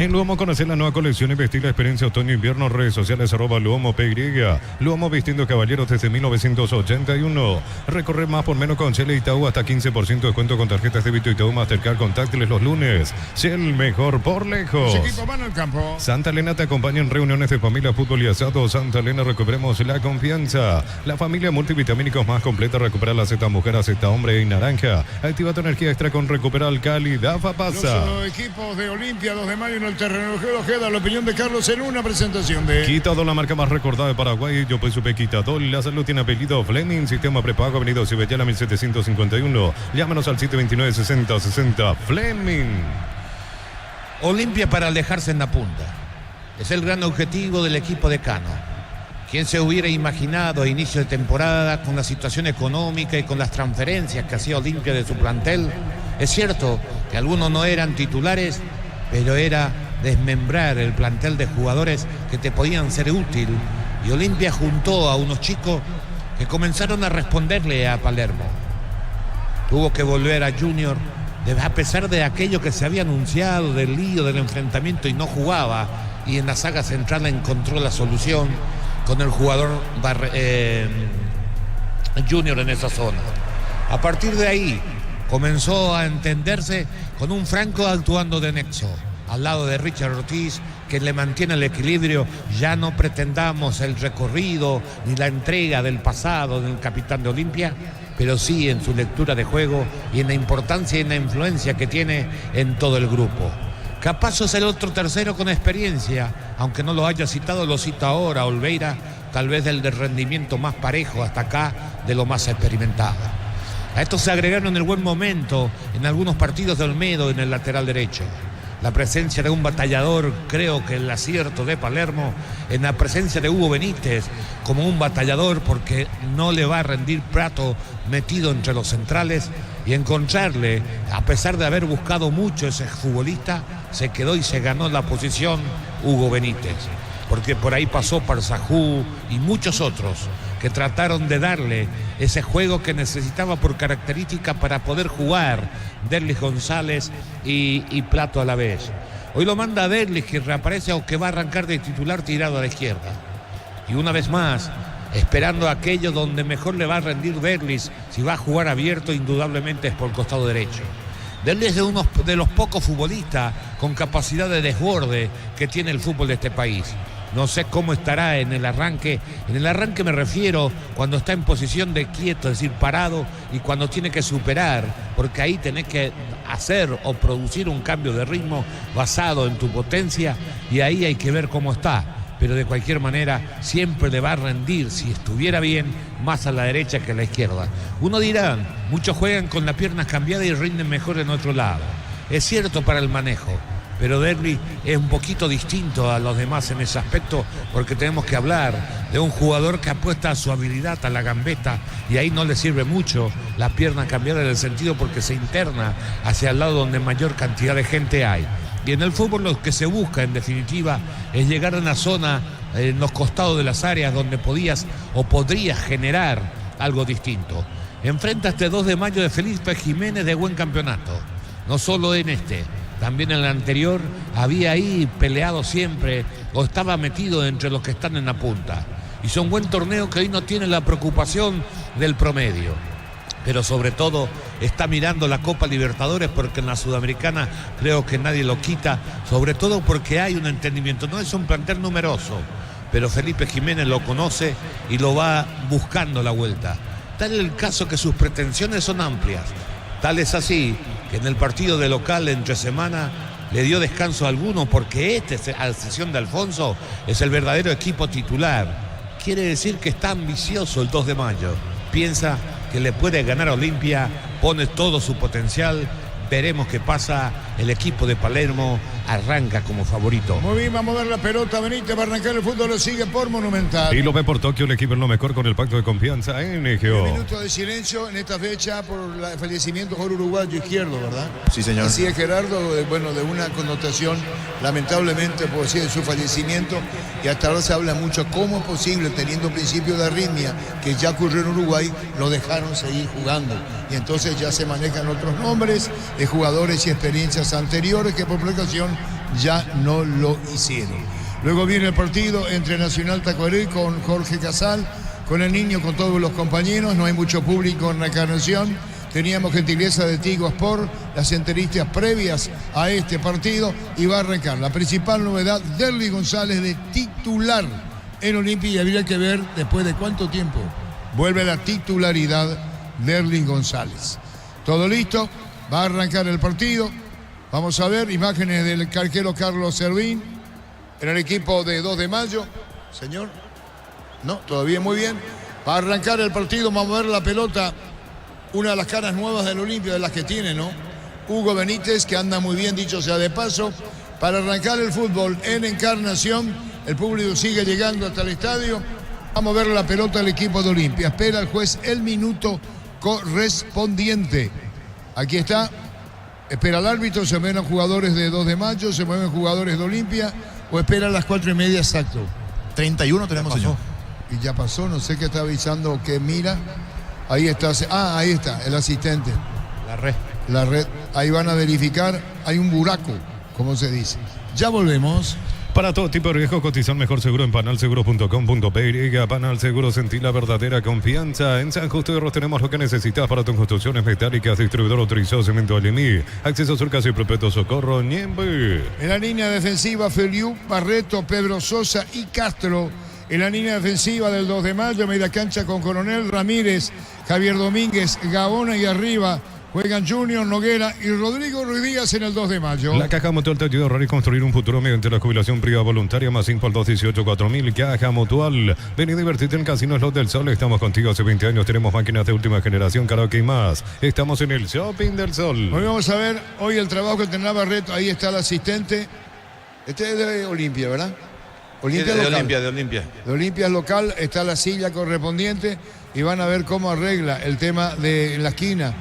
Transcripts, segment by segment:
En Luomo conocer la nueva colección y vestir la experiencia otoño-invierno. Redes sociales @LuomoPY. Luomo vistiendo caballeros desde 1981. Recorrer más por menos con Shell Itaú. Hasta 15% de descuento con tarjetas de débito Itaú Mastercard contactless los lunes. Shell, mejor por lejos. Los equipos van al campo. Santa Elena te acompaña en reuniones de familia, fútbol y asado. Santa Elena, recuperemos la confianza. La familia multivitamínicos más completa. Recupera la Z mujer, Z hombre y naranja. Activa tu energía extra con Recuperal Calidad Fapasa. Los equipos de Olimpia, 2 de mayo en el terreno de Ojeda. La opinión de Carlos en una presentación de Quitadol, la marca más recordada de Paraguay. Yo pues supe Quitadol. La salud tiene apellido Fleming. Sistema prepago, Avenida Cibellala 1751. Llámanos al 729-6060. Fleming. Olimpia para alejarse en la punta. Es el gran objetivo del equipo de Cano. ¿Quién se hubiera imaginado a inicio de temporada, con la situación económica y con las transferencias que hacía Olimpia de su plantel? Es cierto que algunos no eran titulares, pero era desmembrar el plantel de jugadores que te podían ser útil. Y Olimpia juntó a unos chicos que comenzaron a responderle a Palermo. Tuvo que volver a Junior, a pesar de aquello que se había anunciado, del lío, del enfrentamiento, y no jugaba. Y en la saga central encontró la solución con el jugador Junior en esa zona. A partir de ahí comenzó a entenderse con un Franco actuando de nexo al lado de Richard Ortiz, que le mantiene el equilibrio. Ya no pretendamos el recorrido ni la entrega del pasado del capitán de Olimpia, pero sí en su lectura de juego y en la importancia y en la influencia que tiene en todo el grupo. Capaz es el otro tercero con experiencia, aunque no lo haya citado, lo cita ahora Olveira, tal vez del de rendimiento más parejo hasta acá, de lo más experimentado. A esto se agregaron el buen momento en algunos partidos de Olmedo en el lateral derecho. La presencia de un batallador, creo que el acierto de Palermo, en la presencia de Hugo Benítez como un batallador, porque no le va a rendir Prato metido entre los centrales, y encontrarle, a pesar de haber buscado mucho ese futbolista, se quedó y se ganó la posición Hugo Benítez, porque por ahí pasó Parsajú y muchos otros que trataron de darle ese juego que necesitaba por característica para poder jugar Derlis González y Prato a la vez. Hoy lo manda a Derlis, que reaparece o que va a arrancar de titular tirado a la izquierda. Y una vez más, esperando aquello donde mejor le va a rendir Derlis, si va a jugar abierto, indudablemente es por el costado derecho. Derlis es uno de los pocos futbolistas con capacidad de desborde que tiene el fútbol de este país. No sé cómo estará en el arranque. En el arranque me refiero cuando está en posición de quieto, es decir, parado, y cuando tiene que superar, porque ahí tenés que hacer o producir un cambio de ritmo basado en tu potencia, y ahí hay que ver cómo está. Pero de cualquier manera siempre le va a rendir, si estuviera bien, más a la derecha que a la izquierda. Uno dirá, muchos juegan con las piernas cambiadas y rinden mejor en otro lado. Es cierto para el manejo, pero Derlis es un poquito distinto a los demás en ese aspecto, porque tenemos que hablar de un jugador que apuesta a su habilidad, a la gambeta, y ahí no le sirve mucho la pierna cambiada en el sentido porque se interna hacia el lado donde mayor cantidad de gente hay. Y en el fútbol lo que se busca, en definitiva, es llegar a una zona en los costados de las áreas donde podías o podrías generar algo distinto. Enfrenta este 2 de mayo de Felipe Jiménez de buen campeonato, no solo en este, también en el anterior había ahí peleado siempre o estaba metido entre los que están en la punta. Hizo un buen torneo que hoy no tiene la preocupación del promedio, pero sobre todo está mirando la Copa Libertadores, porque en la Sudamericana creo que nadie lo quita, sobre todo porque hay un entendimiento. No es un plantel numeroso, pero Felipe Jiménez lo conoce y lo va buscando la vuelta. Tal es el caso que sus pretensiones son amplias. Tal es así que en el partido de local entre semana le dio descanso a alguno, porque a excepción de Alfonso, es el verdadero equipo titular. Quiere decir que está ambicioso el 2 de mayo. Piensa que le puede ganar a Olimpia, pone todo su potencial. Veremos qué pasa. El equipo de Palermo arranca como favorito. Muy bien, vamos a dar la pelota. Benítez va a arrancar el fútbol, lo sigue por Monumental. Y lo ve por Tokio, el equipo es lo mejor con el pacto de confianza en NGO. Un minuto de silencio en esta fecha por el fallecimiento del uruguayo izquierdo, ¿verdad? Sí, señor. Así es, Gerardo, bueno, de una connotación, lamentablemente, por decir, de su fallecimiento, y hasta ahora se habla mucho cómo es posible, teniendo principio de arritmia, que ya ocurrió en Uruguay, lo dejaron seguir jugando. Y entonces ya se manejan otros nombres de jugadores y experiencias anteriores que por precaución ya no lo hicieron. Luego viene el partido entre Nacional Tacuarí con Jorge Casal, con el Niño, con todos los compañeros. No hay mucho público en la Encarnación. Teníamos gentileza de Tigo Sport, las entrevistas previas a este partido, y va a arrancar. La principal novedad, Derlis González de titular en Olimpia, y habría que ver después de cuánto tiempo vuelve la titularidad Derlis González. Todo listo, va a arrancar el partido. Vamos a ver imágenes del arquero Carlos Servín en el equipo de 2 de Mayo. Señor, no, todavía muy bien. Va a arrancar el partido, vamos a ver la pelota. Una de las caras nuevas del Olimpia, de las que tiene, ¿no? Hugo Benítez, que anda muy bien, dicho sea de paso. Para arrancar el fútbol en Encarnación, el público sigue llegando hasta el estadio. Vamos a ver la pelota del equipo de Olimpia. Espera el juez el minuto correspondiente. Aquí está. Espera el árbitro, se mueven jugadores de 2 de Mayo, se mueven jugadores de Olimpia, o espera a las 4:30 exacto. 31 tenemos, señor. Y ya pasó, no sé qué está avisando, que mira. Ahí está, ahí está, el asistente. La red, ahí van a verificar, hay un buraco, como se dice. Ya volvemos. Para todo tipo de riesgo, cotizar mejor seguro en panalseguro.com.py. Panal Seguro, sentí la verdadera confianza. En San Justo de Ros tenemos lo que necesitas para tus construcciones metálicas. Distribuidor autorizado Cemento Alemí. Acceso Surcas y Perpetuo Socorro, Ñembe. En la línea defensiva, Feliu, Barreto, Pedro Sosa y Castro. En la línea defensiva del 2 de Mayo, media cancha con Coronel, Ramírez, Javier Domínguez, Gaona, y arriba juegan Junior, Noguera y Rodrigo Ruiz Díaz en el 2 de Mayo. La Caja Mutual te ayuda a ahorrar y construir un futuro mediante la jubilación privada voluntaria, más 5 al 218-4000. Caja Mutual. Ven y divertirte en Casino Slot del Sol. Estamos contigo hace 20 años. Tenemos máquinas de última generación, karaoke y más. Estamos en el Shopping del Sol. Hoy vamos a ver hoy el trabajo que tendrá Barreto. Ahí está el asistente. Este es de Olimpia, ¿verdad? Olimpia de local. Olimpia, de Olimpia. De Olimpia es local, está la silla correspondiente y van a ver cómo arregla el tema de la esquina.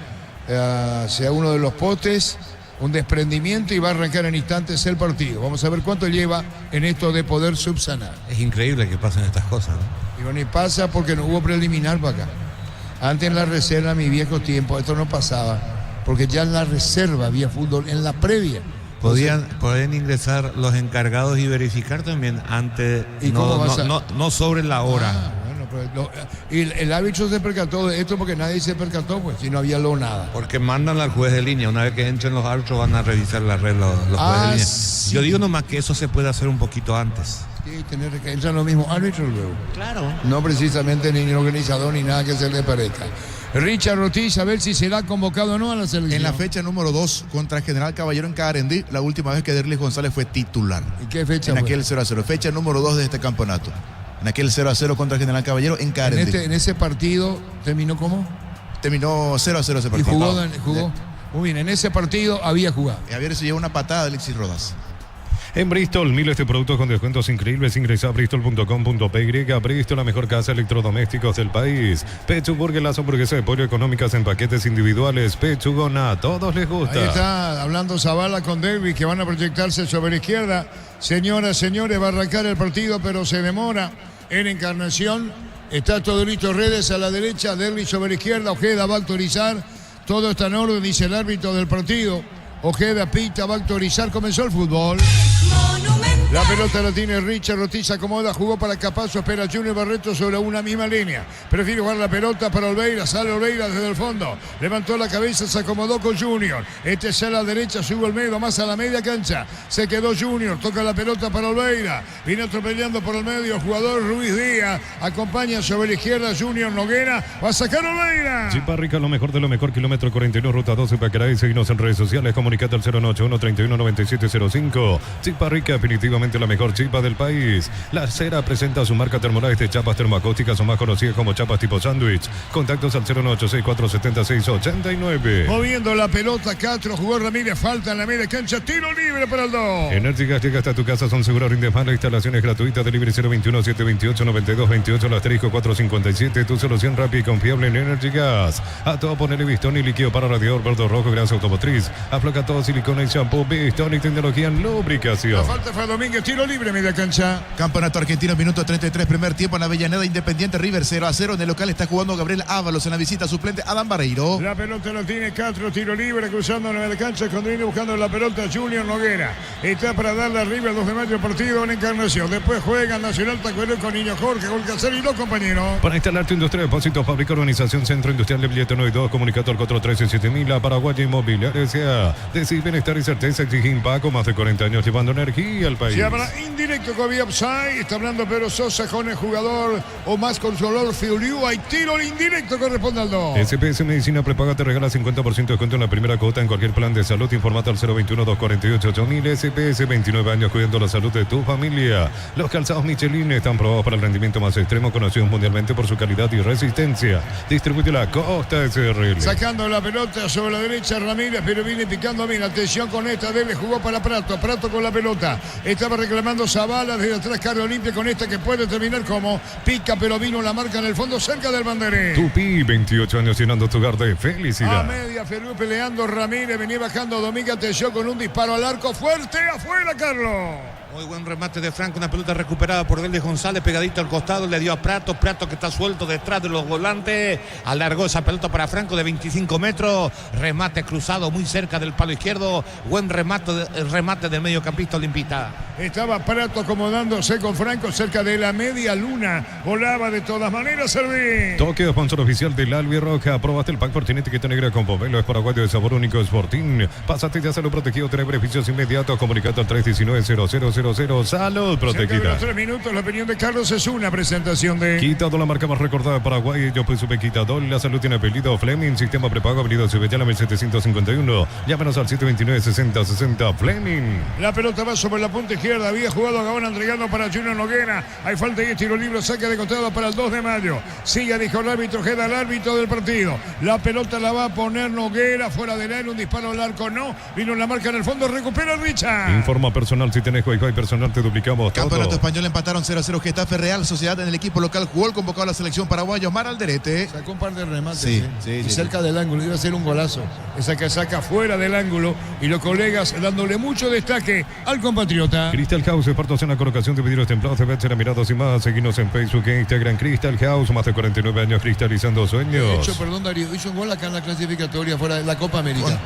Sea uno de los postes, un desprendimiento, y va a arrancar en instantes el partido. Vamos a ver cuánto lleva en esto de poder subsanar. Es increíble que pasen estas cosas, ¿no? Y bueno, y pasa porque no hubo preliminar para acá. Antes en la reserva, mi viejo tiempo, esto no pasaba, porque ya en la reserva había fútbol, en la previa. Podían ingresar los encargados y verificar también antes, ¿Y no sobre la hora. Bueno, y el árbitro se percató de esto porque nadie se percató, pues, si no había nada. Porque mandan al juez de línea. Una vez que entren los árbitros van a revisar la red los jueces de línea. Sí. Yo digo nomás que eso se puede hacer un poquito antes. Sí, tener que entrar los mismos árbitros luego. Claro. No precisamente ni organizador ni nada que se le parezca. Richard Ortiz, a ver si será convocado o no a la selección. En la fecha número 2 contra General Caballero en Carendí, la última vez que Derlis González fue titular. ¿Y qué fecha En fue? aquel 0-0. Fecha número 2 de este campeonato. En aquel 0-0 contra General Caballero en Carendí. En ese partido terminó ¿cómo? Terminó 0-0 ese Y partido. jugó. Muy bien, en ese partido había jugado. Y Javier se llevó una patada de Alexis Rodas. En Bristol, miles de productos con descuentos increíbles. Ingresa a bristol.com.py. Bristol, la mejor casa de electrodomésticos del país. Pechu Burger, las hamburguesas de pollo económicas en paquetes individuales. Pechugona, a todos les gusta. Ahí está hablando Zavala con Davis, que van a proyectarse sobre la izquierda. Señoras, señores, va a arrancar el partido, pero se demora en Encarnación. Está todo listo, Redes a la derecha, Derlis sobre la izquierda. Ojeda va a autorizar. Todo está en orden, dice el árbitro del partido. Ojeda pita, va a autorizar, comenzó el fútbol. La pelota la tiene Richard Ortiz, acomoda, jugó para Capazo, espera Junior Barreto sobre una misma línea. Prefiere jugar la pelota para Olveira, sale Olveira desde el fondo. Levantó la cabeza, se acomodó con Junior. Este es a la derecha, sube Olmedo, más a la media cancha. Se quedó Junior, toca la pelota para Olveira. Viene atropellando por el medio, el jugador Ruiz Díaz. Acompaña sobre la izquierda Junior Noguera. Va a sacar Olveira. Chipa Rica, lo mejor de lo mejor, kilómetro 41, ruta 12, Pacaray. Seguinos en redes sociales, comunicate al 091-319705. Chipa Rica, definitivamente la mejor chipa del país. La Cera presenta su marca Termolares de chapas termoacústicas, o más conocidas como chapas tipo sándwich. Contactos al 098647689. Moviendo la pelota, Castro, jugó Ramírez, falta en la media cancha, tiro libre para el 2. Energy Gas llega hasta tu casa, son seguros, rinde más, instalaciones gratuitas, delivery 021-728-9228, el asterisco 457, tu solución rápida y confiable en Energy Gas. A todo ponerle Bistón y líquido para radiador, verde rojo, grasa automotriz. Afloca todo, silicona y shampoo, Bistón y tecnología en lubricación. La falta fue Domínguez, tiro libre, media cancha. Campeonato argentino, minuto 33, primer tiempo en Avellaneda, Independiente River 0-0. En el local está jugando Gabriel Ábalos, en la visita suplente Adán Barreiro. La pelota la tiene Castro, tiro libre, cruzando la cancha, cuando viene buscando la pelota Junior Noguera. Está para darle arriba el 2 de mayo partido en Encarnación. Después juega Nacional Tacuero con Niño Jorge, Golcazar y los compañeros. Para instalar tu industria, depósito, fábrica, organización, centro industrial de billete 92, comunicador 413-7000, la Paraguaya Inmobiliaria S.A. Decir bienestar y certeza, exige Paco, más de 40 años llevando energía al país. Se habla indirecto con vía offside, está hablando Pedro Sosa con el jugador o más con su olor Fiuliu. Hay tiro indirecto, corresponde al 2. SPS Medicina Prepaga te regala 50% de descuento en la primera cuota en cualquier plan de salud. Informate al 021-248-8000. SPS, 29 años cuidando la salud de tu familia. Los calzados Michelin están probados para el rendimiento más extremo, conocidos mundialmente por su calidad y resistencia. Distribuye la Costa SRL. Sacando la pelota sobre la derecha Ramírez, pero viene picando bien. Atención con esta, Dele jugó para Prato. Prato con la pelota. Estaba reclamando Zavala desde atrás, Carlos Olimpia con esta que puede terminar como pica, pero vino la marca en el fondo cerca del banderín. Tupi, 28 años llenando tu hogar de felicidad. A media, Ferú peleando Ramírez, venía bajando Domínguez, atención con un disparo al arco fuerte, afuera Carlos. Muy buen remate de Franco, una pelota recuperada por Delis González, pegadito al costado, le dio a Prato, Prato que está suelto detrás de los volantes, alargó esa pelota para Franco de 25 metros, remate cruzado muy cerca del palo izquierdo, buen remate del mediocampista olimpista. Estaba Prato acomodándose con Franco cerca de la media luna, volaba de todas maneras Servín. Toque, sponsor oficial del Albiroja. Aprobaste el pack por etiqueta negra con pomelo, es paraguayo de sabor único, Sporting. Pásate ya, salud protegido, tener beneficios inmediatos. Comunicado al 319-0000. Salud protegida. Cerca de los 3 minutos, la opinión de Carlos es una presentación de Quitador, la marca más recordada de Paraguay. Yo pues supe Quitador. La salud tiene apellido Fleming. Sistema prepago, avenida Cibellana 1751. Llámanos al 729-6060. Fleming. La pelota va sobre la punta izquierda. Había jugado Gabón entregando para Junior Noguera. Hay falta y tiro libre. Saca de costado para el 2 de mayo. Siga, dijo el árbitro. Queda el árbitro del partido. La pelota la va a poner Noguera fuera del aire. Un disparo al arco. No. Vino la marca en el fondo. Recupera Richard. Informa personal. Si tenés Wi-Fi personal, te duplicamos todo. Campeonato español, empataron 0-0 Getafe. Real Sociedad en el equipo local jugó el convocado a la selección paraguaya Omar Alderete. Sacó un par de remates. Sí, y cerca del ángulo. Iba a ser un golazo. Esa que saca fuera del ángulo. Y los colegas dándole mucho destaque al compatriota. Crystal House, expertos en la colocación de vidrios templados de Betcher, mirados y más. Seguinos en Facebook e Instagram. Crystal House, más de 49 años cristalizando sueños. De hecho, perdón Darío, hizo un gol acá en la clasificatoria fuera de la Copa América.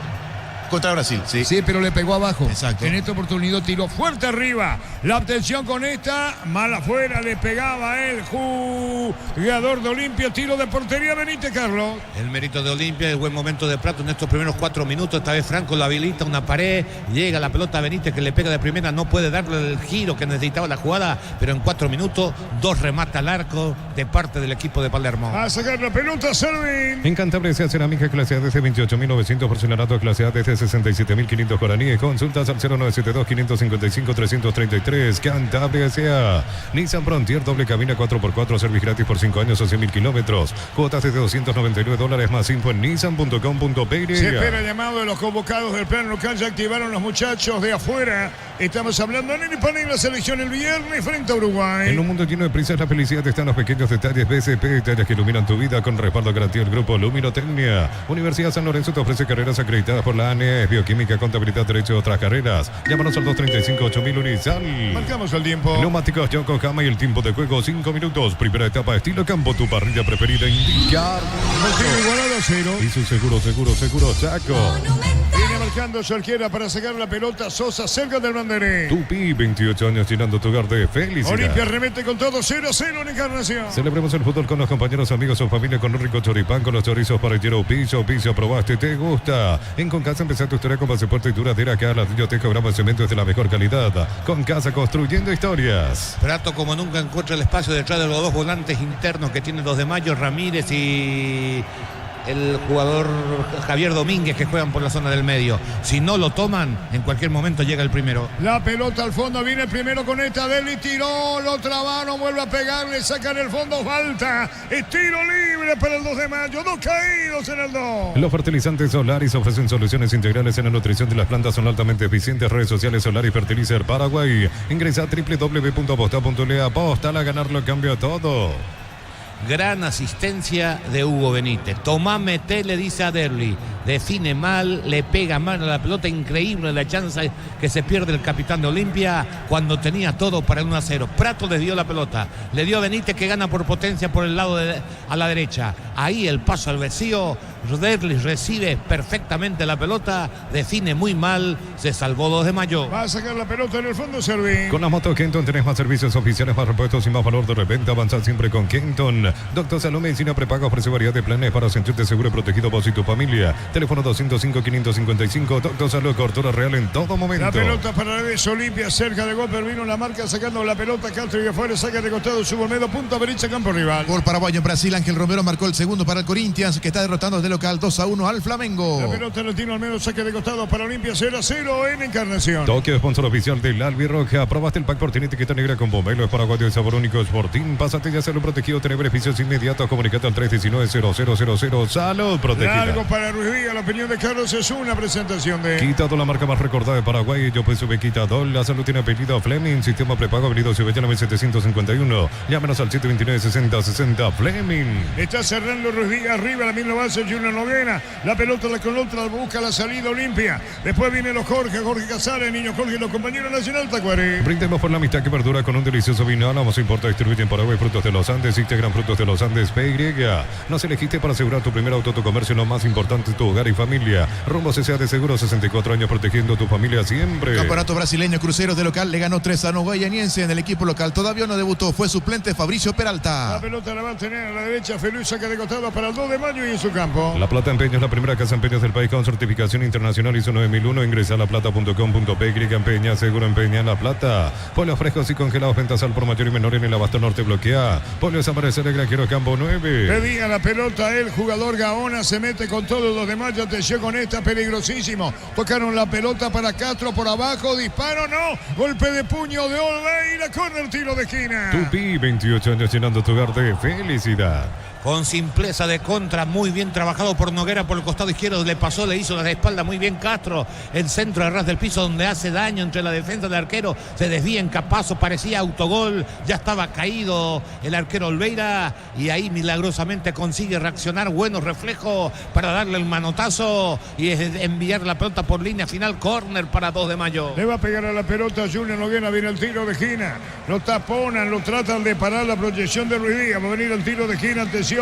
Contra Brasil, sí. Sí, pero le pegó abajo. Exacto. En esta oportunidad tiró fuerte arriba. La obtención con esta. Mal afuera, le pegaba el jugador de Olimpia. Tiro de portería, Benítez, Carlos. El mérito de Olimpia, el buen momento de Prato en estos primeros 4 minutos. Esta vez Franco lo habilita, una pared. Llega la pelota a Benítez que le pega de primera. No puede darle el giro que necesitaba la jugada. Pero en 4 minutos, 2 remata al arco de parte del equipo de Palermo. A sacar la pelota, Servín. En Cantabria se cerámica clase A desde 28.900, porcelanato clase A desde 67.500 guaraníes. Consultas al 0972-555-333. Cantabria S.A. Nissan Frontier, doble cabina 4x4, servicio gratis por 5 años o 100.000 kilómetros. Cuotas desde $299 más info en nissan.com.pe. Se espera llamado de los convocados del plan local. Ya activaron los muchachos de afuera. Estamos hablando en el panel de la selección el viernes frente a Uruguay. En un mundo lleno de prisas, la felicidad está en los pequeños detalles. BCP, detalles que iluminan tu vida con respaldo garantía del grupo Luminotecnia. Universidad San Lorenzo te ofrece carreras acreditadas por la ANE, bioquímica, contabilidad, derecho y otras carreras. Llámanos al 235-8000 Unisal. Marcamos el tiempo. Neumáticos Yokohama y el tiempo de juego 5 minutos. Primera etapa, estilo campo, tu parrilla preferida indicar. Motivo igualado a 0. Y su seguro, Chaco. Viene marcando Solquera para sacar la pelota. Sosa cerca del banderín. Tupi, 28 años llenando tu hogar de felicidad. Olimpia remete con todo 0-0 en Encarnación. Celebremos el fútbol con los compañeros, amigos o familia con un rico choripán, con los chorizos parrillero Piso, probaste, te gusta. En Concasa empezá tu historia con pasaporte y duradera, que a ladrillo, tejo, grama, cemento es de la mejor calidad. Concasa, construyendo historias. Prato como nunca encuentra el espacio detrás de los 2 volantes internos que tiene los de Mayo, Ramírez y el jugador Javier Domínguez, que juegan por la zona del medio. Si no lo toman, en cualquier momento llega el primero. La pelota al fondo, viene el primero con esta. Deli tiró, lo trabaron, vuelve a pegarle, sacan el fondo, falta. Es tiro libre para el 2 de mayo. 2 caídos en el 2. Los fertilizantes Solaris ofrecen soluciones integrales en la nutrición de las plantas, son altamente eficientes. Redes sociales Solaris Fertilizer Paraguay. Ingresa a www.aposta.le. Aposta a ganarlo, cambia todo. Gran asistencia de Hugo Benítez. Tomá, meté, le dice a Derli. Define mal, le pega mal a la pelota. Increíble la chance que se pierde el capitán de Olimpia cuando tenía todo para el 1-0. Prato les dio la pelota. Le dio a Benítez, que gana por potencia por el lado a la derecha. Ahí el paso al vacío. Derli recibe perfectamente la pelota. Define muy mal. Se salvó 2 de mayo. Va a sacar la pelota en el fondo, Servín. Con la moto Kenton tenés más servicios oficiales, más repuestos y más valor de reventa. Avanzar siempre con Kenton. Doctor Salud Medicina Prepaga ofrece variedad de planes para sentirte seguro y protegido vos y tu familia. Teléfono 205-555. Doctor Salud, cobertura real en todo momento. La pelota para la vez Olimpia, cerca de gol. Vino la marca sacando la pelota. Castro y afuera, saca de costado. Subolmedo, punta derecha, campo rival. Gol paraguayo en Brasil. Ángel Romero marcó el segundo para el Corinthians, que está derrotando de local 2-1 al Flamengo. La pelota latino al menos, saque de costado para Olimpia. 0-0 en Encarnación. Tokio, sponsor oficial del Albirroja. Aprobaste el pack por tiene etiqueta negra con pomelo. Es paraguayo de sabor único. Sporting. Pásate ya a serlo protegido. Tener beneficios inmediatos. Comunicate al 319-0000. Salud protegida. Largo para Ruiz Díaz. La opinión de Carlos es una presentación de Quitado, la marca más recordada de Paraguay. Yo pues sube Quitado. La salud tiene apellido Fleming. Sistema prepago avenida Ciudadela 1751. Llámenos al 729-6060. Fleming. Está cerrando Ruiz Díaz. Arriba la misma base. Junior Noguena. La pelota con otra. Busca la salida Olimpia. Después vienen los Jorge Casares. Niño Jorge y los compañeros Nacional Tacuaré. Brindemos por la amistad que perdura con un delicioso vino. Vamos a importar y distribuir en Paraguay Frutos de los Andes. Integran Frutos de los Andes PY. Nos elegiste para asegurar tu primer auto, tu comercio, lo más importante, tu hogar y familia. Rumbo CCA de Seguro, 64 años protegiendo tu familia siempre. Campeonato brasileño, Cruzeros de local le ganó 3-1 Guayaniense. En el equipo local todavía no debutó, fue suplente Fabricio Peralta. La pelota la va a tener a la derecha. Feliz saca de costado para el 2 de mayo y en su campo. La Plata Empeño es la primera casa empeños del país con certificación internacional ISO 9001. Ingresa a laplata.com.py. Empeña, seguro empeña en La Plata. Pollos frescos y congelados, ventas al por mayor y menor en el Abasto Norte. Bloquea. Pollos Amanecer el Granjero Campo 9. Pedía la pelota el jugador Gaona. Se mete con todos los demás. Atención con esta, peligrosísimo. Tocaron la pelota para Castro por abajo. Disparo, no. Golpe de puño de Olveira. Corner, tiro de esquina. Tupi, 28 años llenando tu hogar de felicidad. Con simpleza de contra, muy bien trabajado por Noguera por el costado izquierdo, le pasó, le hizo la espalda muy bien Castro, el centro de ras del piso donde hace daño entre la defensa del arquero, se desvía en Capazo, parecía autogol, ya estaba caído el arquero Olveira y ahí milagrosamente consigue reaccionar, buenos reflejos para darle el manotazo y enviar la pelota por línea final, córner para 2 de mayo. Le va a pegar a la pelota Junior Noguena, viene el tiro de esquina, lo taponan, lo tratan de parar la proyección de Ruiz Díaz, va a venir el tiro de esquina, atención.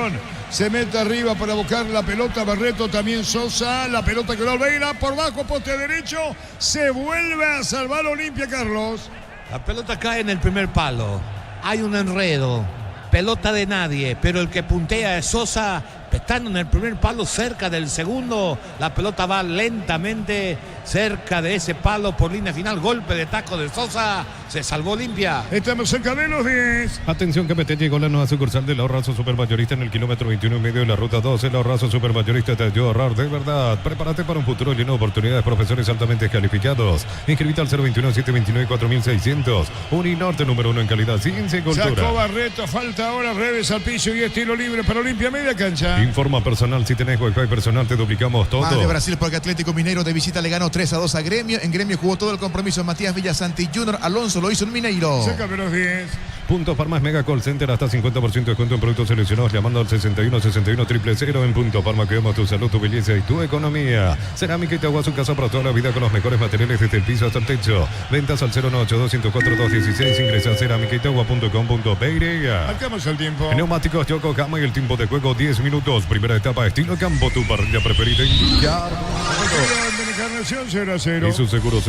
Se mete arriba para buscar la pelota Barreto, también Sosa, la pelota que Olveira por bajo, poste derecho, se vuelve a salvar Olimpia, Carlos. La pelota cae en el primer palo, hay un enredo, pelota de nadie, pero el que puntea es Sosa, estando en el primer palo cerca del segundo, la pelota va lentamente cerca de ese palo por línea final, golpe de taco de Sosa, se salvó Olimpia. Estamos cerca de los 10. Atención que Petén llegó la nueva sucursal del Ahorrazo Supermayorista en el kilómetro 21 y medio de la ruta 12. El Ahorrazo Supermayorista te ayuda a ahorrar de verdad. Prepárate para un futuro lleno de oportunidades, profesores altamente calificados. Inscribite al 021-729-4600. Uninorte número 1 en calidad sin cultura. Sacó Barreto, falta ahora, redes al piso y estilo libre para Olimpia, media cancha. Informa personal, si tenés Wi-Fi personal te duplicamos todo. Más de Brasil porque Atlético Mineiro de visita le ganó 3-2 a Gremio. En Gremio jugó todo el compromiso Matías Villasanti Junior. Alonso lo hizo en Mineiro. Sácame los 10. Punto Farmas Mega Call Center, hasta 50% de descuento en productos seleccionados llamando al 61-61-000 en Punto Farma. Cuidamos tu salud, tu belleza y tu economía. Cerámica Itagua, su casa para toda la vida con los mejores materiales desde el piso hasta el techo. Ventas al 098-204-216. Ingresa a cerámicaitagua.com.py. Marcamos el tiempo. Neumáticos Yokohama y el tiempo de juego 10 minutos. Primera etapa estilo campo, tu parrilla preferida. Indicar. Encarnación 0-0. Y su seguro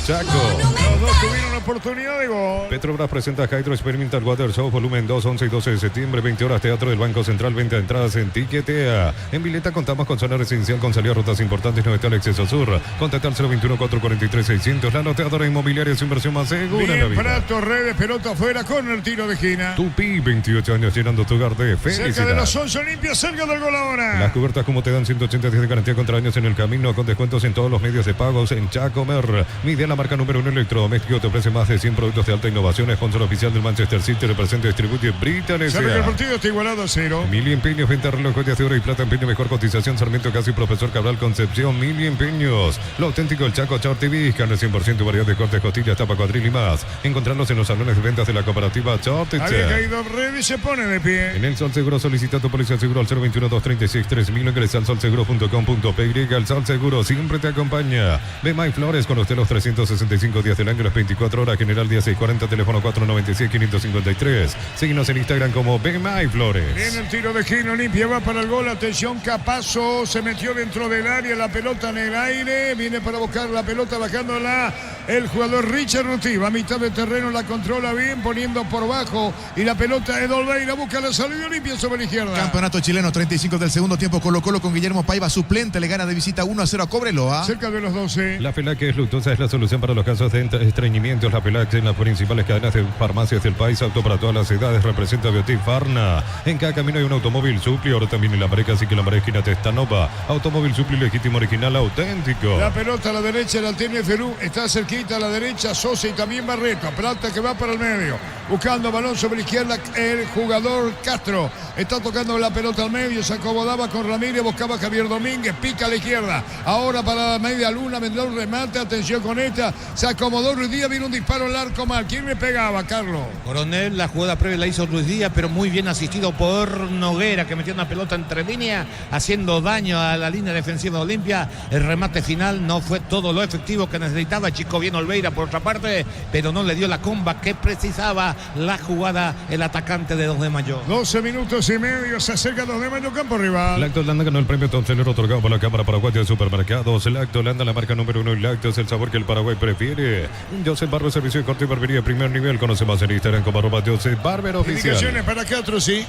Chaco. Los dos tuvieron la oportunidad de gol. Petrobras presenta Hydro Experimental Water Show volumen 2, 11 y 12 de septiembre, 20 horas, Teatro del Banco Central, venta de entradas en Tiquetea. En Vileta contamos con zona residencial con salida a rutas importantes, no está el exceso sur. Contacta al 021-443-600. La noteadora inmobiliaria es inversión más segura en la Bien, vida. Prato, redes, pelota afuera con el tiro de esquina. Tupi, 28 años llenando tu hogar de felicidad. Cerca de los 11 Olimpia, cerca del gol ahora. Las cubiertas como te dan 180 días de garantía contra daños en el camino con descuentos en todo todos los medios de pagos en Chacomer. Mide la marca número 1 electrodoméstico. Te ofrece más de 100 productos de alta innovación. Sponsor oficial del Manchester City. Representa y distribuye Britannia. Sabe que el partido está igualado a 0. Mili Empeños, venta de relojes de oro y plata, empeño, mejor cotización, Sarmiento Casi, Profesor Cabral, Concepción, Mili Empeños. Lo auténtico, el Chaco, Chorti, carne 100%, variedad de cortes, costillas, tapa, cuadril y más. Encontrarlos en los salones de ventas de la cooperativa Chorti. Había caído Red y se pone de pie. En el Sol Seguro solicita tu póliza seguro al 021-236-3000. Ingresa al solseguro.com.py. El Sol Seguro siempre te acompaña. Bemay Flores, con usted los 365 días del año, las 24 horas. General 1640, teléfono 496-553. Síguenos en Instagram como Bemay Flores. Viene el tiro de Gino, limpia, va para el gol. Atención, Capazo se metió dentro del área. La pelota en el aire. Viene para buscar la pelota, bajándola el jugador Richard Ortiz. Va a mitad de terreno, la controla bien, poniendo por bajo. Y la pelota de Dolbeira busca la salida limpia sobre la izquierda. Campeonato chileno, 35 del segundo tiempo. Colo-Colo con Guillermo Paiva suplente. Le gana de visita 1-0 a Cobreloa. Cerca de los 12. La Felac es Luctosa, es la solución para los casos de estreñimientos. La Felac en las principales cadenas de farmacias del país. Auto para todas las edades. Representa Biotif Farna. En cada camino hay un automóvil Supli. Ahora también en la pareja, así que la pareja esquina Testanova. Automóvil Supli legítimo, original, auténtico. La pelota a la derecha, la tiene Ferú. Está cerquita a la derecha Sosa y también Barreto. Plata que va para el medio. Buscando balón sobre la izquierda el jugador Castro. Está tocando la pelota al medio. Se acomodaba con Ramírez. Buscaba Javier Domínguez. Pica a la izquierda. Ahora para la media luna. Vendrá un remate. Atención con esta. Se acomodó Ruiz Díaz. Vino un disparo al arco mal. ¿Quién le pegaba, Carlos? Coronel, la jugada previa la hizo Ruiz Díaz, pero muy bien asistido por Noguera, que metió una pelota entre líneas, haciendo daño a la línea defensiva de Olimpia. El remate final no fue todo lo efectivo que necesitaba. Chico bien Olveira por otra parte, pero no le dio la comba que precisaba la jugada el atacante de 2 de Mayo. 12 minutos y medio. Se acerca 2 de Mayo, campo rival. Lacto Holanda ganó el premio toncelero otorgado por la Cámara Paraguaya de Supermercados. Lacto Holanda, la marca número 1 y Lacto es el sabor que el Paraguay prefiere. Joseph Barber, servicio de corte y barbería primer nivel. Conoce más en Instagram como @Joseph Barber oficial. Indicaciones para Castro, sí.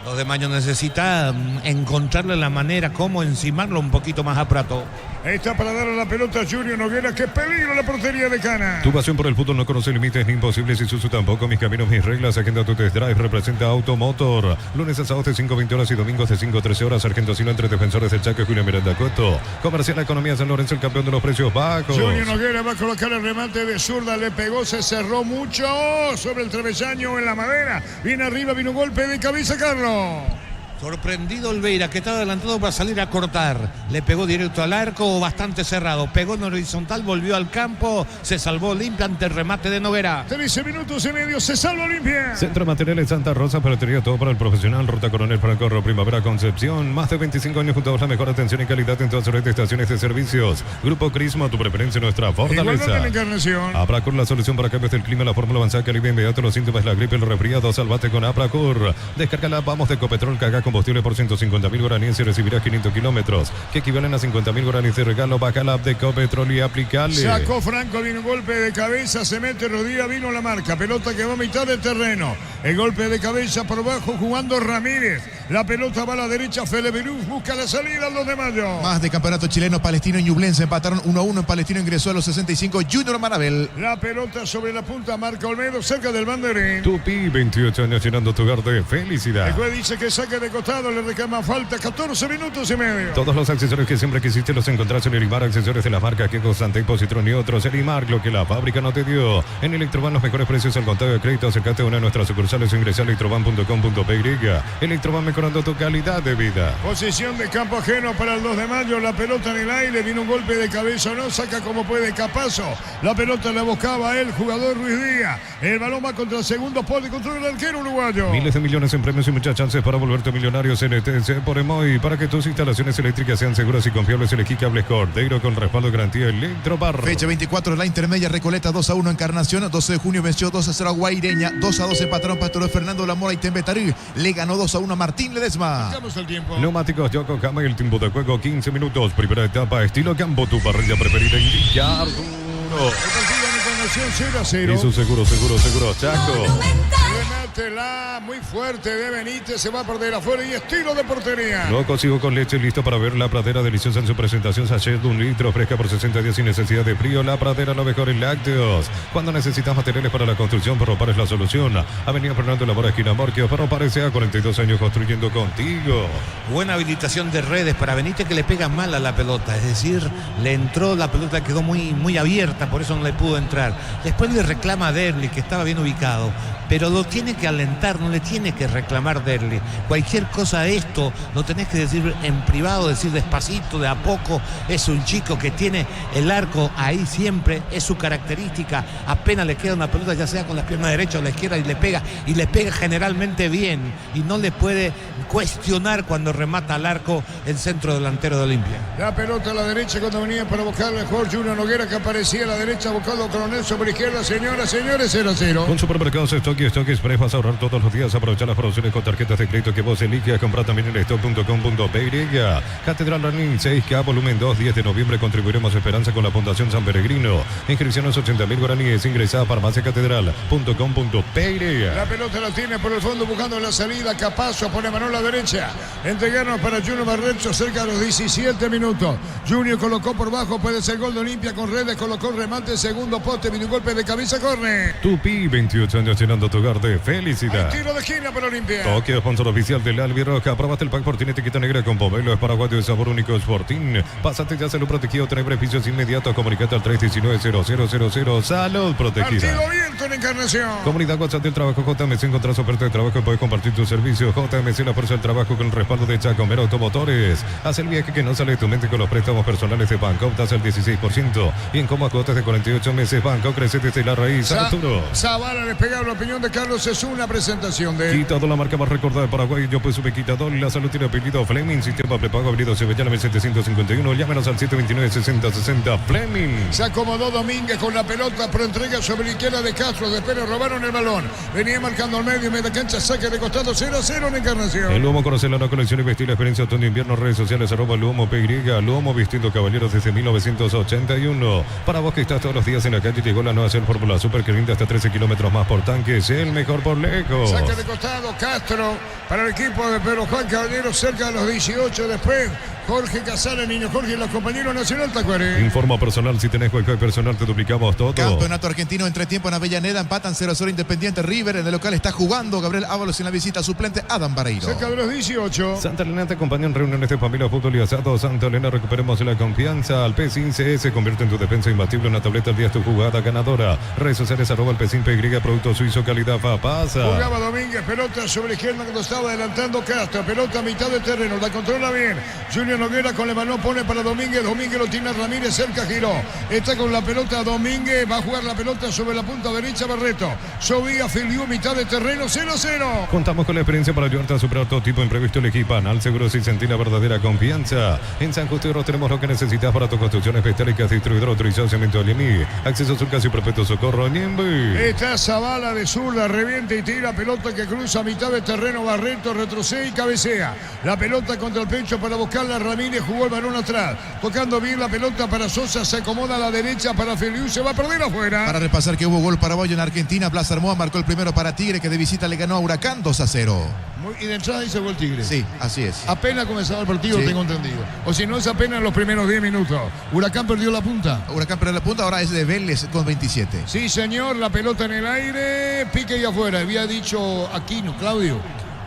2 de Mayo necesita encontrarle la manera como encimarlo un poquito más a Prato. Está para dar a la pelota Junior Noguera. ¡Qué peligro la portería de Cana! Tu pasión por el fútbol no conoce límites ni imposibles. Isuzu tampoco. Mis caminos, mis reglas. Agenda tu test drive. Representa Automotor. Lunes a sábados de 5:20 horas y domingos de 5:13 horas. Sargento Silo entre defensores del Chaco y Julio Miranda Coto. Comercial Economía San Lorenzo, el campeón de los precios bajos. Junior Noguera va a colocar el remate de zurda. Le pegó, se cerró mucho sobre el travesaño en la madera. Viene arriba, vino un golpe de cabeza, Carlos. Sorprendido Olveira, que estaba adelantado para salir a cortar. Le pegó directo al arco, bastante cerrado. Pegó en horizontal, volvió al campo. Se salvó Olimpia ante el remate de Noguera. 13 minutos y medio, se salva Olimpia. Centro de Materiales Santa Rosa, peratería todo para el profesional. Ruta Coronel Franco, Primavera, Concepción. Más de 25 años junto a la mejor atención y calidad en todas sus estaciones de servicios. Grupo Crisma, tu preferencia, nuestra fortaleza. Igualdad en la Encarnación. Apracur, la solución para cambios del clima, la fórmula avanzada que alivia inmediato los síntomas de la gripe, el resfriado. Salvate con Apracur. Descárgala, vamos de Ecopetrol, carga combustible por 150.000 guaraníes y recibirás 500 kilómetros, que equivalen a 50.000 guaraníes de regalo. Baja la app de Ecopetrol y aplicale. Sacó Franco, viene un golpe de cabeza, se mete Rodríguez, vino la marca. Pelota que va a mitad de terreno. El golpe de cabeza por bajo jugando Ramírez. La pelota va a la derecha, Feleberú busca la salida al 2 de Mayo. Más de campeonato chileno, Palestino y Ñublense empataron 1-1. En Palestino ingresó a los 65 Junior Marabel. La pelota sobre la punta, marca Olmedo cerca del banderín. Tupi, 28 años llenando tu hogar de felicidad. El juez dice que saque de costado, le reclama falta, 14 minutos y medio. Todos los accesorios que siempre quisiste los encontrás en Elimar, accesorios de las marcas que Constante, Positron y otros. Elimar, lo que la fábrica no te dio. En Electroban los mejores precios al contado de crédito. Acercate a una de nuestras sucursales o ingresa a electroban.com.py. Electroban mejorando tu calidad de vida. Posición de campo ajeno para el 2 de Mayo. La pelota en el aire, vino un golpe de cabeza, no saca como puede Capazo. La pelota la buscaba el jugador Ruiz Díaz. El balón va contra el segundo poste, contra el arquero uruguayo. Miles de millones en premios y muchas chances para volverte millonario. CNTC por Emoy. Para que tus instalaciones eléctricas sean seguras y confiables, elegí Cables Cordeiro con respaldo de garantía Electrobar. Fecha 24, la intermedia Recoleta 2-1 Encarnación. 12 de junio venció 2-0 a Guaireña. 2-2 empataron Pastor Fernando Lamora y Tembetarí. Le ganó 2-1 a Martín Ledesma. El tiempo. Neumáticos Yokohama, el tiempo de juego 15 minutos. Primera etapa, estilo campo, tu parrilla preferida. Indicar duro. El partido en Encarnación 0-0. Y su seguro, Chaco. Remátela muy fuerte de Benítez, se va a perder afuera y estilo de portería. Lo consigo con leche, listo para ver la pradera deliciosa en su presentación. Sachet de 1 litro, fresca por 60 días sin necesidad de frío. La pradera, lo mejor en lácteos. Cuando necesitas materiales para la construcción, Ferropar es la solución. Avenida Fernando Labora, esquina Morquio. Ferropar S.A., 42 años construyendo contigo. Buena habilitación de redes para Benítez, que le pega mal a la pelota. Es decir, le entró, la pelota quedó muy abierta, por eso no le pudo entrar. Después le reclama a Derli, que estaba bien ubicado, pero lo tiene que alentar, no le tiene que reclamar Derli. Cualquier cosa de esto lo tenés que decir en privado, decir despacito, de a poco. Es un chico que tiene el arco ahí siempre, es su característica. Apenas le queda una pelota, ya sea con la pierna derecha o la izquierda, y le pega generalmente bien, y no le puede cuestionar cuando remata al arco el centro delantero de Olimpia. La pelota a la derecha cuando venía para buscarle Jorge Junior Noguera, que aparecía a la derecha buscando Coronel sobre izquierda. Señoras, señores, 0-0. Con Supermercados Stock y Stock Express vas a ahorrar todos los días. Aprovechar las promociones con tarjetas de crédito que vos eliges. Comprar también en stock.com.py. Catedral Running 6K volumen 2, 10 de noviembre. Contribuiremos a Esperanza con la Fundación San Peregrino. Inscripciones 80.000 guaraníes. Ingresa a farmaciacatedral.com.py. La pelota la tiene por el fondo buscando la salida. Capazo pone mano a la derecha. Entregarnos para Junior Barreto cerca de los 17 minutos. Junior colocó por bajo, puede ser gol de Olimpia con redes. Colocó el remate, segundo poste, vino un golpe de cabeza, corre. Tupi, 28 años llenando tu hogar de felicidad. Tiro de esquina para Olimpia. Tokio, sponsor oficial del Albirroja. Aprobaste el pack Fortín etiqueta negra con pomelo. Es paraguayo de sabor único Fortín. Pásate ya, salud protegido. Trae beneficios inmediatos. Comunicate al 319-0000. Salud protegida. Partido abierto en Encarnación. Comunidad WhatsApp del Trabajo JMC. Encontrás oferta de trabajo y puedes compartir tus servicios. JMC, la fuerza del trabajo con el respaldo de Chacomero Automotores. Haz el viaje que no sale de tu mente con los préstamos personales de Banco. Tasa el 16%. Y en cómodas cuotas de 48 meses. Banco crece desde la raíz. Arturo Zavala despegaba la opinión de Carlos. Es una presentación de Quitador, la marca más recordada de Paraguay. Yo pues supe Quitador. La salud tiene apellido Fleming. Sistema prepago avenida Sevillana 751. Llámenos al 729-6060. Fleming. Se acomodó Domínguez con la pelota, pero entrega sobre la izquierda de Castro. Después le robaron el balón. Venía marcando al medio, media cancha, saque de costado, 0-0 en Encarnación. El Luomo, conoce la nueva colección y vestir la experiencia otoño-invierno. Redes sociales @Luomo PY. Luomo vistiendo caballeros desde 1981. Para vos que estás todos los días en la calle, llegó la nueva Fórmula Super que rinde hasta 13 kilómetros más por tanque. Es el mejor por lejos. Saque de costado, Castro para el equipo de Pedro Juan Caballero cerca de los 18. Después Jorge Casares, Niño Jorge y los compañeros Nacional Tacuaré. Informa personal, si tenés Wi-Fi personal te duplicamos todo. Campeonato argentino entre tiempo en Avellaneda, empatan 0-0 Independiente. River en el local está jugando Gabriel Ábalos en la visita, suplente Adam Bareiro. Cerca de los 18. Santa Elena te acompaña en reuniones de familia, fútbol y asado. Santa Elena, recuperemos la confianza. Al P15 se convierte en tu defensa imbatible. Una tableta al día es tu jugada ganadora. Redes sociales @Alpecin-PY, producto suizo, calidad pasa. Jugaba Domínguez, pelota sobre izquierda cuando estaba adelantando Castro. Pelota a mitad de terreno, la controla bien. Junior Noguera con el balón pone para Domínguez. Domínguez lo tiene Ramírez, cerca giró. Está con la pelota Domínguez, va a jugar la pelota sobre la punta derecha Barreto. Sobía Filiu, mitad de terreno, 0-0. Contamos con la experiencia para ayudarte a superar todo tipo de imprevisto. Elegí Panal Seguros y sentir la verdadera confianza. En San Justo tenemos lo que necesitas para tu construcción especiales. Distribuidor autorizado Cemento Aliemí. Acceso a su casa y perpetuo socorro Ñembe. Está Zavala de zurda, revienta y tira. Pelota que cruza a mitad de terreno. Barreto retrocede y cabecea. La pelota contra el pecho para buscarla. Ramírez jugó el balón atrás. Tocando bien la pelota para Sosa. Se acomoda a la derecha para Feliu. Se va a perder afuera. Para repasar que hubo gol paraguayo en Argentina, Blas Armoa marcó el primero para Tigre, que de visita le ganó a Huracán 2-0. Y de entrada hizo gol Tigre. Sí, así es. Apenas comenzado el partido, Sí. tengo entendido. O si no, es apenas los primeros 10 minutos. Huracán perdió la punta. Huracán perdió la punta, ahora es de Vélez con 27. Sí, señor, la pelota en el aire, pique y afuera. Había dicho Aquino, Claudio,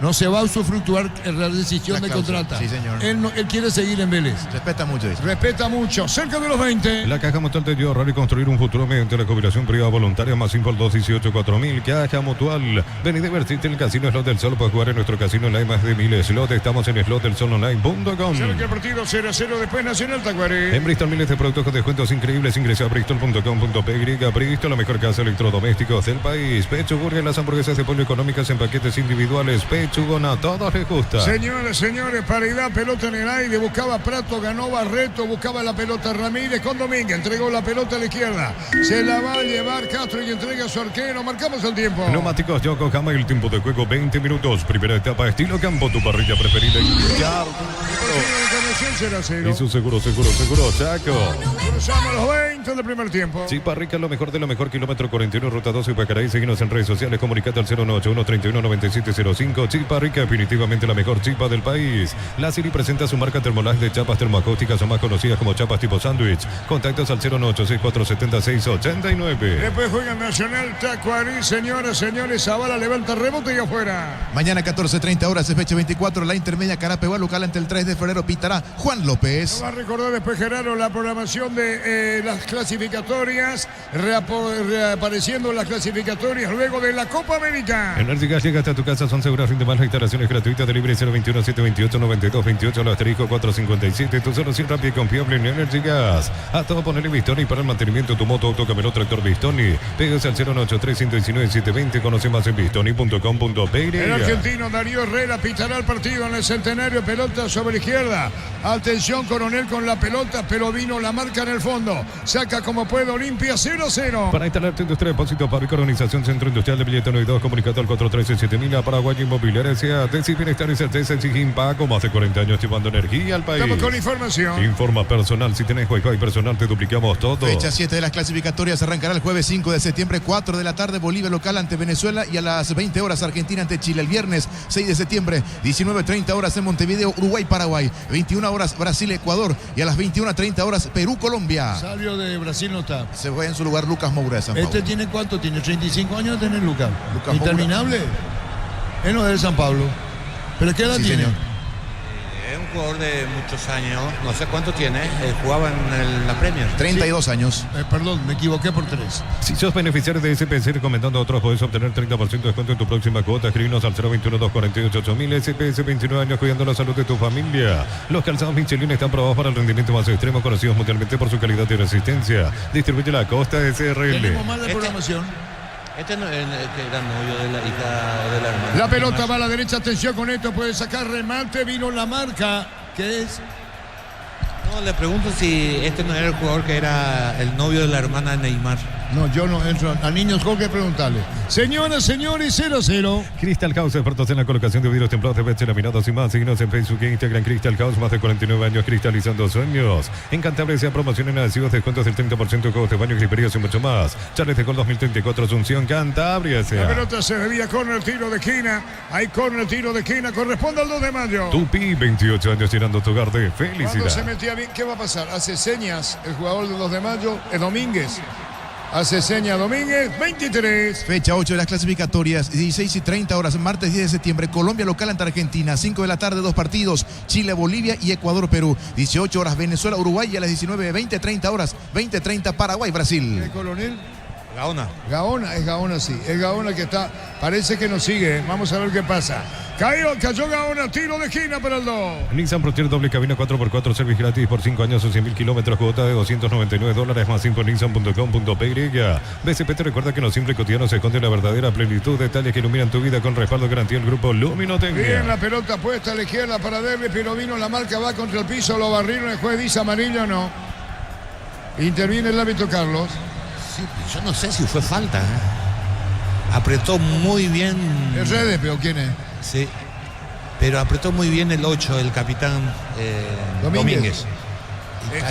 no se va a usufructuar la decisión La de cláusula. contrata. Sí, señor. Él quiere seguir en Vélez. Respeta mucho eso. Respeta mucho, cerca de los 20. La Caja Mutual te ayuda a ahorrar y construir un futuro mediante la jubilación privada voluntaria. Más info al 218-4000. Caja Mutual. Ven y divertirte en el Casino Slot del Sol. Puedes jugar en nuestro casino online, más de 1000 slots. Estamos en slotdelsolonline.com. Cerca el partido 0-0, después Nacional Tacuaré. En Bristol, miles de productos con descuentos increíbles. Ingresa a bristol.com.py. Bristol, la mejor casa de electrodomésticos del país. Pecho Burger, las hamburguesas de pollo económicas en paquetes individuales. Pecho Chugona, a todos les gusta. Señores, paridad, pelota en el aire, buscaba Prato, ganó Barreto, buscaba la pelota Ramírez con Domínguez, entregó la pelota a la izquierda, se la va a llevar Castro y entrega a su arquero, marcamos el tiempo. Neumáticos Yokohama, el tiempo de juego 20 minutos, primera etapa, estilo campo, tu parrilla preferida. Y su seguro, Chaco. Cruzamos los 20 del primer tiempo. Chiparrica, lo mejor de lo mejor, kilómetro 41, ruta 12, Pacaraí, seguimos en redes sociales, comunicate al 098-131-9705. Chiparrica, definitivamente la mejor chipa del país. La Siri presenta su marca Thermolax de chapas termoacústicas o más conocidas como chapas tipo sándwich. Contactos al 098-6470-689. Después juega Nacional Tacuarí, señores, Zavala levanta rebote y afuera. Mañana 14:30 horas es fecha 24, la intermedia Carapeguá local ante el 3 de febrero pitará Juan López. Va a recordar después Gerardo la programación de las clasificatorias, reapareciendo las clasificatorias luego de la Copa América. Energy Gas llega hasta tu casa, son seguras, rinde más, la instalación es gratuita, delivery 021-728-9228, los asterisco 457, tu solución rápida y confiable en Energy Gas. A todo ponerle Bistoni para el mantenimiento de tu moto, auto, camioneta, tractor Bistoni. Pegas al 093-119-720, conoce más en bistoni.com.pe. El argentino Darío Herrera pitará el partido en el Centenario, pelota sobre la izquierda. Atención, Coronel con la pelota, pero vino la marca en el fondo. Saca como puede Olimpia, 0-0. Para instalarte industria, depósito, fábrica, organización, centro industrial de billete 92, comunicado al 413-7000, Paraguay Inmobiliaria S.A. Decir bienestar y certeza, exige Impaco, más de 40 años llevando energía al país. Estamos con información. Informa personal, si tenés Wi-Fi personal, te duplicamos todo. Fecha 7 de las clasificatorias arrancará el jueves 5 de septiembre, 4 de la tarde, Bolivia local ante Venezuela y a las 20 horas Argentina ante Chile. El viernes 6 de septiembre, 19:30 horas en Montevideo, Uruguay, Paraguay. 21 horas Brasil, Ecuador y a las 21:30 horas Perú, Colombia. Salvio de Brasil no está. Se fue en su lugar Lucas Moura de San Pablo. ¿Este tiene cuánto? ¿Tiene 35 años? ¿Tiene Lucas? Lucas ¿Interminable? Él no es de San Pablo. ¿Pero qué edad Sí, tiene? señor. Es un jugador de muchos años, no sé cuánto tiene, jugaba en la Premier. 32 años. Perdón, me equivoqué por 3. Si sos beneficiario de SPC recomendando a otros, podés obtener 30% de descuento en tu próxima cuota. Escribinos al 021-248-8000. SPS, 29 años cuidando la salud de tu familia. Los calzados Michelin están probados para el rendimiento más extremo, conocidos mundialmente por su calidad y resistencia. Distribuye la Costa SRL. Tenemos más de programación. Este no es el que era novio de la hija de la hermana. La pelota va a la derecha, atención con esto, puede sacar remate, vino la marca. ¿Qué es? No, le pregunto si este no era el jugador que era el novio de la hermana de Neymar. No, yo no entro. A niños con que preguntarle. Señoras, señores, 0-0. Crystal House, expertos en la colocación de vidrios templados de Betche, laminados y más. Síguenos en Facebook e Instagram. Crystal House, más de 49 años cristalizando sueños. En Cantabria sea promociones adhesivos, descuentos del 30% de juegos de baño, griperías y mucho más. Charles de Gol 2034, Asunción, Cantabria sea. La pelota se debía corner, tiro de esquina. Hay corner, tiro de esquina. Corresponde al 2 de mayo. Tupi, 28 años llenando tu hogar de Cuando se felicidad. metía bien, ¿qué va a pasar? Hace señas el jugador del 2 de mayo, es Domínguez. Hace seña Domínguez, 23. Fecha 8 de las clasificatorias, 16:30 horas, martes 10 de septiembre, Colombia local ante Argentina, 5 de la tarde, 2 partidos, Chile, Bolivia y Ecuador, Perú. 18 horas, Venezuela, Uruguay y a las 19:30 horas, 20:30 Paraguay, Brasil. ¿El coronel? Gaona. Gaona, es Gaona, sí. Es Gaona que está, parece que nos sigue. Vamos a ver qué pasa. Cayó Gaona, tiro de esquina para el 2. Nissan Frontier doble cabina 4x4, servicio gratis por 5 años o 100.000 kilómetros, cuota de $299, más info en nissan.com.py. BCP te recuerda que en lo simple y cotidiano se esconde la verdadera plenitud, detalles que iluminan tu vida con respaldo garantía el grupo Luminotecnia. Bien, la pelota puesta a la izquierda para Derby, pero vino la marca, va contra el piso, lo barrieron, el juez dice amarillo, no. Interviene el árbitro Carlos. Sí, yo no sé si fue falta. Apretó muy bien. ¿Es Redes, pero quién es? Sí. Pero apretó muy bien el 8, el capitán Domínguez. Y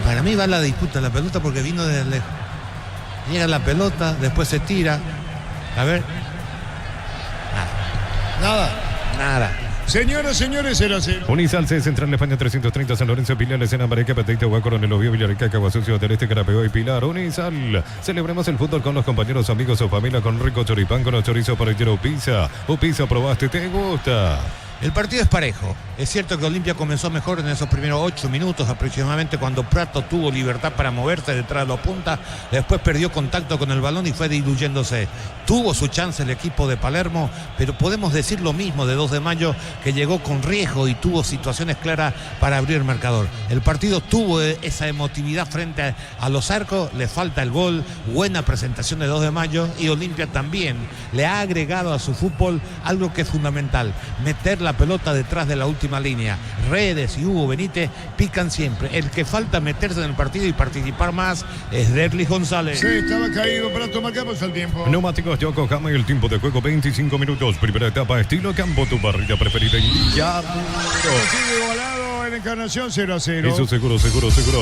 para mí va la disputa la pelota porque vino desde lejos. Llega la pelota, después se tira. A ver. Nada. Señoras, señores, 0-0. Unisal C, Central España 330, San Lorenzo, Pilar, Escena, Mareca, Peteita, Huaco, Coronel Oviedo, Villarrica, Caguazú, Ciudad del Este, Carapeo y Pilar. Unisal. Celebremos el fútbol con los compañeros, amigos o familia con rico choripán, con los chorizos para el Upiza. Upiza, probaste, te gusta. El partido es parejo. Es cierto que Olimpia comenzó mejor en esos primeros 8 minutos aproximadamente, cuando Prato tuvo libertad para moverse detrás de los puntas. Después perdió contacto con el balón y fue diluyéndose. Tuvo su chance el equipo de Palermo, pero podemos decir lo mismo de 2 de Mayo, que llegó con riesgo y tuvo situaciones claras para abrir el marcador. El partido tuvo esa emotividad frente a los arcos, le falta el gol, buena presentación de 2 de Mayo, y Olimpia también le ha agregado a su fútbol algo que es fundamental: meter la pelota detrás de la última línea. Redes y Hugo Benítez pican siempre. El que falta meterse en el partido y participar más es Derlis González. Sí, estaba caído, Prato, marcamos el tiempo. Neumáticos Yokohama y el tiempo de juego 25 minutos. Primera etapa, estilo campo, tu parrilla preferida en Villar. Sigue igualado en Encarnación 0-0. Eso seguro,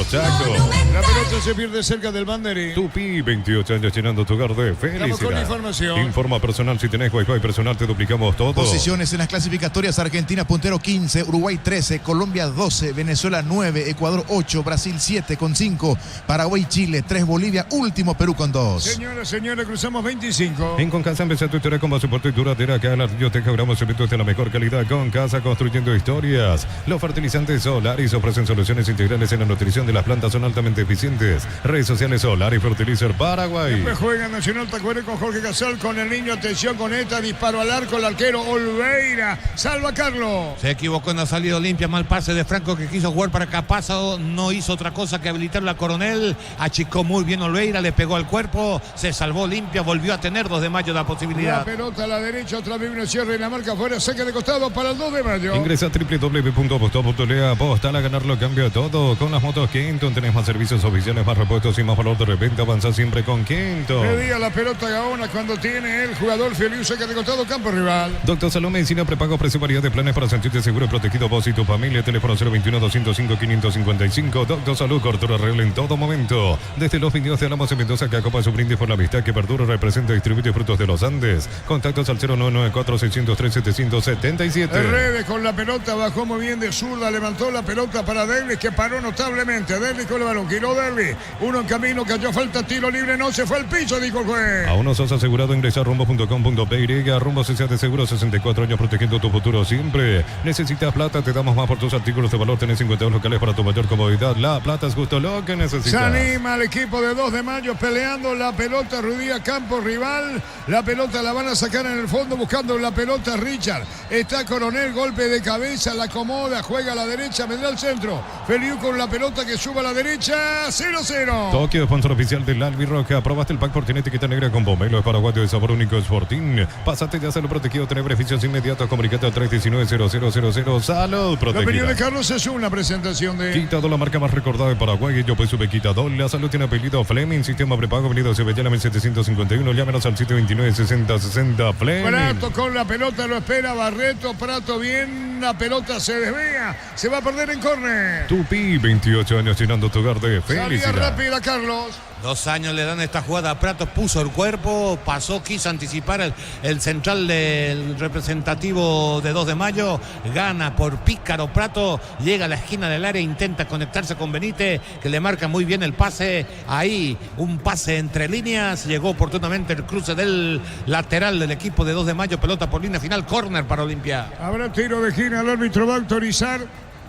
Chaco. La pelota se pierde cerca del banderín. Tupi, 28 años llenando tu hogar de Estamos con felicidad. información. Informa personal, si tenés Wi-Fi personal te duplicamos todo. Posiciones en las clasificatorias: Argentina puntero 15, Uruguay 13, Colombia 12, Venezuela 9, Ecuador 8, Brasil 7 con 5, Paraguay, Chile 3, Bolivia último, Perú con 2. Señora, cruzamos 25. En Concasa empezó tu historia con base fuerte y duradera. Acá en la Ardilloteca grabamos eventos de la mejor calidad. Con Casa, construyendo historias. Los fertilizantes Solaris ofrecen soluciones integrales en la nutrición de las plantas, son altamente eficientes. Redes sociales Solaris Fertilizer Paraguay. Después juega Nacional Tacuaré con Jorge Casal, con el niño. Atención con esta, disparo al arco, el arquero Olveira. Salva Carlos. Se equivocó en la salida Olimpia, mal pase de Franco, que quiso jugar para Capazo, no hizo otra cosa que habilitar la Coronel, achicó muy bien Olveira, le pegó al cuerpo, se salvó Olimpia, volvió a tener 2 de Mayo la posibilidad. La pelota a la derecha, otra vez un cierre y la marca afuera, saque de costado para el 2 de Mayo. Ingresa a www.apostado.le, aposta a ganarlo, cambia todo. Con las motos Kenton tenés más servicios oficiales, más repuestos y más valor de reventa. Avanza siempre con Kenton. Pedía la pelota Gaona cuando tiene el jugador feliz, saque de costado, campo rival. Doctor Salud Medicina Prepago ofrece variedad de planes para sentirte seguro y protegido vos y tu familia. Teléfono 021-205-555. Doctor Salud, cobertura real en todo momento. Desde los videos de Alamos en Mendoza, que acopa su brindis por la amistad que perdura, representa y distribuye frutos de los Andes. Contactos al 0994-603-777. Redes con la pelota, bajó muy bien de zurda, levantó la pelota para Derlis, que paró notablemente. Derlis con el balón, giró Derlis. Uno en camino, cayó falta, tiro libre, no se fue al piso, dijo el juez. Aún no sos asegurado, ingresa a rumbo.com.py. Rumbo CCA de Seguro, 64 años protegiendo tu futuro siempre. Necesitas plata, te damos más por tus artículos de valor. Tenés 52 locales para tu mayor comodidad. La plata es justo lo que necesitas. Se anima el equipo de 2 de Mayo peleando la pelota, Rudía, campo rival. La pelota la van a sacar en el fondo, buscando la pelota Richard. Está Coronel, golpe de cabeza, la acomoda, juega a la derecha, vendrá al centro. Feliu con la pelota que suba a la derecha, 0-0. Tokio, sponsor oficial del Albirroja. Aprobaste el pack por tiene etiqueta negra con pomelo, es paraguayo de sabor único, Sporting. Pásate ya a lo protegido, tener beneficios inmediatos. Comunicate al 319-0000. Salud protegida. La opinión de Carlos es una presentación de Quitador, la marca más recordada de Paraguay. Yo pues sube Quitador. La salud tiene apellido Fleming. Sistema prepago, avenida Cebellana 1751. Llámenos al 729-6060. Fleming. Prato con la pelota, lo espera Barreto. Prato bien, la pelota se desvía. Se va a perder en córner. Tupi, 28 años llenando tu hogar de Salía felicidad. rápida Carlos. 2 años le dan esta jugada a Prato, puso el cuerpo, pasó, quiso anticipar el central del representativo de 2 de Mayo, gana por pícaro Prato, llega a la esquina del área, intenta conectarse con Benítez, que le marca muy bien el pase, ahí un pase entre líneas, llegó oportunamente el cruce del lateral del equipo de 2 de Mayo, pelota por línea final, córner para Olimpia. Habrá tiro de esquina, el árbitro va a autorizar.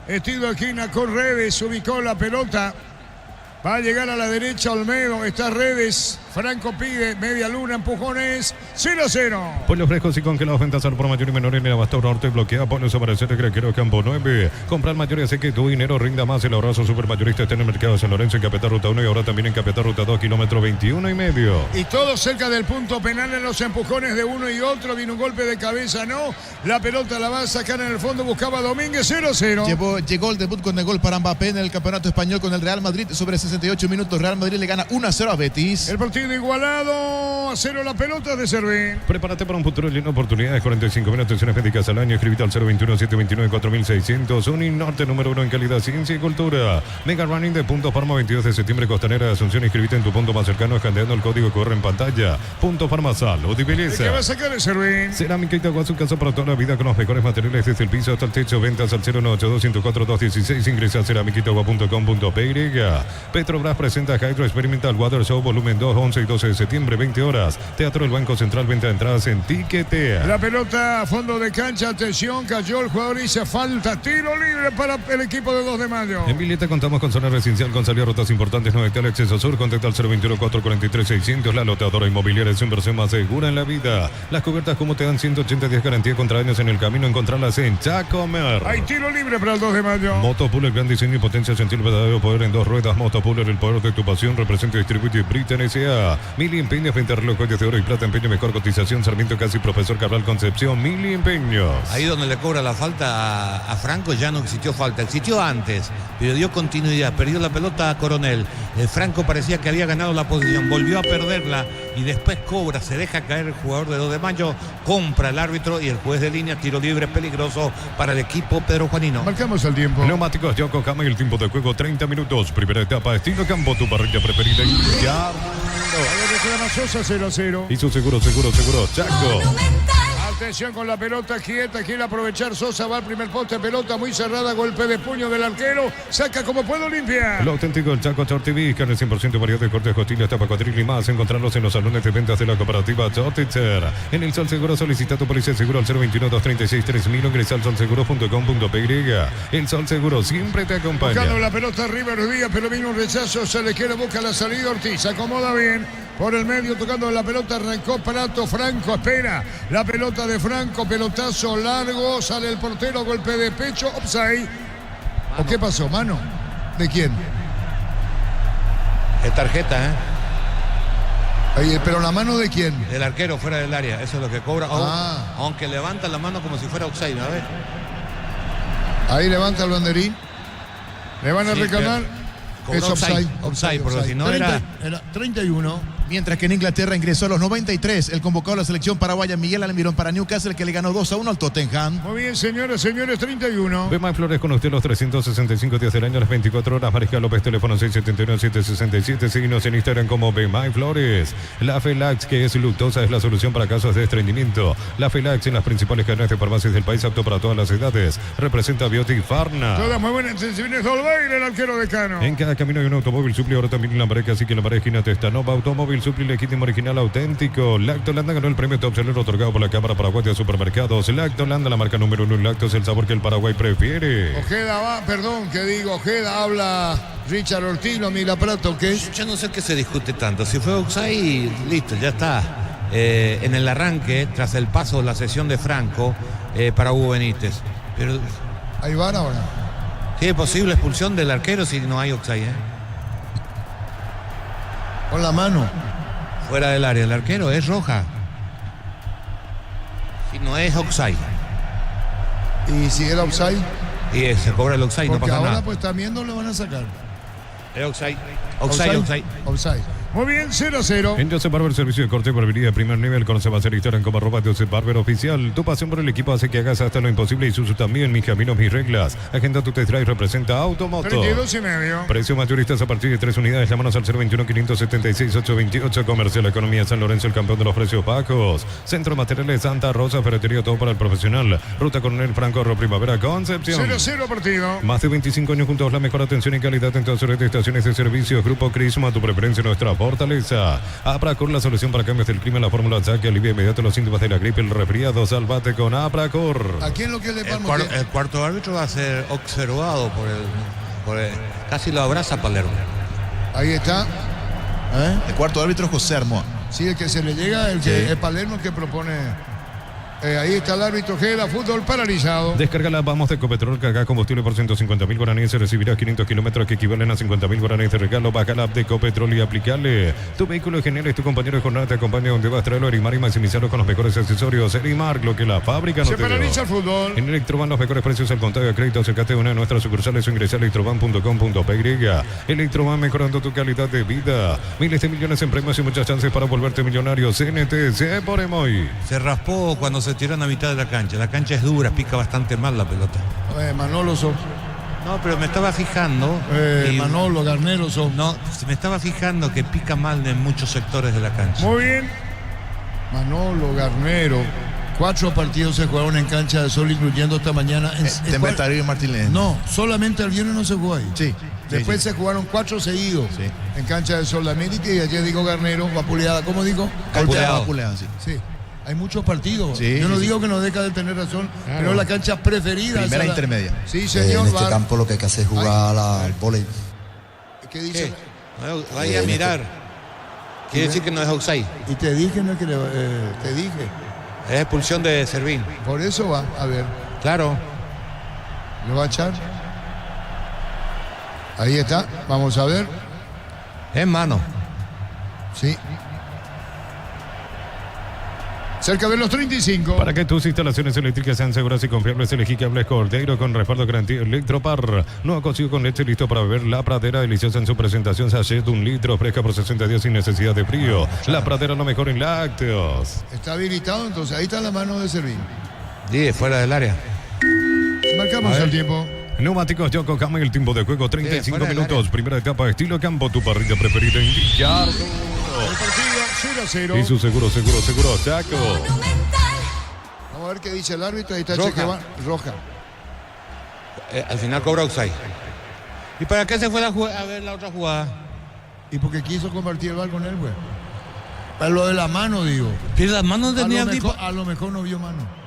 Estilo de esquina con Redes, ubicó la pelota. Va a llegar a la derecha Olmedo, está Redes, Franco pide, media luna, empujones, 0-0. Pollos frescos y congelados, ventas al por mayor y menor en el Abastor Norte, bloquea, pollos amanecer, Grequero, Campo 9. Comprar mayor y hace que tu dinero rinda más. El abrazo supermayorista está en el mercado de San Lorenzo, en Capital Ruta 1 y ahora también en Capital Ruta 2, kilómetro 21,5. Y todo cerca del punto penal en los empujones de uno y otro, vino un golpe de cabeza, no. La pelota la va a sacar en el fondo, buscaba Domínguez, 0-0. Llegó el debut con el gol para Mbappé en el campeonato español con el Real Madrid sobre 68 minutos. Real Madrid le gana 1-0 a Betis. El partido igualado, a 0 la pelota de Servín. Prepárate para un futuro lleno de oportunidades. 45.000 atenciones médicas al año. Escribite al 021-729-4600. Uninorte número 1 en calidad, ciencia y cultura. Mega Running de Punto Farma, 22 de septiembre, Costanera de Asunción. Inscribite en tu punto más cercano, escaneando el código que corre en pantalla. Punto Farma, salud y belleza. ¿Qué va a sacar el Servín? Cerámica Itagua, su casa para toda la vida con los mejores materiales desde el piso hasta el techo. Ventas al 098-204-216. Ingresa a ceramicaitagua.com.py. Petrobras presenta Hydro Experimental Water Show Volumen 2, 11 y 12 de septiembre, 20 horas. Teatro del Banco Central, venta de entradas en Tiquetea. La pelota a fondo de cancha, atención, cayó el jugador y hizo falta. Tiro libre para el equipo de 2 de mayo. En Villeta contamos con zona residencial con salida a rutas importantes, 9 al acceso sur. Contacta al 021-443-600. La loteadora inmobiliaria es su inversión más segura en la vida. Las cubiertas como te dan 180 días garantía contra daños en el camino. Encontrarlas en Chacomer. Hay tiro libre para el 2 de mayo. Motopool, gran diseño y potencia, sentir verdadero poder en 2 ruedas. Motopool, el poder de tu pasión. Representa y distribuye Britain S.A. Mili Empeños, 20 relojes de oro y plata, empeño, mejor cotización. Sarmiento Casi, Profesor Cabral Concepción, Mili Empeños. Ahí donde le cobra la falta a Franco ya no existió falta. Existió antes, pero dio continuidad. Perdió la pelota a Coronel. Franco parecía que había ganado la posición. Volvió a perderla y después cobra. Se deja caer el jugador de 2 de mayo. Compra el árbitro y el juez de línea. Tiro libre peligroso para el equipo Pedro Juanino. Marcamos el tiempo. Neumáticos Yokohama y el tiempo de juego 30 minutos. Primera etapa, estilo campo, tu parrilla preferida. Ya. Sosa 0-0. Y su seguro, Chaco. Atención con la pelota quieta, quiere aprovechar Sosa, va al primer poste, pelota muy cerrada, golpe de puño del arquero, saca como puedo, limpia. Lo auténtico, el Chaco Tortiví, carne 100% variedad de cortes, costillas, tapa, cuatril y más. Encontrarlos en los salones de ventas de la cooperativa Tortitzer. En el Sol Seguro solicita tu policía seguro al 021-236-3000. Ingresa al solseguro.com.py. El Sol Seguro siempre te acompaña. Buscando la pelota arriba Díaz, pero vino un rechazo, se le quiere, busca la salida Ortiz, acomoda bien. Por el medio, tocando la pelota, arrancó Prato, Franco espera. La pelota de Franco, pelotazo largo, sale el portero, golpe de pecho, offside. ¿O qué pasó, mano? ¿De quién? Es tarjeta, ¿eh? Ahí, pero la mano de quién? El arquero fuera del área, eso es lo que cobra. Aunque levanta la mano como si fuera offside, a ver. Ahí levanta el banderín. Le van a reclamar. Es offside, porque si no era 31. Mientras que en Inglaterra ingresó a los 93 el convocado a la selección paraguaya Miguel Almirón para Newcastle, que le ganó 2-1 al Tottenham. Muy bien, señores, 31. Bemay Flores con usted los 365 días del año, las 24 horas. Mariscal López, teléfono 679-767. Síguenos en Instagram como Bemay Flores. La Felax, que es luctosa, es la solución para casos de estreñimiento. La Felax en las principales cadenas de farmacias del país, apto para todas las edades. Representa Biotic Farna. Todas muy buenas intenciones. Dolbeir, el arquero de Cano. En cada camino hay un automóvil Supli, ahora también en la pareja, así que en la pareja esquina te está Nova Automóvil Supli, legítimo, original, auténtico. Lactolanda ganó el premio Top Seller otorgado por la Cámara Paraguaya de Supermercados. Lactolanda, la marca número 1 en Lacto, es el sabor que el Paraguay prefiere. Ojeda habla Richard Ortiz, no mira Prato, ¿qué? Yo no sé qué se discute tanto. Si fue offside, listo, ya está. En el arranque, tras el paso de la sesión de Franco para Hugo Benítez. Pero Ahí van ahora. ¿tiene posible expulsión del arquero si no hay offside? Con la mano. Fuera del área, el arquero es roja. Si no es offside. Y si era offside. Y se cobra el offside, Porque no pasa ahora nada. pues también no lo van a sacar. Es offside. Offside. Offside. Muy bien, 0-0. En Joseph Barber, servicio de corte y barbería de primer nivel. Conoce más en Instagram como @Joseph Barber Oficial. Tu pasión por el equipo hace que hagas hasta lo imposible y Isuzu también. Mis caminos, mis reglas. Agenda tu test drive, representa Automoto. 32,5. Precios mayoristas a partir de 3 unidades. Llámanos al 021-576-828. Comercial Economía San Lorenzo, el campeón de los precios bajos. Centro Materiales Santa Rosa, ferretería, todo para el profesional. Ruta Coronel Franco, Primavera, Concepción. 0-0 partido. Más de 25 años juntos, la mejor atención y calidad en todas las estaciones de servicios. Grupo Crisma, tu preferencia, nuestra fortaleza. Apracor, la solución para cambios del clima, la fórmula que alivia inmediato los síntomas de la gripe, el resfriado. Salvate con Apracor. Aquí en lo que le El, vamos el cuarto árbitro va a ser observado por el casi lo abraza Palermo. Ahí está. El cuarto árbitro es José Armoa. Sí, el que se le llega, el que es Palermo, el que propone. Ahí está el árbitro Ojeda, fútbol paralizado. Descárgala, vamos de Ecopetrol, carga combustible por 150.000 guaraníes, recibirás 500 kilómetros que equivalen a 50.000 guaraníes de regalo. Baja la app de Ecopetrol y aplicale. Tu vehículo es genial, es tu compañero de jornada, te acompaña donde vas, traerlo a Erimar y maximizarlo con los mejores accesorios. Erimar, lo que la fábrica no Se te dio. paraliza el fútbol. En Electroban, los mejores precios al contado de crédito. Acércate a una de nuestras sucursales o ingresa a electroban.com.py. Electroban, mejorando tu calidad de vida. Miles de millones en premios y muchas chances para volverte millonario. CNTC por Emoy. Se raspó cuando se tiró en la mitad de la cancha. La cancha es dura, pica bastante mal la pelota. Manolo son. No, pero me estaba fijando. Manolo, Garnero son. No, me estaba fijando que pica mal en muchos sectores de la cancha. Muy bien. Manolo, Garnero, 4 partidos se jugaron en cancha de sol, incluyendo esta mañana. De Metario y Martínez. No, solamente el viernes no se jugó ahí. Sí. Después se jugaron 4 seguidos Sí. en cancha de Sol de América y ayer dijo Garnero, vapuleada, ¿cómo dijo? Vapuleado, sí. Sí. Hay muchos partidos. Sí, Yo no sí, digo que no deja de tener razón, pero es la cancha preferida. Primera esa intermedia. Sí, señor. En este campo lo que hay que hacer es jugar al vóley. ¿Qué dice? Vaya a mirar. Quiere decir que no es offside. Y te dije, no es que te dije. Es expulsión de Servín. Por eso va, a ver, Claro. ¿lo va a echar? Ahí está, vamos a ver. Es mano. Sí. Cerca de los 35. Para que tus instalaciones eléctricas sean seguras y confiables, elegí cables Cordeiro con respaldo garantía Electropar. No cocido con leche, listo para beber. La Pradera, deliciosa en su presentación. Sachet de 1 litro, fresca por 60 días sin necesidad de frío. La Pradera, lo mejor en lácteos. Está habilitado, entonces ahí está la mano de Servín. Sí, fuera del área. Marcamos el tiempo. Neumáticos Yokohama, el tiempo de juego 35 fuera del minutos. Primera etapa, estilo campo, tu parrilla preferida en Villar. El partido 0-0. Y su seguro, Chaco. Vamos a ver qué dice el árbitro. Ahí está Roja. Chequevan. Roja. Al final cobra offside. ¿Y para qué se fue a ver la otra jugada? Y porque quiso compartir el bar con él, güey. Para lo de la mano, digo. Pero las manos A tenían a lo mejor no vio mano.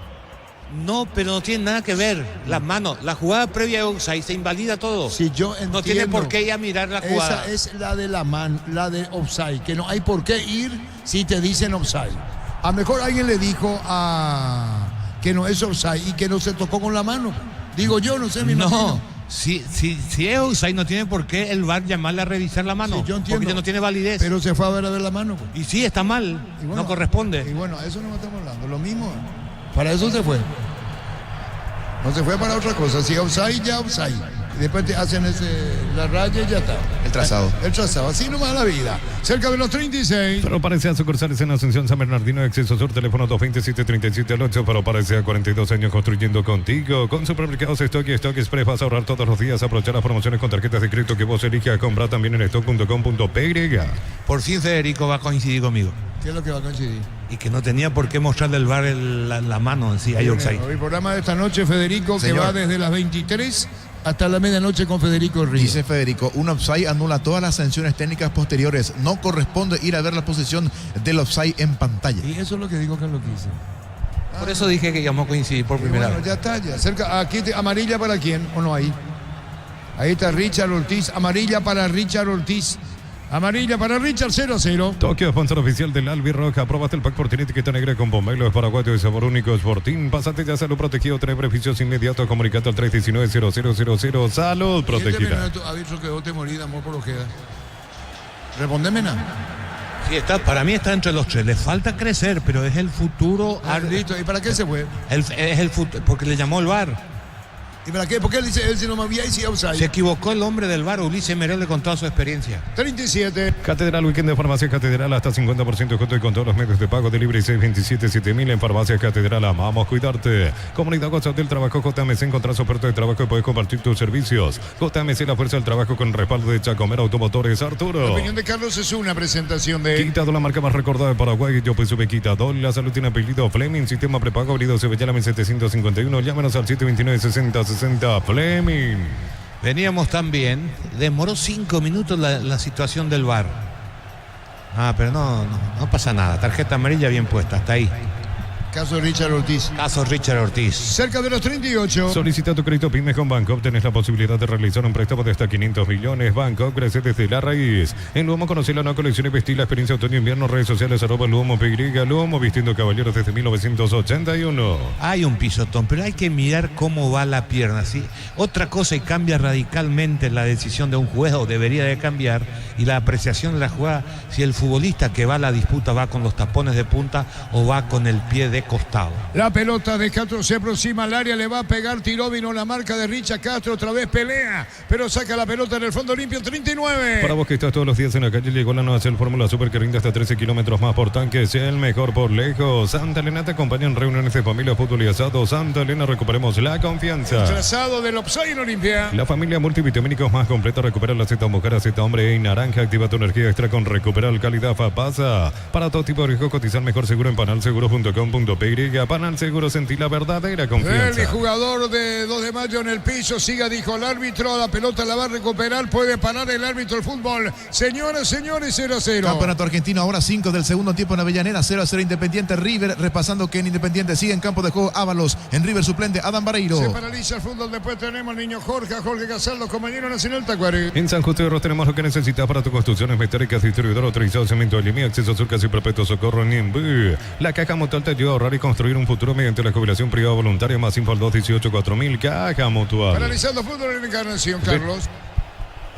No, pero no tiene nada que ver. Las manos, la jugada previa de offside se invalida todo. Si yo entiendo. No tiene por qué ir a mirar la jugada. Esa es la de la mano, la de offside. Que no hay por qué ir si te dicen offside. A lo mejor alguien le dijo que no es offside y que no se tocó con la mano. Digo yo, no sé, mi No, imagino. si es offside no tiene por qué el VAR llamarle a revisar la mano. Sí, yo entiendo. Porque no tiene validez. Pero se fue a ver la mano. Pues. Y sí, está mal. Y bueno, no corresponde. Y bueno, eso no estamos hablando. Lo mismo. Para eso se fue. No se fue para otra cosa. Si offside, ya offside. Y después te hacen la raya y ya está. El trazado. El trazado. Así nomás la vida. Cerca de los 36. Pero parece a sucursales en Asunción, San Bernardino, Acceso Sur, teléfono 227-37 pero parece a 42 años construyendo contigo. Con supermercados Stock y Stock Express vas a ahorrar todos los días, aprovechar las promociones con tarjetas de crédito que vos eliges, comprar también en stock.com.py. Por fin Federico va a coincidir conmigo. ¿Qué es lo que va a coincidir? Y que no tenía por qué mostrarle al VAR la mano en sí, hay offside. El programa de esta noche, Federico, Señor. que va desde las 23 hasta la medianoche con Federico Ríos. Dice Federico, un offside anula todas las sanciones técnicas posteriores. No corresponde ir a ver la posición del offside en pantalla. Y eso es lo que digo que es lo que hice. Por eso dije que íbamos a coincidir por primera Bueno, vez. ya está, ya. Cerca, aquí amarilla para quién, o no ahí. Ahí está Richard Ortiz, amarilla para Richard Ortiz. Amarilla para Richard, 0-0. Tokio, sponsor oficial del Albirroja. Aprobaste el pack por tiene etiqueta negra con pomelo, es paraguayo de sabor único, Sportín. Pásate ya, salud protegido, trae beneficios inmediatos. Comunicate al 319-0000. Salud protegida. Aviso que vos te morís de amor por ojeda. Respondeme nada. Sí, para mí está entre los tres. Le falta crecer, pero es el futuro. Listo. ¿Y para qué se fue? Es el futuro, porque le llamó el VAR. ¿Y para qué? Porque él dice, él si no me había y si offside. Se equivocó el hombre del VAR, Ulises Merel, con toda su experiencia. 37. Catedral, weekend de Farmacia Catedral, hasta 50% de descuento y con todos los medios de pago. Delivery 627-7000 en Farmacia Catedral. Amamos cuidarte. Comunidad WhatsApp del Trabajo JMC. Encontrás oferta de trabajo y puedes compartir tus servicios. JMC, la fuerza del trabajo con respaldo de Chacomer Automotores. La Arturo. opinión de Carlos es una presentación de... Quitado, la marca más recordada de Paraguay. Yo pues sube Quitado. La salud tiene apellido Fleming. Sistema prepago abrido Sevillana 1751. Llámenos al 729-6060 Fleming. Veníamos tan bien, demoró 5 minutos la situación del VAR. Pero no pasa nada. Tarjeta amarilla bien puesta, hasta ahí. Caso de Richard Ortiz. Caso Richard Ortiz. Cerca de los 38. Solicita tu crédito PYME con Bancoop. Tenés la posibilidad de realizar un préstamo de hasta 500 millones. Bancoop crece desde la raíz. En Luomo conocí la nueva colección y vestir la experiencia otoño-invierno. Redes sociales @Luomo PY. Luomo vistiendo caballeros desde 1981. Hay un pisotón, pero hay que mirar cómo va la pierna, ¿sí? Otra cosa y cambia radicalmente la decisión de un juez, o debería de cambiar, y la apreciación de la jugada, si el futbolista que va a la disputa va con los tapones de punta o va con el pie de costado. La pelota de Castro se aproxima al área, le va a pegar Tirovino, la marca de Richard Castro, otra vez pelea, pero saca la pelota en el fondo limpio, 39. Para vos que estás todos los días en la calle, llegó la nueva Shell Fórmula Super que rinde hasta 13 kilómetros más por tanque. Sea el mejor por lejos. Santa Elena te acompaña en reuniones de familia, fútbol y asado. Santa Elena, recuperemos la confianza. Trazado del offside en Olimpia. La familia multivitamínicos más completa. Recupera la Z mujer, Z hombre y naranja. Activa tu energía extra con Recuperar Calidad Pasa. Para todo tipo de riesgo, cotizar mejor seguro en panalseguros.com.py. www.segurosentil.py. Panal Seguro, sentí la verdadera confianza. El jugador de 2 de mayo en el piso, siga, dijo el árbitro, la pelota la va a recuperar, puede parar el árbitro el fútbol. Señoras, señores, 0-0. Campeonato argentino, ahora 5 del segundo tiempo en Avellaneda, 0-0 Independiente. River, repasando que en Independiente sigue en campo de juego Ábalos, en River suplente Adam Barreiro. Se paraliza el fútbol, después tenemos al niño Jorge Casal, compañero nacional Tacuari. En San Justo de Ros tenemos lo que necesitas para tu construcciones metálicas, distribuidor autorizado, cemento Alimi, acceso sur, casi perpetuo, socorro, Nimbú. La Caja Mutual te ayuda a ahorrar y construir un futuro mediante la jubilación privada voluntaria. Más info al 218-4000. Caja Mutual. Paralizando fútbol en Encarnación, Carlos.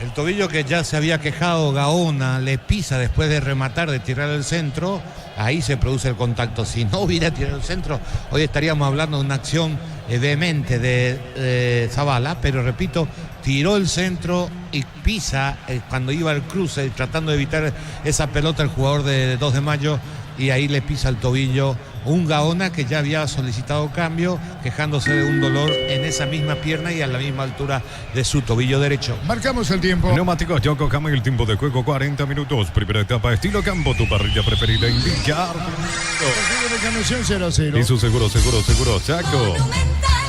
El tobillo que ya se había quejado Gaona, le pisa después de rematar, de tirar el centro. Ahí se produce el contacto. Si no hubiera tirado el centro, hoy estaríamos hablando de una acción vehemente de Zabala, pero repito, tiró el centro y pisa cuando iba al cruce, tratando de evitar esa pelota el jugador de 2 de mayo, y ahí le pisa el tobillo un Gaona que ya había solicitado cambio, quejándose de un dolor en esa misma pierna y a la misma altura de su tobillo derecho. Marcamos el tiempo. Neumáticos Yokohama, el tiempo de juego 40 minutos. Primera etapa, estilo campo, tu parrilla preferida indicar. Partido de Encarnación 0-0. Y su seguro, Chaco.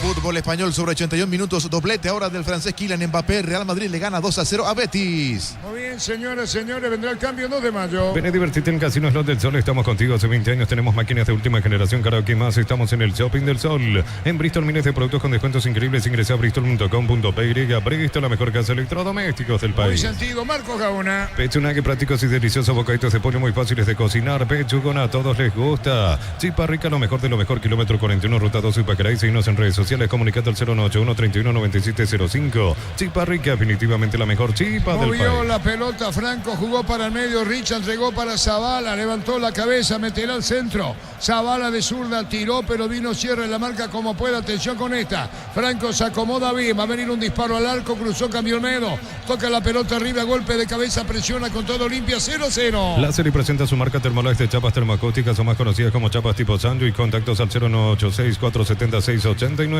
Fútbol español sobre 81 minutos, doblete ahora del francés Kylian Mbappé. Real Madrid le gana 2-0 a Betis. Muy bien, señoras, señores, vendrá el cambio 2 de mayo. Ven a divertirte en Casinos Lot del Sol. Estamos contigo hace 20 años. Tenemos máquinas de última generación. Karaoke más. Estamos en el Shopping del Sol. En Bristol, miles de productos con descuentos increíbles. Ingresa a bristol.com.py. Bristol, la mejor casa de electrodomésticos del Muy país. sentido, Marcos Gaona. Pechunague, prácticos y deliciosos bocaditos de pollo muy fáciles de cocinar. Pechugona, a todos les gusta. Chipa Rica, lo mejor de lo mejor. Kilómetro 41, ruta 12 y Pacaray. Seguinos en redes sociales. Comunicate al 091-31-9705. Chipa Rica, definitivamente la mejor chipa del Movió país. la pelota, Franco jugó para el medio, Richard entregó para Zabala, levantó la cabeza, meterá al centro. Zabala de zurda tiró, pero vino cierre la marca como puede. Atención con esta. Franco se acomoda bien, va a venir un disparo al arco, cruzó, cambió el medio, toca la pelota arriba, golpe de cabeza, presiona con todo, limpia, 0-0. La serie presenta su marca Thermolax de chapas termacósticas, o más conocidas como chapas tipo Sancho, y contactos al 018647689.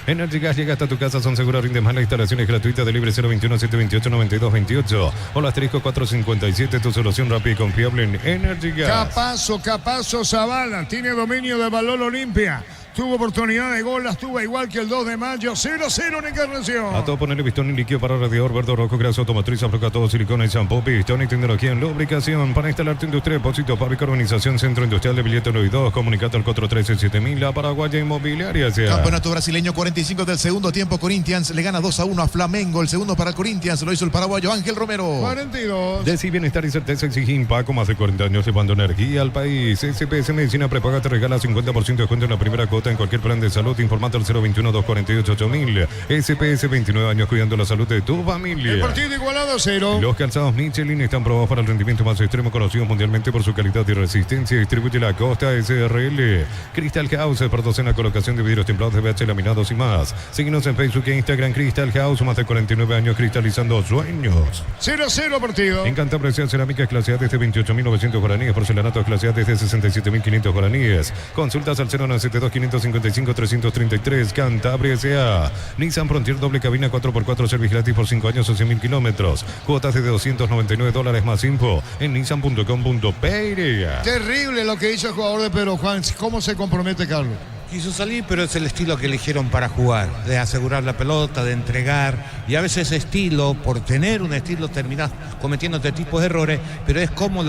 Energy Gas llega hasta tu casa, son seguras, rinden más, la instalación es gratuita, de libre 021-728-9228 o la asterisco 457, tu solución rápida y confiable en Energy Gas. Capazo, Zabala, tiene dominio del balón, Olimpia. Tuvo oportunidad de gol, las tuvo igual que el 2 de mayo, 0-0 en Encarnación. A todo ponerle pistón y líquido para radiador, verde, rojo, grasa automotriz, afloja todo, silicona y shampoo, pistón y tecnología en lubricación. Para instalar tu industria, depósito, fábrica, urbanización, centro industrial de billete 92, comunicate al 413-7000, la Paraguaya Inmobiliaria. Campeonato brasileño, 45 del segundo tiempo. Corinthians le gana 2-1 a Flamengo. El segundo para el Corinthians lo hizo el paraguayo Ángel Romero. 42. Deci Bienestar y Certeza exige Impaco, más de 40 años llevando energía al país. SPS Medicina Prepaga te regala 50% de descuento en la primera cuota en cualquier plan de salud. Informate al 021-248-8000. SPS, 29 años cuidando la salud de tu familia. El partido igualado 0. Los calzados Michelin están probados para el rendimiento más extremo, conocidos mundialmente por su calidad y resistencia. Distribuye la Costa SRL. Crystal House, expertos en la colocación de vidrios templados de BH laminados y más. Síguenos en Facebook e Instagram. Crystal House, más de 49 años cristalizando sueños. 0-0 partido. En Cantabria, cerámicas clase A desde 28.900 guaraníes, porcelanatos clase A desde 67.500 guaraníes. Consultas al 0972-555-333. Cantabria S.A. Nissan Frontier doble cabina 4x4, servicio gratis por 5 años o 100.000 kilómetros. Cuotas de $299. Más info en nissan.com.py. Terrible lo que hizo el jugador de Pedro Juan. ¿Cómo se compromete, Carlos? Quiso salir, pero es el estilo que eligieron para jugar, de asegurar la pelota, de entregar, y a veces ese estilo, por tener un estilo, terminás cometiendo este tipo de errores, pero es cómo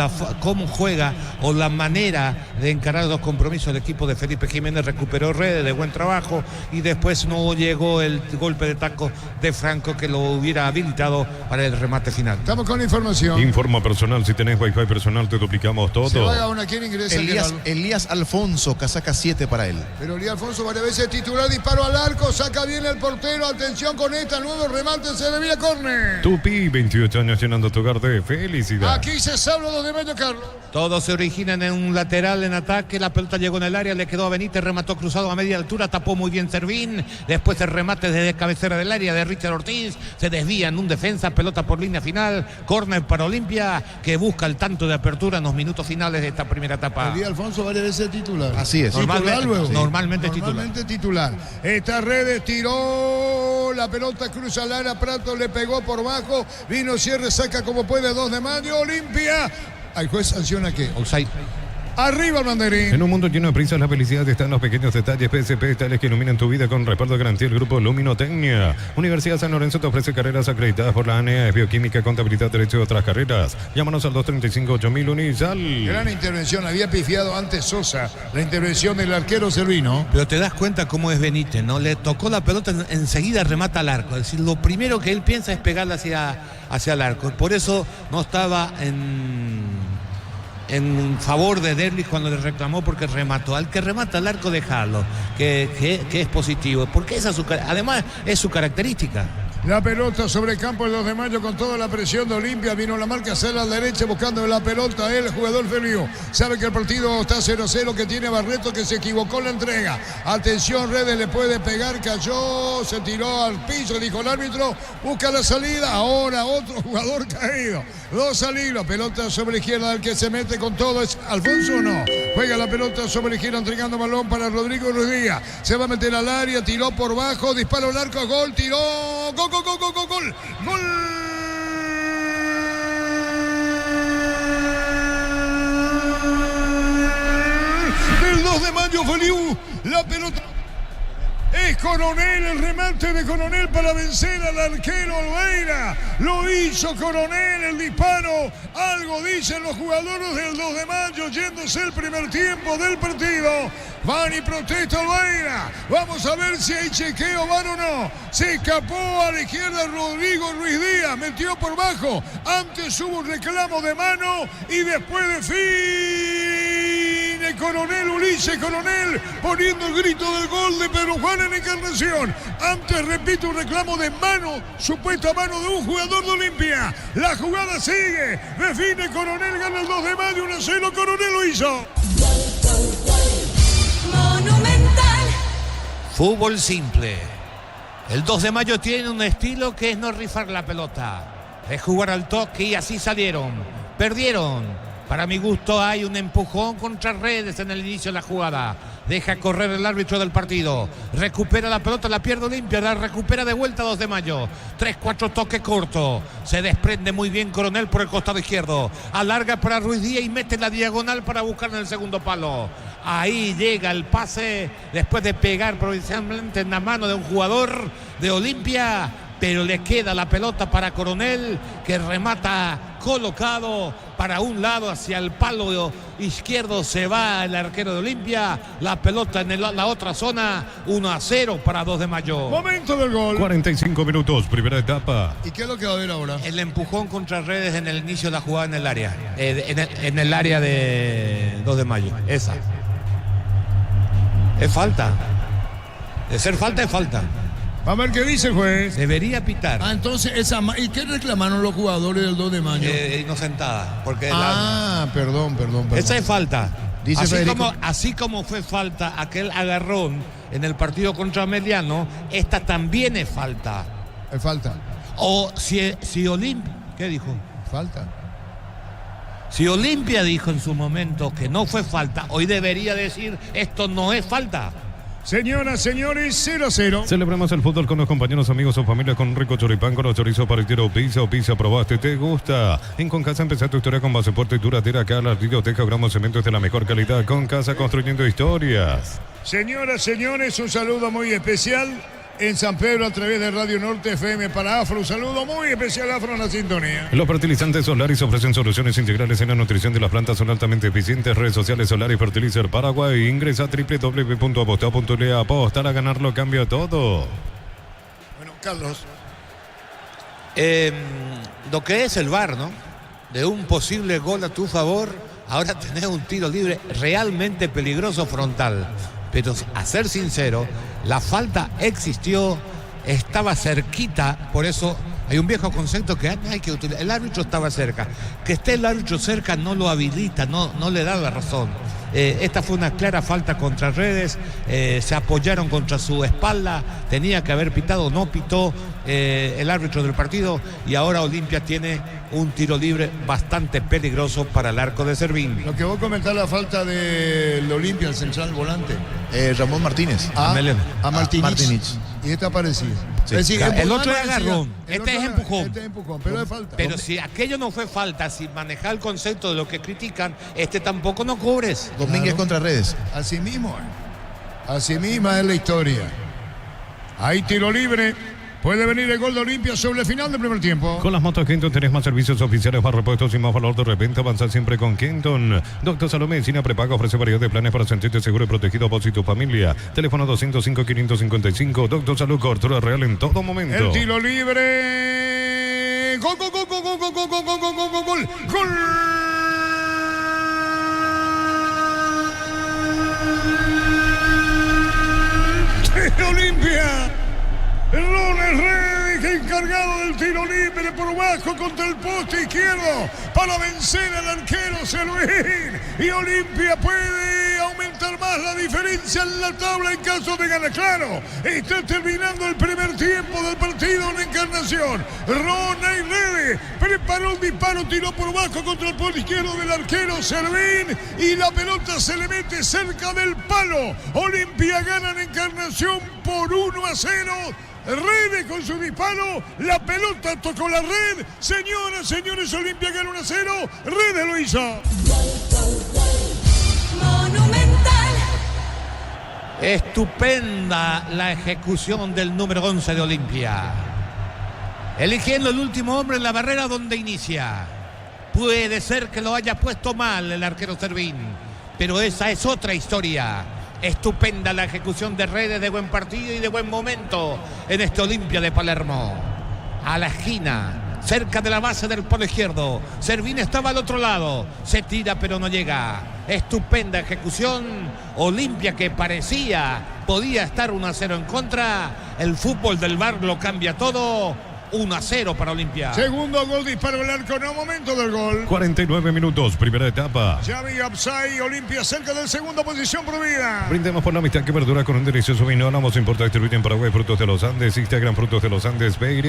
juega o la manera de encarar los compromisos. El equipo de Felipe Jiménez recuperó redes de buen trabajo y después no llegó el golpe de taco de Franco que lo hubiera habilitado para el remate final. Estamos con la información. Informa personal, si tenés wifi personal te duplicamos todo. Se va a una, ¿quién ingresa? Elías Alfonso, casaca 7 para él. Pero Elías Alfonso varias veces titular, disparo al arco, saca bien el portero, atención con esta, nuevo remate, se le vía córner. Tupi, 28 años llenando tu hogar de felicidad. Aquí se sabe 2 de mayo, Carlos. Todos se originan en un lateral en ataque, la pelota llegó en el área, le quedó a Benítez, remató cruzado a media altura, tapó muy bien Servín, después el remate desde cabecera del área de Richard Ortiz, se desvía en un defensa, pelota por línea final, córner para Olimpia, que busca el tanto de apertura en los minutos finales de esta primera etapa. Elías Alfonso varias veces titular. Así es. Normalmente titular. Esta Redes tiró la pelota, cruza al área, Prato le pegó por bajo, vino cierre, saca como puede 2 de mayo, Olimpia. ¿Al juez sanciona qué? Offside. Arriba el banderín. En un mundo lleno de prisas, la felicidad está en los pequeños detalles. PSP, tales que iluminan tu vida con respaldo de garantía. El grupo Luminotecnia. Universidad San Lorenzo te ofrece carreras acreditadas por la ANEA, bioquímica, contabilidad, derecho y otras carreras. Llámanos al 235-8000 Unisal. Gran intervención, había pifiado antes Sosa, la intervención del arquero Servino. Pero te das cuenta cómo es Benítez, ¿no? Le tocó la pelota, enseguida remata al arco. Es decir, lo primero que él piensa es pegarla hacia el arco. Por eso no estaba en favor de Derlis cuando le reclamó, porque remató. Al que remata al arco, dejarlo, que es positivo, porque además es su característica. La pelota sobre el campo el 2 de mayo con toda la presión de Olimpia. Vino la marca hacia la derecha buscando la pelota. El jugador Feliu sabe que el partido está 0-0, que tiene Barreto, que se equivocó en la entrega. Atención, Redes le puede pegar, cayó, se tiró al piso, dijo el árbitro. Busca la salida. Ahora otro jugador caído. 2 al hilo. Pelota sobre la izquierda, el que se mete con todo es Alfonso, no. Juega la pelota sobre la izquierda, entregando balón para Rodrigo Ruiz Díaz. Se va a meter al área, tiró por bajo, disparó al arco, gol, tiró, gol. Gol del 2 de mayo, Feliu. La pelota es Coronel, el remate de Coronel para vencer al arquero Olveira. Lo hizo Coronel, el disparo. Algo dicen los jugadores del 2 de mayo, yéndose el primer tiempo del partido. Van y protesta Olveira. Vamos a ver si hay chequeo, van o no. Se escapó a la izquierda Rodrigo Ruiz Díaz, metió por bajo. Antes hubo un reclamo de mano y después define Coronel, Ulises Coronel, poniendo el grito del gol de Pedro Juan en Encarnación. Antes, repito, un reclamo de mano, supuesta mano de un jugador de Olimpia. La jugada sigue. Define Coronel, gana el 2 de mayo, 1-0. Coronel lo hizo. Fútbol simple. El 2 de mayo tiene un estilo que es no rifar la pelota, es jugar al toque, y así salieron. Perdieron. Para mi gusto hay un empujón contra Redes en el inicio de la jugada. Deja correr el árbitro del partido. Recupera la pelota, la pierde Olimpia, la recupera de vuelta 2 de mayo. 3-4 toque corto. Se desprende muy bien Coronel por el costado izquierdo. Alarga para Ruiz Díaz y mete la diagonal para buscar en el segundo palo. Ahí llega el pase después de pegar provisionalmente en la mano de un jugador de Olimpia, pero le queda la pelota para Coronel, que remata colocado para un lado hacia el palo izquierdo. Se va el arquero de Olimpia, la pelota en la otra zona. 1-0 para 2 de mayo. Momento del gol. 45 minutos, primera etapa. ¿Y qué es lo que va a haber ahora? El empujón contra Redes en el inicio de la jugada en el área, en el área de 2 de mayo. Esa es falta. De ser falta, es falta. Vamos a ver qué dice el juez. Debería pitar. Entonces, ¿y qué reclamaron los jugadores del 2 de mayo? Inocentada. Porque Perdón. esa es falta. Dice Así como fue falta aquel agarrón en el partido contra Meliano, esta también es falta. Es falta. O si Olimpia... ¿Qué dijo? Falta. Si Olimpia dijo en su momento que no fue falta, hoy debería decir esto no es falta. Señoras, señores, 0-0. Celebramos el fútbol con los compañeros, amigos o familia con rico choripán, con los chorizos paritero, pizza o pizza probaste, ¿te gusta? En Concasa empezá tu historia con base fuerte y duradera. Acá la biblioteca Gramo Cemento es de la mejor calidad. Concasa, construyendo historias. Señoras, señores, un saludo muy especial en San Pedro a través de Radio Norte FM para Afro. Un saludo muy especial, Afro, en la sintonía. Los fertilizantes Solaris ofrecen soluciones integrales en la nutrición de las plantas, son altamente eficientes. Redes sociales Solaris Fertilizer Paraguay. Ingresa a www.apostado.le. Apostar a ganarlo cambia todo. Bueno, Carlos. Lo que es el VAR, ¿no? De un posible gol a tu favor, ahora tenés un tiro libre realmente peligroso frontal. Pero a ser sincero, la falta existió, estaba cerquita, por eso hay un viejo concepto que hay que utilizar. El árbitro estaba cerca. Que esté el árbitro cerca no lo habilita, no le da la razón. Esta fue una clara falta contra Redes, se apoyaron contra su espalda, tenía que haber pitado, no pitó el árbitro del partido, y ahora Olimpia tiene un tiro libre bastante peligroso para el arco de Servín. Lo que vos comentás, la falta del Olimpia, el central volante. Ramón Martínez. A Martínez. Martínez. Y esta parecida. Sí. Es decir, El otro es parecida. agarrón, El este otro es era- empujón. Este es empujón, pero es falta. Pero si aquello no fue falta, si manejar el concepto de lo que critican, este tampoco no cubres. Domínguez contra Redes. Así mismo. Así misma es la historia. Hay tiro libre. Puede venir el gol de Olimpia sobre el final del primer tiempo. Con las motos Kenton tenés más servicios oficiales, más repuestos y más valor de repente. Avanza siempre con Kenton. Doctor Salud Medicina Prepaga ofrece variedad de planes para sentirte seguro y protegido vos y tu familia. Teléfono 205-555. Doctor Salud, cobertura real en todo momento. El tiro libre. Gol, gol, gol, gol, gol, gol, gol, gol, gol, gol, gol, gol, gol. De Olimpia. Rones Reyes, encargado del tiro libre por bajo contra el poste izquierdo para vencer al arquero Servín. Y Olimpia puede aumentar más la diferencia en la tabla en caso de ganar. Claro, está terminando el primer tiempo del partido en Encarnación. Rones Reyes preparó un disparo, tiró por bajo contra el poste izquierdo del arquero Servín y la pelota se le mete cerca del palo. Olimpia gana en Encarnación por 1-0. Redes con su disparo, la pelota tocó la red. Señoras, señores, Olimpia gana 1-0. Redes lo hizo. Monumental. Estupenda la ejecución del número 11 de Olimpia. Eligiendo el último hombre en la barrera donde inicia. Puede ser que lo haya puesto mal el arquero Servín, pero esa es otra historia. Estupenda la ejecución de Redes, de buen partido y de buen momento en este Olimpia de Palermo. A la esquina, cerca de la base del polo izquierdo. Servín estaba al otro lado. Se tira pero no llega. Estupenda ejecución. Olimpia que podía estar 1-0 en contra. El fútbol del VAR lo cambia todo. 1-0 para Olimpia. Segundo gol, disparo al arco, no momento del gol. 49 minutos, primera etapa. Ya había upside, Olimpia cerca del segunda posición prohibida. Brindemos por la amistad que perdura con un delicioso vino. Hablamos importa distribuir en Paraguay Frutos de los Andes. Instagram Frutos de los Andes PY.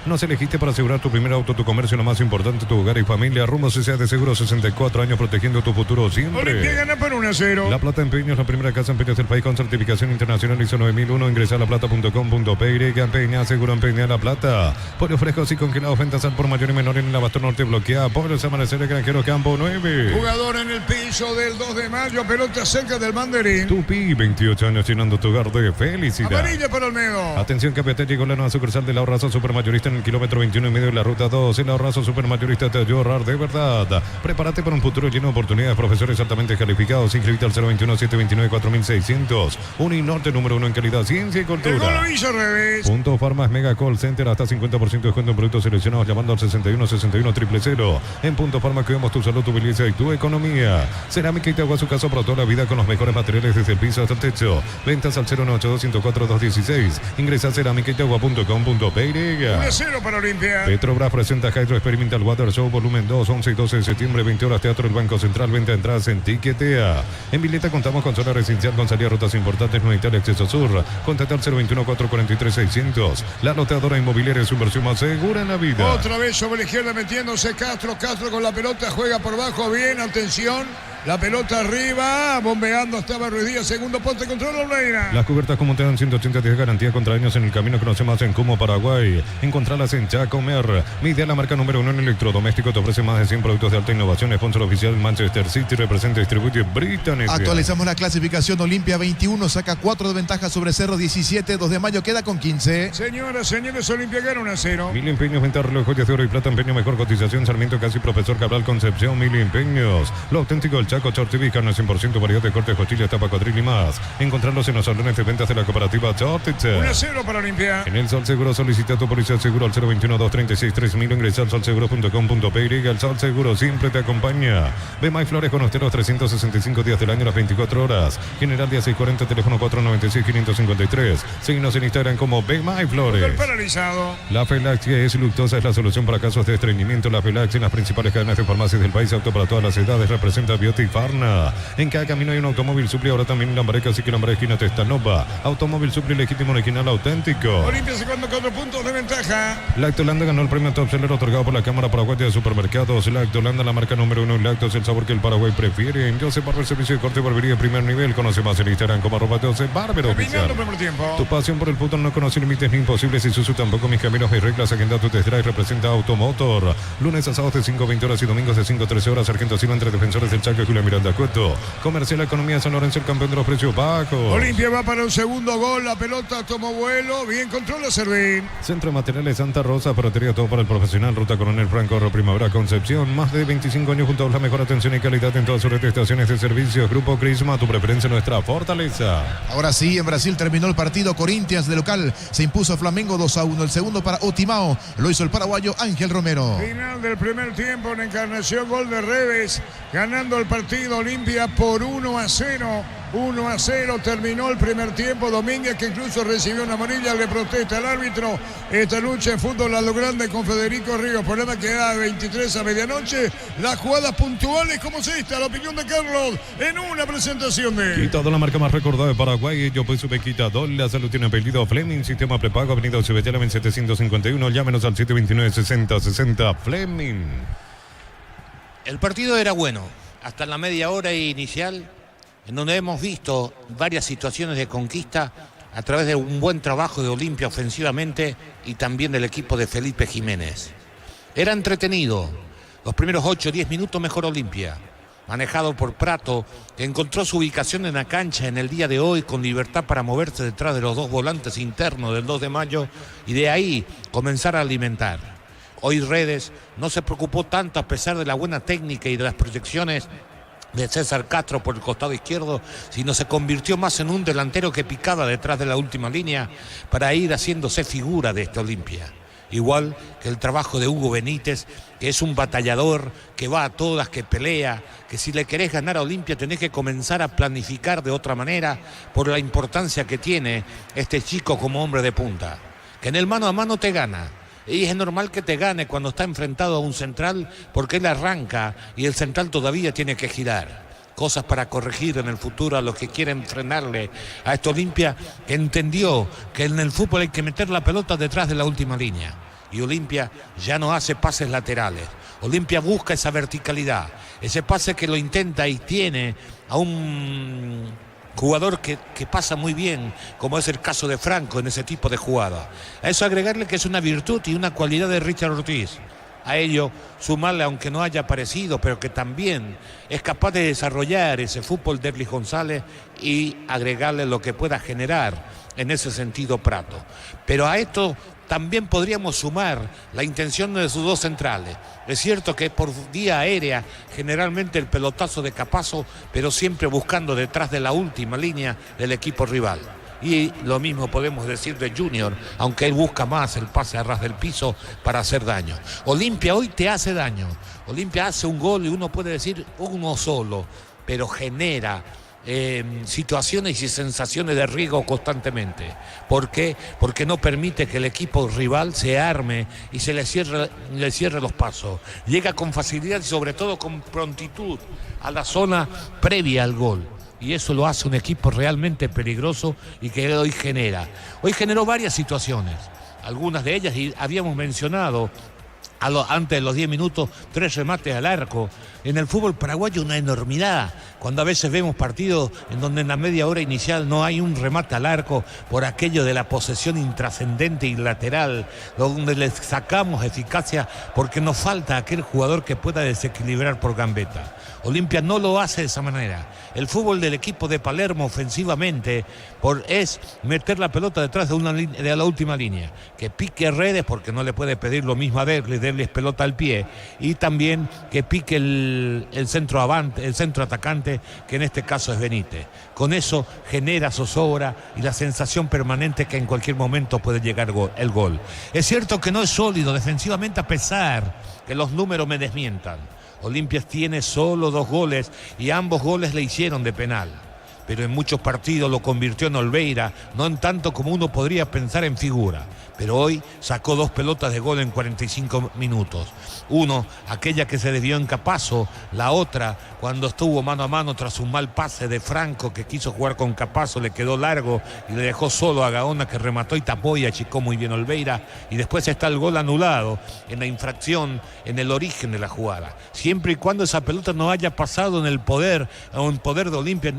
Nos elegiste para asegurar tu primer auto, tu comercio, lo más importante, tu hogar y familia. Rumbo CCA de Seguro, 64 años protegiendo tu futuro siempre. Olimpia gana por 1-0. La Plata Empeños, la primera casa de empeños del país con certificación internacional ISO 9001. Ingresa a laplata.com.py. Empeña, seguro empeña La Plata. Pollo frescos y congelados, ventas al por mayor y menor en el Abasto Norte bloqueada. Pobres amaneceres granjeros Campo 9. Jugador en el piso del 2 de mayo, pelota cerca del banderín. Tupi, 28 años llenando tu hogar de felicidad. Amarilla para Olmedo. Atención, Capiatá, llegó la nueva sucursal del Ahorrazo Supermayorista en el kilómetro 21 y medio de la ruta 2. El Ahorrazo Supermayorista te ayuda a ahorrar de verdad. Prepárate para un futuro lleno de oportunidades. Profesores altamente calificados. Inscribite al 021-729-4600. Uninorte número 1 en calidad, ciencia y El gol cultura. lo hizo Redes. Punto Farmas Mega Call Center, hasta 50% de descuento en productos seleccionados llamando al 61-61-000. En Punto Farma cuidamos tu salud, tu belleza y tu economía. Cerámica y te agua su casa para toda la vida con los mejores materiales desde el piso hasta el techo. Ventas al 098-204-216. Ingresa a cerámicaiteagua.com.py. 1-0 para Olimpia. Petrobras presenta Hydro Experimental Water Show volumen 2, 11 y 12 de septiembre, 20 horas, Teatro del Banco Central, venta de entradas en Tiquetea. En Vileta contamos con zona residencial con salida a rutas importantes, no Italia, Acceso Sur. Contacta al 021-443-600. La loteadora inmobiliaria es su inversión más segura en la vida. Otra vez sobre la izquierda metiéndose Castro. Castro con la pelota, juega por bajo. Bien, atención. La pelota arriba, bombeando estaba Ruiz Díaz, segundo poste, control Olmeira. Las cubiertas como te dan 180 días de garantía contra daños en el camino que conocemos en Como, Paraguay. Encontralas en Chacomer. Media, la marca número 1 en electrodoméstico, te ofrece más de 100 productos de alta innovación. Sponsor oficial Manchester City, representa y distribuye Britannia. Actualizamos la clasificación. Olimpia 21, saca 4 de ventaja sobre Cerro 17. 2 de mayo queda con 15. Señoras, señores, Olimpia gana 1-0. Mil Empeños, venta de reloj, joyas de oro y plata, empeño, mejor cotización. Sarmiento, casi Profesor Cabral, Concepción. Mil Empeños. Lo auténtico del Chaco, Chortiví, carne 100%, variedad de cortes, costillas, tapa, cuadril y más. Encontrarlos en los salones de ventas de la cooperativa Chortiche. 1-0 para Olimpia. En el Sol Seguro solicita tu póliza de seguro al 021-236-3000. Ingresa al solseguro.com.py. El Sol Seguro siempre te acompaña. Bemay Flores con usted los 365 días del año, las 24 horas. General día 640, teléfono 496-553. Síguenos en Instagram como Bemay Flores. El paralizado. La Felaxia es Luctosa, es la solución para casos de estreñimiento. La Felaxia en las principales cadenas de farmacias del país, apto para todas las edades, representa Biotic y Farna. En cada camino hay un automóvil Supli, ahora también en Lambareca, así que Lambaré esquina Testanova. Automóvil Supli legítimo, original, auténtico. Olimpia se cuenta 4 puntos de ventaja. Lactolanda ganó el premio Top Seller otorgado por la Cámara Paraguaya de Supermercados. Lactolanda, la marca número 1 en lácteos, el sabor que el Paraguay prefiere. En Joseph Barber, servicio de corte y barbería de primer nivel. Conoce más en Instagram como @Joseph Barber oficial. Tu pasión por el fútbol no conoce límites ni imposibles. Y Susu tampoco. Mis caminos y reglas. Agenda tu test drive. Representa Automotor. Lunes a sábados de 5:20 horas y domingos de 5:13 horas. Sargento Silva entre Defensores del Chaco y Julio Miranda Cueto. Comercial Economía San Lorenzo, el campeón de los precios bajos. Olimpia va para un segundo gol. La pelota tomó vuelo. Bien controla Servín. Centro de Materiales Santa Rosa. Ferretería todo para el profesional. Ruta Coronel Franco Primavera Concepción. Más de 25 años junto a la mejor atención y calidad en todas sus estaciones de servicios. Grupo Crisma, tu preferencia, nuestra fortaleza. Ahora sí, en Brasil terminó el partido. Corinthians de local se impuso a Flamengo 2-1. El segundo para Otimao lo hizo el paraguayo Ángel Romero. Final del primer tiempo en Encarnación, gol de Reves, ganando el partido Olimpia por 1-0. 1-0 terminó el primer tiempo. Domínguez, que incluso recibió una amarilla, le protesta al árbitro. Esta lucha en fútbol a lo grande con Federico Ríos. Problema que da 23 a medianoche. Las jugadas puntuales como es esta, la opinión de Carlos en una presentación de... Quitado, la marca más recordada de Paraguay. Yo pues sube Quitado. La salud tiene apellido Fleming. Sistema prepago, avenida Cebetela en 751. Llámenos al 729-6060. Fleming. El partido era bueno. Hasta la media hora inicial, en donde hemos visto varias situaciones de conquista a través de un buen trabajo de Olimpia ofensivamente y también del equipo de Felipe Jiménez. Era entretenido. Los primeros 8-10 minutos mejor Olimpia. Manejado por Prato, que encontró su ubicación en la cancha en el día de hoy con libertad para moverse detrás de los dos volantes internos del 2 de mayo y de ahí comenzar a alimentar. Hoy Redes no se preocupó tanto a pesar de la buena técnica y de las proyecciones de César Castro por el costado izquierdo, sino se convirtió más en un delantero que picaba detrás de la última línea para ir haciéndose figura de esta Olimpia. Igual que el trabajo de Hugo Benítez, que es un batallador, que va a todas, que pelea, que si le querés ganar a Olimpia tenés que comenzar a planificar de otra manera por la importancia que tiene este chico como hombre de punta, que en el mano a mano te gana. Y es normal que te gane cuando está enfrentado a un central, porque él arranca y el central todavía tiene que girar. Cosas para corregir en el futuro a los que quieren frenarle a esta Olimpia, que entendió que en el fútbol hay que meter la pelota detrás de la última línea. Y Olimpia ya no hace pases laterales. Olimpia busca esa verticalidad, ese pase que lo intenta y tiene a un jugador que pasa muy bien, como es el caso de Franco en ese tipo de jugada. A eso agregarle que es una virtud y una cualidad de Richard Ortiz. A ello sumarle, aunque no haya aparecido, pero que también es capaz de desarrollar ese fútbol de Erlis González y agregarle lo que pueda generar en ese sentido Prato. Pero a esto también podríamos sumar la intención de sus dos centrales. Es cierto que por vía aérea generalmente el pelotazo de Capazo, pero siempre buscando detrás de la última línea del equipo rival. Y lo mismo podemos decir de Junior, aunque él busca más el pase a ras del piso para hacer daño. Olimpia hoy te hace daño. Olimpia hace un gol y uno puede decir uno solo, pero genera situaciones y sensaciones de riesgo constantemente. ¿Por qué? Porque no permite que el equipo rival se arme y se le cierre los pasos. Llega con facilidad y sobre todo con prontitud a la zona previa al gol. Y eso lo hace un equipo realmente peligroso y que hoy genera. Hoy generó varias situaciones, algunas de ellas, y habíamos mencionado antes de los 10 minutos, 3 remates al arco. En el fútbol paraguayo una enormidad, cuando a veces vemos partidos en donde en la media hora inicial no hay un remate al arco por aquello de la posesión intrascendente y lateral, donde le sacamos eficacia porque nos falta aquel jugador que pueda desequilibrar por gambeta. Olimpia no lo hace de esa manera. El fútbol del equipo de Palermo ofensivamente es meter la pelota detrás de la última línea, que pique Redes porque no le puede pedir lo mismo a Derlis pelota al pie, y también que pique el centro atacante, que en este caso es Benítez. Con eso genera zozobra y la sensación permanente que en cualquier momento puede llegar el gol. Es cierto que no es sólido defensivamente, a pesar que los números me desmientan. Olimpia tiene solo 2 goles y ambos goles le hicieron de penal. pero en muchos partidos lo convirtió en Olveira, no en tanto como uno podría pensar en figura. Pero hoy sacó 2 pelotas de gol en 45 minutos. Uno, aquella que se desvió en Capazo, la otra, cuando estuvo mano a mano tras un mal pase de Franco, que quiso jugar con Capazo, le quedó largo y le dejó solo a Gaona, que remató y tapó y achicó muy bien Olveira. Y después está el gol anulado en la infracción, en el origen de la jugada. Siempre y cuando esa pelota no haya pasado en el poder, o en poder de Olimpia,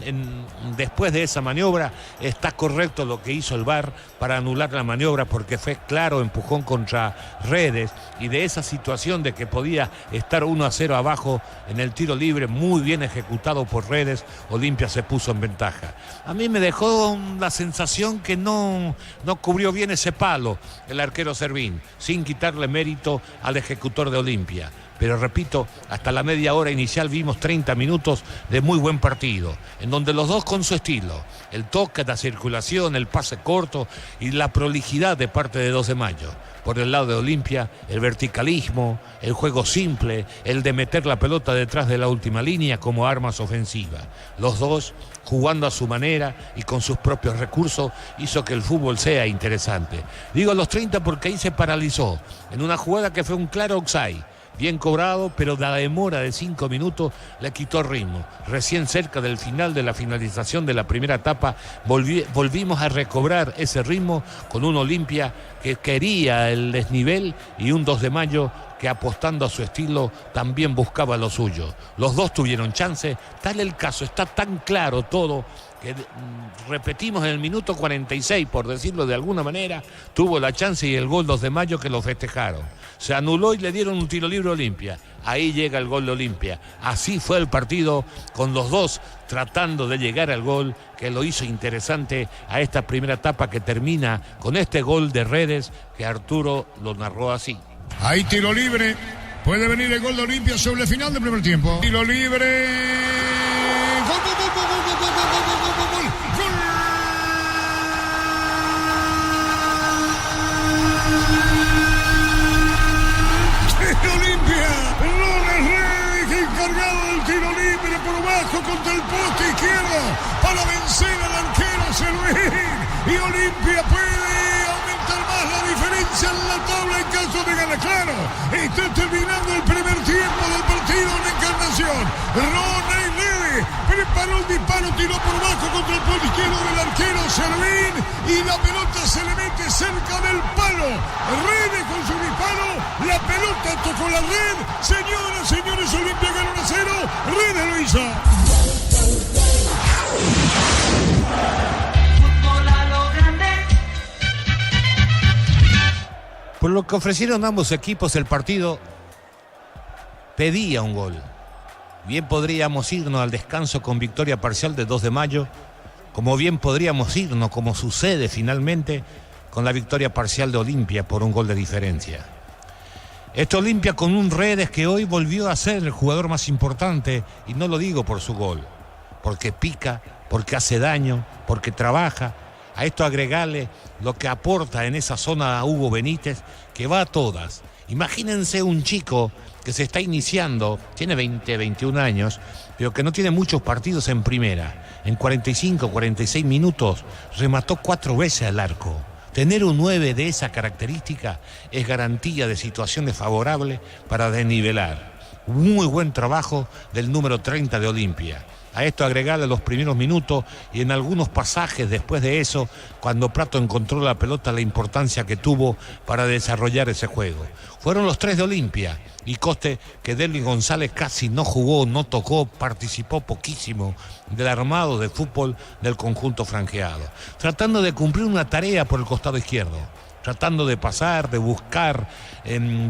después de esa maniobra, está correcto lo que hizo el VAR para anular la maniobra, porque fue claro empujón contra Redes, y de esa situación de que podía estar 1-0 abajo en el tiro libre, muy bien ejecutado por Redes, Olimpia se puso en ventaja. A mí me dejó la sensación que no cubrió bien ese palo el arquero Servín, sin quitarle mérito al ejecutor de Olimpia. Pero repito, hasta la media hora inicial vimos 30 minutos de muy buen partido, en donde los dos con su estilo, el toque, la circulación, el pase corto y la prolijidad de parte de 2 de Mayo. Por el lado de Olimpia, el verticalismo, el juego simple, el de meter la pelota detrás de la última línea como armas ofensivas. Los dos, jugando a su manera y con sus propios recursos, hizo que el fútbol sea interesante. Digo los 30 porque ahí se paralizó, en una jugada que fue un claro offside. Bien cobrado, pero la demora de 5 minutos le quitó ritmo. Recién cerca del final de la finalización de la primera etapa, volvimos a recobrar ese ritmo con un Olimpia que quería el desnivel y un 2 de Mayo que, apostando a su estilo, también buscaba lo suyo. Los dos tuvieron chance, tal el caso, está tan claro todo, que repetimos en el minuto 46, por decirlo de alguna manera, tuvo la chance y el gol 2 de Mayo que lo festejaron. Se anuló y le dieron un tiro libre a Olimpia. Ahí llega el gol de Olimpia. Así fue el partido, con los dos tratando de llegar al gol, que lo hizo interesante a esta primera etapa, que termina con este gol de Redes, que Arturo lo narró así. Hay tiro libre. Puede venir el gol de Olimpia sobre el final del primer tiempo. Tiro libre. ¡Gol, gol, gol, gol, gol, gol, gol, gol, gol, gol, gol! Olimpia, Lones Redes, encargado del tiro libre por abajo contra el poste izquierdo para vencer al arquero Servín, y Olimpia puede aumentar más la diferencia en la tabla en caso de ganar. Claro, está terminando el primer tiempo del partido en Encarnación. Lones Redes preparó un disparo, tiró por abajo contra el poste izquierdo del arquero Servín, y la pelota se le mete cerca del palo. Redes con su disparo, la pelota tocó la red. Señoras, señores, Olimpia ganó 1-0. Redes lo hizo. Por lo que ofrecieron ambos equipos, el partido pedía un gol. Bien podríamos irnos al descanso con victoria parcial de 2 de Mayo, como bien podríamos irnos, como sucede finalmente, con la victoria parcial de Olimpia por un gol de diferencia. Este Olimpia con un Redes que hoy volvió a ser el jugador más importante, y no lo digo por su gol, porque pica, porque hace daño, porque trabaja. A esto agregarle lo que aporta en esa zona a Hugo Benítez, que va a todas. Imagínense un chico que se está iniciando, tiene 20, 21 años, pero que no tiene muchos partidos en primera. En 45, 46 minutos remató 4 veces al arco. Tener un 9 de esa característica es garantía de situaciones favorables para desnivelar. Muy buen trabajo del número 30 de Olimpia. A esto agregarle los primeros minutos y en algunos pasajes después de eso, cuando Prato encontró la pelota, la importancia que tuvo para desarrollar ese juego. Fueron los 3 de Olimpia, y coste que Derly González casi no jugó, no tocó, participó poquísimo del armado de fútbol del conjunto franjeado, tratando de cumplir una tarea por el costado izquierdo, tratando de pasar, de buscar,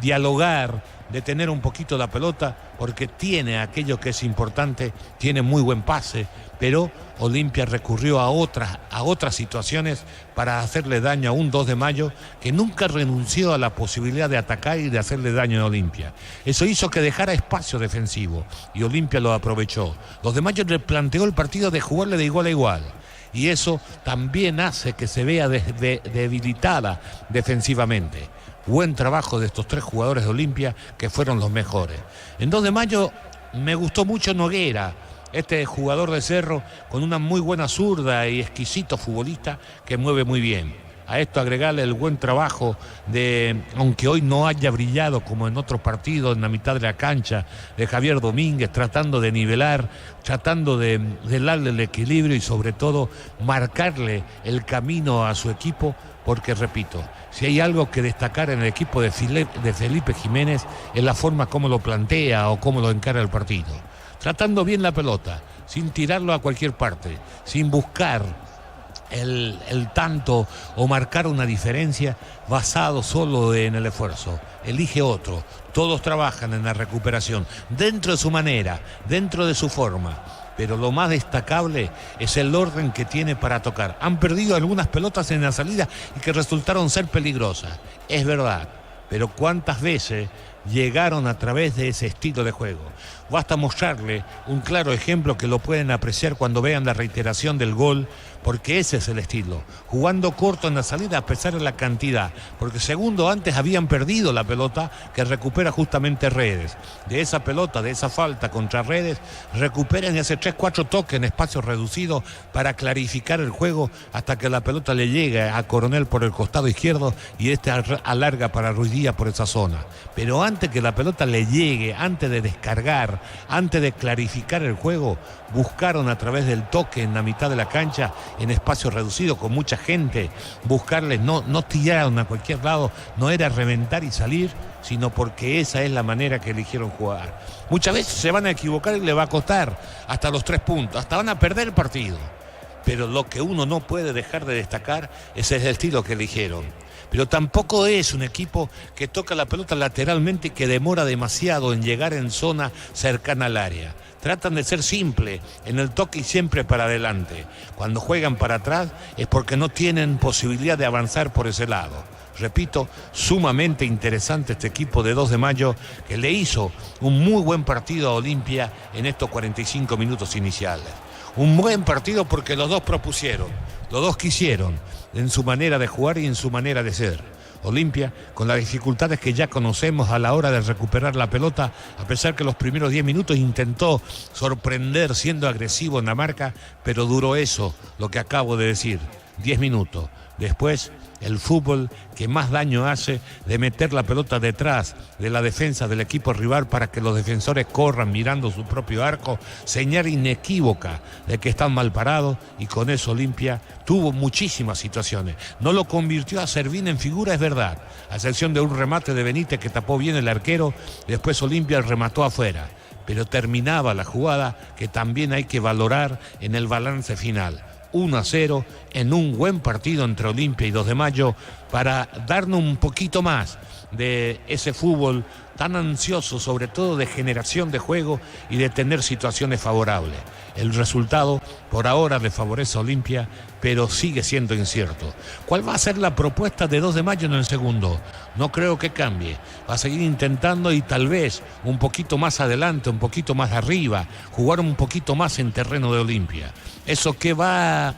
dialogar, de tener un poquito la pelota, porque tiene aquello que es importante, tiene muy buen pase, pero Olimpia recurrió a otras situaciones para hacerle daño a un 2 de Mayo que nunca renunció a la posibilidad de atacar y de hacerle daño a Olimpia. Eso hizo que dejara espacio defensivo y Olimpia lo aprovechó. 2 de Mayo le planteó el partido de jugarle de igual a igual, y eso también hace que se vea debilitada defensivamente. Buen trabajo de estos 3 jugadores de Olimpia, que fueron los mejores. En 2 de Mayo me gustó mucho Noguera. Este jugador de Cerro con una muy buena zurda y exquisito futbolista que mueve muy bien. A esto agregarle el buen trabajo de, aunque hoy no haya brillado como en otros partidos en la mitad de la cancha, de Javier Domínguez, tratando de nivelar, tratando de darle el equilibrio y sobre todo marcarle el camino a su equipo, porque repito, si hay algo que destacar en el equipo de Felipe Jiménez es la forma como lo plantea o cómo lo encara el partido. Tratando bien la pelota, sin tirarlo a cualquier parte, sin buscar el tanto o marcar una diferencia basado solo en el esfuerzo. Elige otro. Todos trabajan en la recuperación, dentro de su manera, dentro de su forma. Pero lo más destacable es el orden que tiene para tocar. Han perdido algunas pelotas en la salida y que resultaron ser peligrosas. Es verdad, pero ¿cuántas veces llegaron a través de ese estilo de juego? Basta mostrarle un claro ejemplo que lo pueden apreciar cuando vean la reiteración del gol, porque ese es el estilo, jugando corto en la salida a pesar de la cantidad, porque segundo antes habían perdido la pelota que recupera justamente Redes. De esa pelota, de esa falta contra Redes, recuperan y hace 3-4 toques en espacio reducido para clarificar el juego hasta que la pelota le llega a Coronel por el costado izquierdo y este alarga para Ruiz Díaz por esa zona. Pero antes que la pelota le llegue, antes de descargar, antes de clarificar el juego, buscaron a través del toque en la mitad de la cancha, en espacio reducido, con mucha gente, buscarles, no tiraron a cualquier lado, no era reventar y salir, sino porque esa es la manera que eligieron jugar. Muchas veces se van a equivocar y le va a costar hasta los 3 puntos, hasta van a perder el partido. Pero lo que uno no puede dejar de destacar es el estilo que eligieron. Pero tampoco es un equipo que toca la pelota lateralmente y que demora demasiado en llegar en zona cercana al área. Tratan de ser simples en el toque y siempre para adelante. Cuando juegan para atrás es porque no tienen posibilidad de avanzar por ese lado. Repito, sumamente interesante este equipo de 2 de Mayo que le hizo un muy buen partido a Olimpia en estos 45 minutos iniciales. Un buen partido porque los dos propusieron, los dos quisieron en su manera de jugar y en su manera de ser. Olimpia, con las dificultades que ya conocemos a la hora de recuperar la pelota, a pesar que los primeros 10 minutos intentó sorprender siendo agresivo en la marca, pero duró eso, lo que acabo de decir, 10 minutos. Después, el fútbol que más daño hace de meter la pelota detrás de la defensa del equipo rival para que los defensores corran mirando su propio arco, señal inequívoca de que están mal parados, y con eso Olimpia tuvo muchísimas situaciones. No lo convirtió a Servín en figura, es verdad, a excepción de un remate de Benítez que tapó bien el arquero, después Olimpia remató afuera, pero terminaba la jugada que también hay que valorar en el balance final. 1-0 en un buen partido entre Olimpia y 2 de Mayo para darnos un poquito más de ese fútbol tan ansioso, sobre todo de generación de juego y de tener situaciones favorables. El resultado por ahora le favorece a Olimpia, pero sigue siendo incierto. ¿Cuál va a ser la propuesta de 2 de Mayo en el segundo? No creo que cambie. Va a seguir intentando y tal vez un poquito más adelante, un poquito más arriba, jugar un poquito más en terreno de Olimpia. ¿Eso qué va a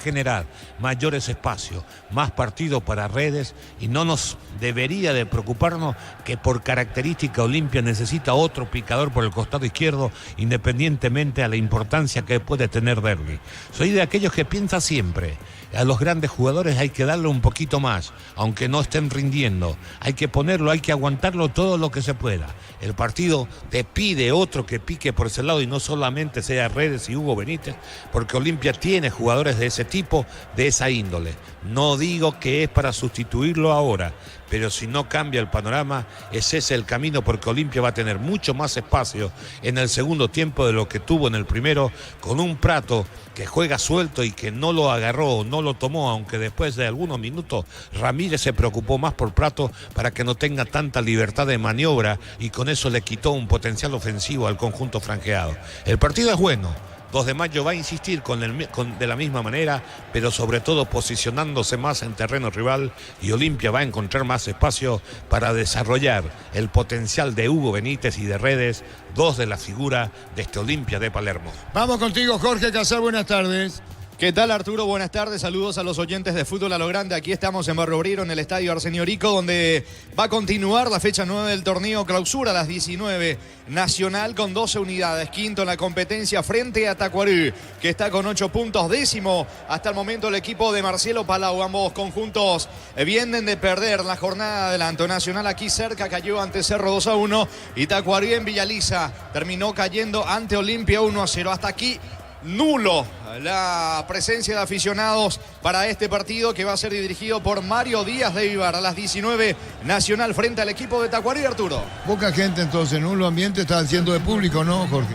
generar? Mayores espacios, más partidos para Redes, y no nos debería de preocuparnos que por característica Olimpia necesita otro picador por el costado izquierdo, independientemente a la importancia que puede tener Derby. Soy de aquellos que piensan siempre, a los grandes jugadores hay que darle un poquito más, aunque no estén rindiendo, hay que ponerlo, hay que aguantarlo todo lo que se pueda. El partido te pide otro que pique por ese lado y no solamente sea Redes y Hugo Benítez, porque Olimpia tiene jugadores de ese tipo, de esa índole. No digo que es para sustituirlo ahora, pero si no cambia el panorama, ese es el camino, porque Olimpia va a tener mucho más espacio en el segundo tiempo de lo que tuvo en el primero, con un Prato que juega suelto y que no lo agarró, no lo tomó, aunque después de algunos minutos Ramírez se preocupó más por Prato para que no tenga tanta libertad de maniobra, y con eso le quitó un potencial ofensivo al conjunto franjeado. El partido es bueno. 2 de Mayo va a insistir de la misma manera, pero sobre todo posicionándose más en terreno rival, y Olimpia va a encontrar más espacio para desarrollar el potencial de Hugo Benítez y de Redes, 2 de la figura de este Olimpia de Palermo. Vamos contigo, Jorge Casal, buenas tardes. ¿Qué tal, Arturo? Buenas tardes, saludos a los oyentes de Fútbol a lo Grande. Aquí estamos en Barrio Obrero, en el Estadio Arsenio Orico, donde va a continuar la fecha 9 del torneo Clausura a las 19. Nacional con 12 unidades, quinto en la competencia frente a Tacuarí, que está con 8 puntos, décimo hasta el momento el equipo de Marcelo Palau. Ambos conjuntos vienen de perder la jornada adelanto. Nacional aquí cerca cayó ante Cerro 2-1 y Tacuarí en Villaliza terminó cayendo ante Olimpia 1-0. Hasta aquí nulo la presencia de aficionados para este partido, que va a ser dirigido por Mario Díaz de Vivar. A las 19, Nacional frente al equipo de Tacuarí, Arturo. Poca gente entonces, nulo ambiente, está haciendo de público, ¿no, Jorge?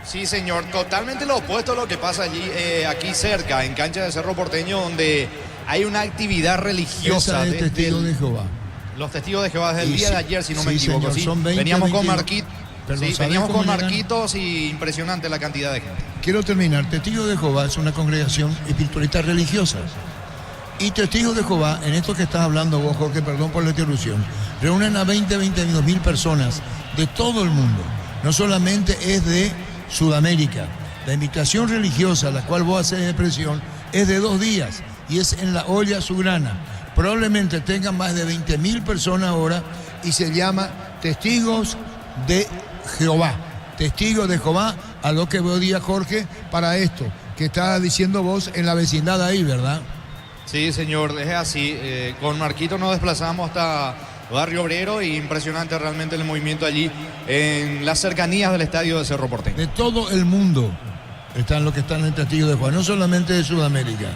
Sí, señor, totalmente lo opuesto a lo que pasa allí, aquí cerca, en cancha de Cerro Porteño, donde hay una actividad religiosa. Esa es testigo de Jehová. Los testigos de Jehová desde el día de ayer, si no me sí, equivoco. señor, Sí, son 20, veníamos con 22. Marquitos. Perdón, Sí, ¿sabés veníamos cómo con llegan? Marquitos y impresionante la cantidad de gente. Quiero terminar. Testigos de Jehová es una congregación espiritualista religiosa. Y Testigos de Jehová, en esto que estás hablando vos, Jorge, perdón por la interrupción, reúnen a 22 mil personas de todo el mundo. No solamente es de Sudamérica. La invitación religiosa a la cual vos haces expresión es de 2 días y es en la olla Sugrana. Probablemente tengan más de 20.000 personas ahora y se llama Testigos de Jehová. Testigos de Jehová, a lo que veo día, Jorge, para esto que está diciendo vos en la vecindad ahí, ¿verdad? Sí, señor, es así. Con Marquito nos desplazamos hasta Barrio Obrero y impresionante realmente el movimiento allí en las cercanías del estadio de Cerro Porteño. De todo el mundo están los que están en Testigos de Jehová, no solamente de Sudamérica,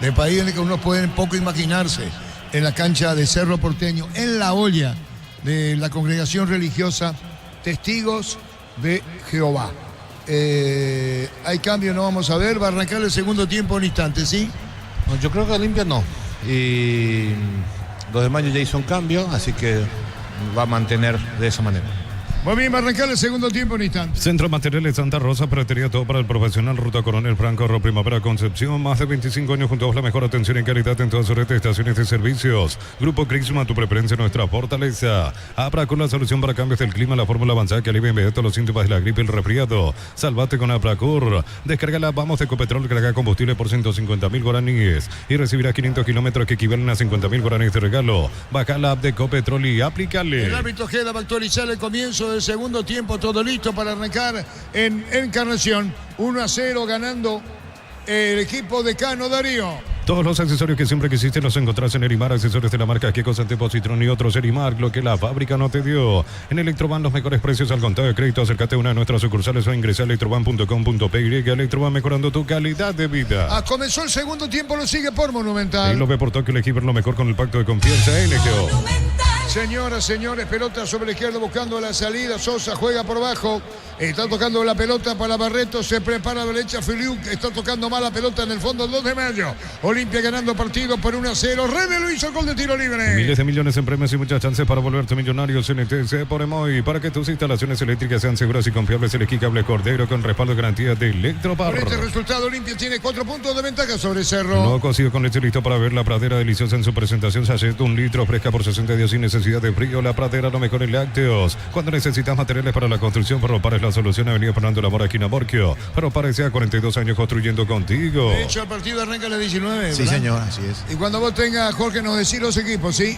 de países en el que uno puede poco imaginarse, en la cancha de Cerro Porteño, en la olla de la congregación religiosa Testigos de Jehová. Hay cambio, no vamos a ver, va a arrancar el segundo tiempo en instante, ¿sí? No, yo creo que Olimpia no. Y 2 de mayo ya hizo un cambio, así que va a mantener de esa manera. Muy bien, va a arrancar el segundo tiempo en instante. Centro Materiales Santa Rosa, pretería todo para el profesional. Ruta Coronel Franco, Primavera Concepción. Más de 25 años juntos, la mejor atención y calidad en todas sus redes de estaciones de servicios. Grupo Crisma, tu preferencia, nuestra fortaleza. Abra con la solución para cambios del clima, la fórmula avanzada que alivia inmediato los síntomas de la gripe y el resfriado. Salvate con Abracur. Descárgala, vamos de Ecopetrol, carga combustible por 150.000 guaraníes y recibirás 500 kilómetros que equivalen a 50.000 guaraníes de regalo. Baja la app de Ecopetrol y aplícale. El árbitro Ojeda va a actualizar el comienzo del segundo tiempo, todo listo para arrancar en Encarnación. 1-0 ganando el equipo de Cano, Darío. Todos los accesorios que siempre quisiste los encontrás en Erimar, accesorios de la marca Kiko, Santepo, Citrón y otros. Erimar, lo que la fábrica no te dio. En Electroban, los mejores precios al contado de crédito. Acércate a una de nuestras sucursales o ingresa a electroban.com.py. Electroban, mejorando tu calidad de vida. Comenzó el segundo tiempo, lo sigue por Monumental. Y lo ve por Tokio, elegí ver lo mejor con el pacto de confianza LGO. Señoras, señores, pelota sobre la izquierda buscando la salida. Sosa juega por abajo. Está tocando la pelota para Barreto. Se prepara a la derecha Filiu. Está tocando mal la pelota en el fondo el 2 de mayo. Olimpia ganando partido por 1-0. Rebe lo hizo, gol de tiro libre. Miles de millones en premios y muchas chances para volverte millonario. CNTC por Emoy. Para que tus instalaciones eléctricas sean seguras y confiables, elegí Cable Cordero con respaldo y garantía de Electropar. Por este resultado, Olimpia tiene 4 puntos de ventaja sobre Cerro. No cocido con leche, listo para ver la pradera deliciosa en su presentación. Sachet 1 litro, fresca por 60 días sin necesidad de frío. La pradera, lo mejor en lácteos. Cuando necesitas materiales para la construcción, Ferropar es la solución. Avenida Fernando Lamora, esquina Borquio. Ferropar sea 42 años construyendo contigo. De hecho, el partido arranca a las 19. Sí, ¿verdad? señor, así es. Y cuando vos tengas, Jorge, nos decís los equipos, ¿sí?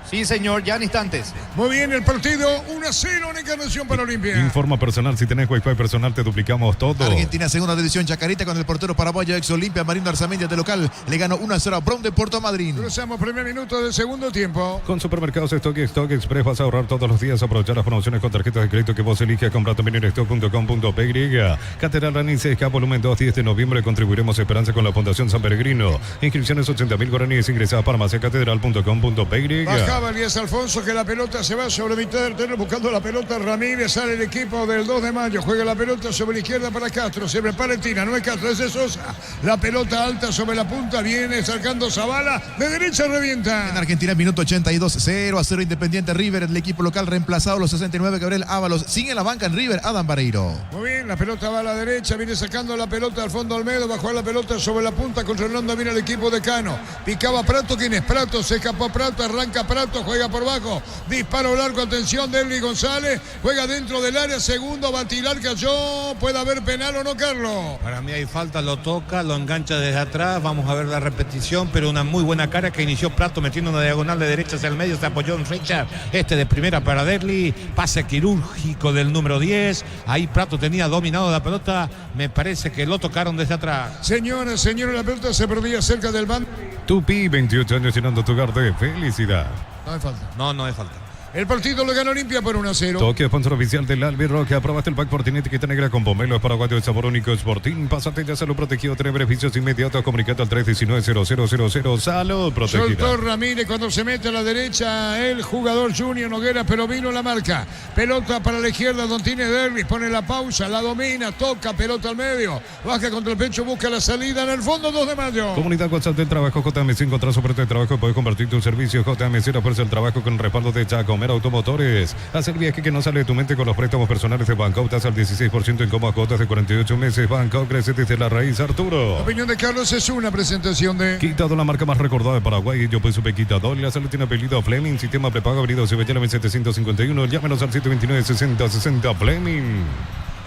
Sí, señor, ya en instantes. Muy bien, el partido 1-0 en Encarnación para Olimpia. Informa personal, si tenés Wi-Fi personal te duplicamos todo. Argentina, segunda división, Chacarita con el portero paraguayo ex Olimpia, Marino Arzamendia de local. Le ganó 1-0 a Brown de Puerto Madryn. Cruzamos primer minuto del segundo tiempo. Con Supermercados Stock y Stock Express vas a ahorrar todos los días. Aprovechar las promociones con tarjetas de crédito que vos eliges. Compra también en stock.com.py. Catedral Ranicesca, volumen 2, 10 de noviembre. Contribuiremos a Esperanza con la Fundación San Peregrino. Inscripciones 80.000 guaraníes. Ingresa a farmaciacatedral.com.py. Bajaba Elías Alfonso, que la pelota se va sobre mitad del terreno buscando la pelota. Ramírez, sale el equipo del 2 de mayo. Juega la pelota sobre la izquierda para Castro. Se prepara el tira, no es Castro, es de Sosa. La pelota alta sobre la punta. Viene sacando Zavala. De derecha revienta. En Argentina, minuto 82, 0-0 Independiente River. El equipo local reemplazado los 69, Gabriel Ábalos. Sigue en la banca en River, Adam Vareiro. Muy bien, la pelota va a la derecha. Viene sacando la pelota al fondo Almedo. Bajó la pelota sobre la punta. Controlando bien el equipo de Cano. Picaba Prato. ¿Quién es Prato? Se escapó Prato. Arranca Prato. Pato, juega por bajo, disparo largo, atención, Derly González, juega dentro del área, segundo, va a tirar, cayó, puede haber penal o no, Carlos. Para mí hay falta, lo toca, lo engancha desde atrás, vamos a ver la repetición, pero una muy buena cara que inició Prato metiendo una diagonal de derecha hacia el medio, se apoyó en Richard, de primera para Derly, pase quirúrgico del número 10, ahí Prato tenía dominado la pelota, me parece que lo tocaron desde atrás. Señoras, señores, la pelota se perdía cerca del bando. Tupi, 28 años llenando tu hogar de felicidad. No hay falta. No hay falta. El partido lo ganó Olimpia por 1-0. Toque, sponsor oficial del Albirroque. Aprobaste el pack por tiene etiqueta negra con pomelos paraguayo de sabor único Sporting. Pásate ya, salud protegido, tiene beneficios inmediatos. Comunicate al 319-0000. Salud protegida. Soltó Ramírez cuando se mete a la derecha el jugador Junior Noguera, pero vino la marca. Pelota para la izquierda, Don tiene Derby, pone la pausa, la domina, toca, pelota al medio. Baja contra el pecho, busca la salida en el fondo, 2 de mayo. Comunidad WhatsApp del Trabajo, JMC, encontrar soporte de trabajo y puedes compartir tu servicio. JMC, refuerza el trabajo con el respaldo de Chacomer Automotores. Haz el viaje que no sale de tu mente con los préstamos personales de Banco. Tasa al 16% en cómodas cuotas de 48 meses. Banco crece desde la raíz, Arturo. La opinión de Carlos es una presentación de Quitado, la marca más recordada de Paraguay. Yo pues supe Quitado. La salud tiene apellido Fleming. Sistema prepago abrido Cebellana 751. Llámenos al 729-6060 Fleming.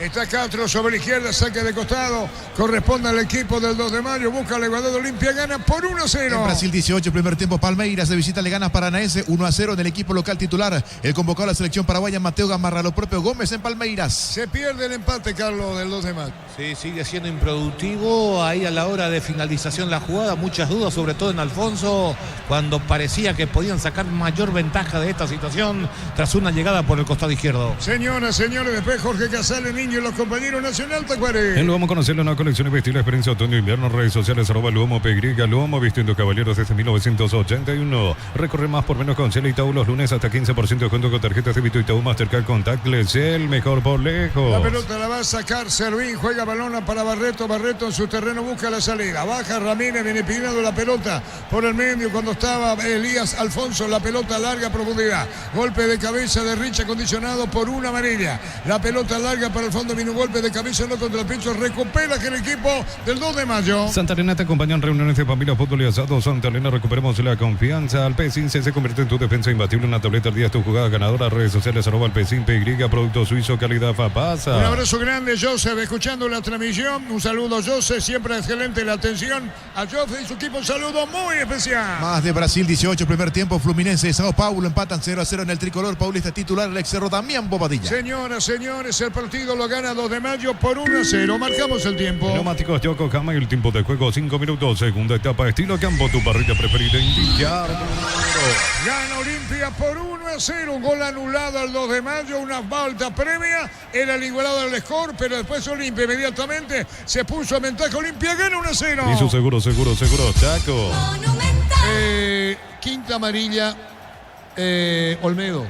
Está Castro sobre la izquierda, saque de costado, corresponde al equipo del 2 de mayo, busca la igualdad de Olimpia, gana por 1-0. En Brasil 18, primer tiempo, Palmeiras de visita le gana a Paranaense 1-0 en el equipo local titular. El convocado a la selección paraguaya, Mateo Gamarra, lo propio Gómez en Palmeiras. Se pierde el empate, Carlos, del 2 de mayo. Sí, sigue siendo improductivo ahí a la hora de finalización la jugada, muchas dudas, sobre todo en Alfonso, cuando parecía que podían sacar mayor ventaja de esta situación tras una llegada por el costado izquierdo. Señoras, señores, después Jorge Casale, Niño y los compañeros Nacional Tacuaré. Luomo, conocerlo en una colección de vestir la experiencia otoño-invierno, redes sociales, @Luomo PY, Luomo, vistiendo caballeros desde 1981. Recorre más por menos con Shell Itaú los lunes hasta 15% de descuento con tarjetas de débito Itaú Mastercard Contactless, el mejor por lejos. La pelota la va a sacar Servín, juega balona para Barreto, Barreto en su terreno busca la salida, baja Ramírez, viene pidiendo la pelota por el medio cuando estaba Elías Alfonso, la pelota larga a profundidad, golpe de cabeza de Richa condicionado por una amarilla, la pelota larga para el fondo, vino un golpe de cabeza, no contra el pecho, recupera que el equipo del 2 de mayo. Santa Elena te acompaña en reuniones de familia, fútbol y asado. Santa Elena, recuperemos la confianza. Al P15 se convierte en tu defensa imbatible, una tableta al día es tu jugada ganadora, redes sociales @el P5 PY, producto suizo, calidad Fapasa. Un abrazo grande, Joseph, escuchando la transmisión, un saludo, Joseph, siempre excelente la atención a Joseph y su equipo, un saludo muy especial. Más de Brasil 18, primer tiempo, Fluminense y Sao Paulo empatan 0-0 en el tricolor paulista titular, el ex Cerro Damián Bobadilla. Señoras, señores, el partido lo gana 2 de mayo por 1-0, marcamos el tiempo. Neumáticos Yokohama y el tiempo de juego 5 minutos, segunda etapa, estilo campo, tu parrilla preferida, indicar. Gana Olimpia por 1-0, un gol anulado al 2 de mayo, una falta previa, era el igualado del score, pero después Olimpia inmediatamente se puso a ventaja, Olimpia gana 1-0. Y su seguro, Chaco. Quinta amarilla, Olmedo.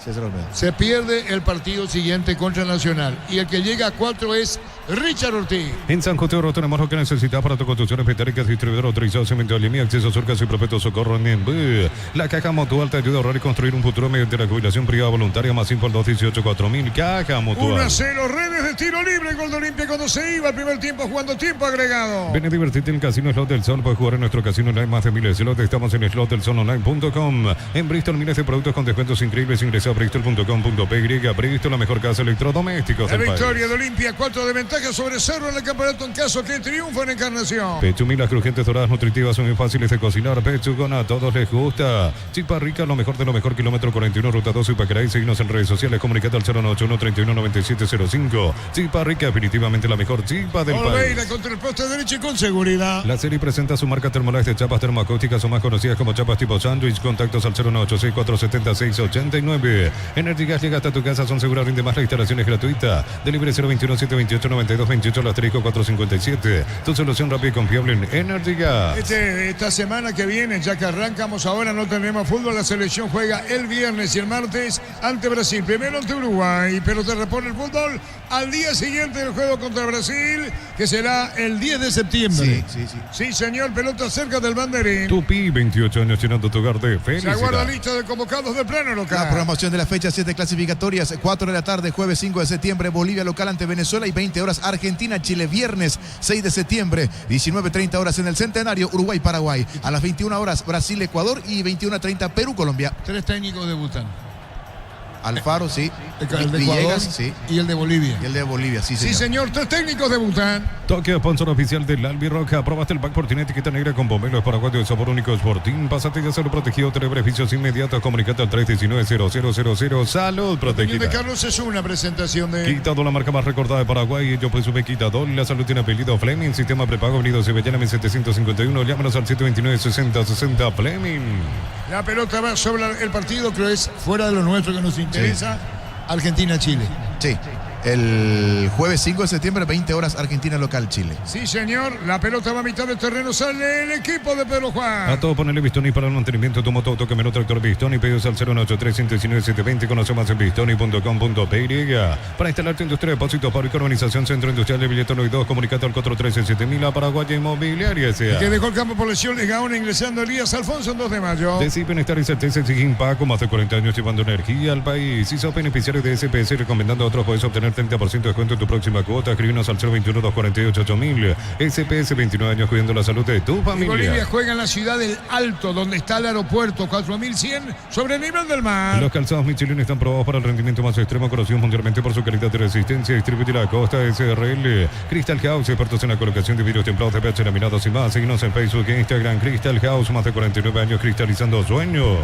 César Olmedo. Se pierde el partido siguiente contra Nacional. Y el que llega a 4 es Richard Ortiz. En San José de tenemos lo que necesitas para tu construcciones metálicas, distribuidor autorizado, cemento Alimi, acceso a surcas y propeto socorro en La Caja Mutual te ayuda a ahorrar y construir un futuro mediante la jubilación privada voluntaria, más info al 218-4000. Caja Mutual. 1-0, redes de tiro libre, gol de Olimpia cuando se iba al primer tiempo jugando tiempo agregado. Ven a divertirte en el Casino Slot del Sol. Puedes jugar en nuestro casino online, más de miles de slots. Estamos en slotdelsolonline.com. En Bristol, miles de productos con descuentos increíbles. Ingresa a bristol.com.py. Bristol, la mejor casa electrodomésticos La del victoria país. de Olimpia, 4 de ventaja sobre Cerro en el campeonato en caso que triunfo en Encarnación. Pechumilas crujientes, doradas, nutritivas, son muy fáciles de cocinar. Pechugón, a todos les gusta. Chipa rica, lo mejor de lo mejor. Kilómetro 41, ruta 12 y Pacaraí. Seguimos en redes sociales. Comunicate al 091-319705. Chipa rica, definitivamente la mejor chipa del Oliveira país. contra el poste derecho y con seguridad. La serie presenta su marca Thermolax de chapas termoacústicas, son más conocidas como chapas tipo sándwich. Contactos al 0986470-689. Energy Gas llega hasta tu casa, son seguras, rinde más, la instalación es gratuita. Delivery 021-728-9228, al asterisco 457. Tu solución rápida y confiable en Energy Gas. Esta semana que viene, ya que arrancamos ahora, no tenemos fútbol. La selección juega el viernes y el martes ante Brasil. Primero ante Uruguay, pero te repone el fútbol al día siguiente del juego contra Brasil, que será el 10 de septiembre. Sí, señor, pelota cerca del banderín. Tupi, 28 años llenando tu hogar de Se felicidad. aguarda lista de convocados del plano local. La programación de la fecha 7 clasificatorias, 4 de la tarde, jueves 5 de septiembre, Bolivia local ante Venezuela y 20 horas. horas Argentina-Chile. Viernes 6 de septiembre, 19:30 horas en el Centenario, Uruguay-Paraguay. A las 21 horas Brasil-Ecuador y 21:30 Perú-Colombia. 3 técnicos debutan. Alfaro, sí. El de Ecuador, Villegas, sí. y el de Bolivia. Y el de Bolivia, sí, señor. Sí, señor. 3 técnicos debutan. Toque sponsor oficial del Albiroca. Aprobaste el pack por tiene etiqueta negra con pomelo paraguayo de sabor único Sporting. Pásate ya ser protegido. Tener beneficios inmediatos. Comunicate al 319-0000. Salud protegida. De Carlos es una presentación de... Quitador, la marca más recordada de Paraguay. Yo pues sube Quitador. La salud tiene apellido Fleming. Sistema prepago Avenida Sevillana 1751. Llámanos al 729-6060 Fleming. La pelota va sobre el partido, creo es fuera de lo nuestro que nos interesa. Sí. Argentina-Chile. Sí. El jueves 5 de septiembre, 20 horas, Argentina local, Chile. Sí, señor. La pelota va a mitad del terreno. Sale el equipo de Pedro Juan. A todo ponerle Bistoni para el mantenimiento de tu moto, auto, camioneta, tractor Bistoni. Pedidos al 083-119-720. Conoce más en bistoni.com.py. Para instalar tu industria de depósitos, fábrica, urbanización, centro industrial de Billetón y 2. Comunicate al 413-7000. A Paraguaya Inmobiliaria S.A. Que dejó el campo por lesiones. Gaona ingresando Elías Alfonso en 2 de mayo. Decir bienestar y certeza exige Paco. Más de 40 años llevando energía al país. Si sos beneficiario de SPS recomendando a otros, puedes obtener 30% de descuento en tu próxima cuota. Escribinos al 021-248-8000. SPS, 29 años cuidando la salud de tu familia. Y Bolivia juega en la ciudad del Alto, donde está el aeropuerto, 4100 sobre el nivel del mar. Los calzados Michelin están probados para el rendimiento más extremo, conocidos mundialmente por su calidad de resistencia. Distribuye la Costa SRL. Crystal House, expertos en la colocación de vidrios templados de pH laminados y más. Seguinos en Facebook e Instagram. Crystal House, más de 49 años cristalizando sueños.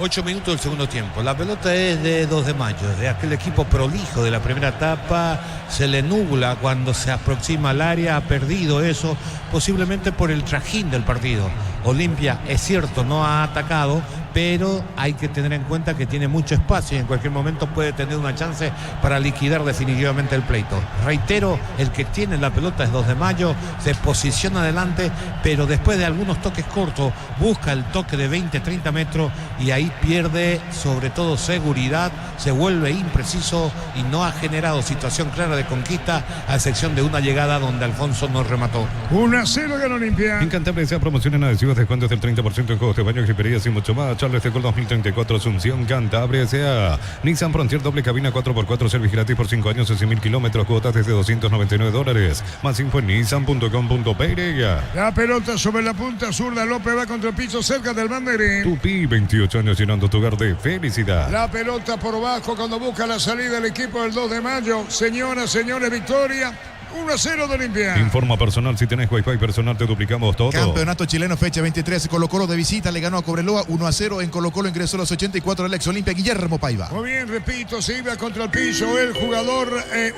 8 minutos del segundo tiempo. La pelota es de 2 de mayo, de aquel equipo prolijo de la primera etapa. Se le nubla cuando se aproxima al área, ha perdido eso, posiblemente por el trajín del partido. Olimpia, es cierto, no ha atacado, pero hay que tener en cuenta que tiene mucho espacio y en cualquier momento puede tener una chance para liquidar definitivamente el pleito. Reitero, el que tiene la pelota es 2 de mayo, se posiciona adelante, pero después de algunos toques cortos, busca el toque de 20-30 metros y ahí pierde sobre todo seguridad, se vuelve impreciso y no ha generado situación clara de conquista, a excepción de una llegada donde Alfonso no remató. 1-0 ganó Olimpia. En Cantabria se promocionan adhesivos, descuentos del 30% en juegos de baño, griperías y mucho más. Charles de Gol 2034 Asunción, Cantabria S.A. Nissan Frontier doble cabina 4x4, servicio gratis por 5 años, 100.000 kilómetros, cuotas desde $299. Más info en nissan.com.py. La pelota sobre la punta zurda, López va contra el piso cerca del banderín. Tupi, 28 años llenando tu hogar de felicidad. La pelota por bajo cuando busca la salida del equipo del 2 de mayo. Señoras, señores, victoria. 1-0 de Olimpia. Informa personal, si tenés Wi-Fi personal te duplicamos todo. Campeonato chileno, fecha 23. Colo-Colo de visita le ganó a Cobreloa 1-0. En Colo-Colo ingresó a los 84 el ex Olimpia Guillermo Paiva. Muy bien, repito, se iba contra el piso el jugador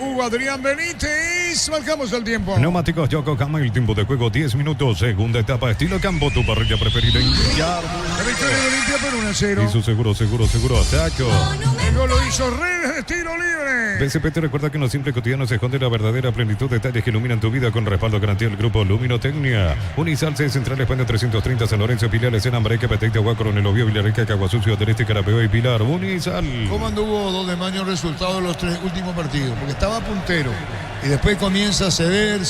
Hugo Adrián Benítez. Marcamos el tiempo. Neumáticos Yokohama, el tiempo de juego 10 minutos. Segunda etapa, estilo campo, tu parrilla preferida. La victoria de Olimpia por 1-0. Hizo seguro, ataco. El gol lo hizo Redes de tiro libre. BCP te recuerda que en los simples cotidianos se esconde la verdadera plenitud de detalles que iluminan tu vida con respaldo garantía del grupo Luminotecnia. Unisalce Central España 330 San Lorenzo, Pilar, Senambre, Peteite, Agua, Coronel Oviedo, Villarrica, Caguasucio, del Este, Carapeo y Pilar. Unisal. ¿Cómo anduvo 2 de mayo el resultado de los 3 últimos partidos? Porque estaba puntero y después comienza a ceder.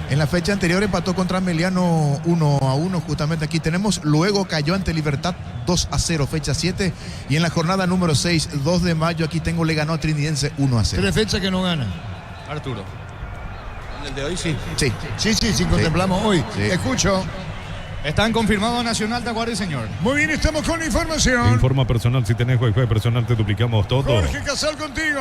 En la fecha anterior empató contra Meliano 1-1, justamente aquí tenemos. Luego cayó ante Libertad 2-0, fecha 7. Y en la jornada número 6, 2 de mayo, aquí tengo, le ganó a Trinidense 1-0. 3 fechas que no gana. Arturo. ¿El de hoy sí? Sí, contemplamos hoy. Sí. Escucho. Están confirmados Nacional Tacuarí, señor. Muy bien, estamos con la información. Informa personal, si tenés Wi-Fi personal te duplicamos todo. Jorge Casal contigo.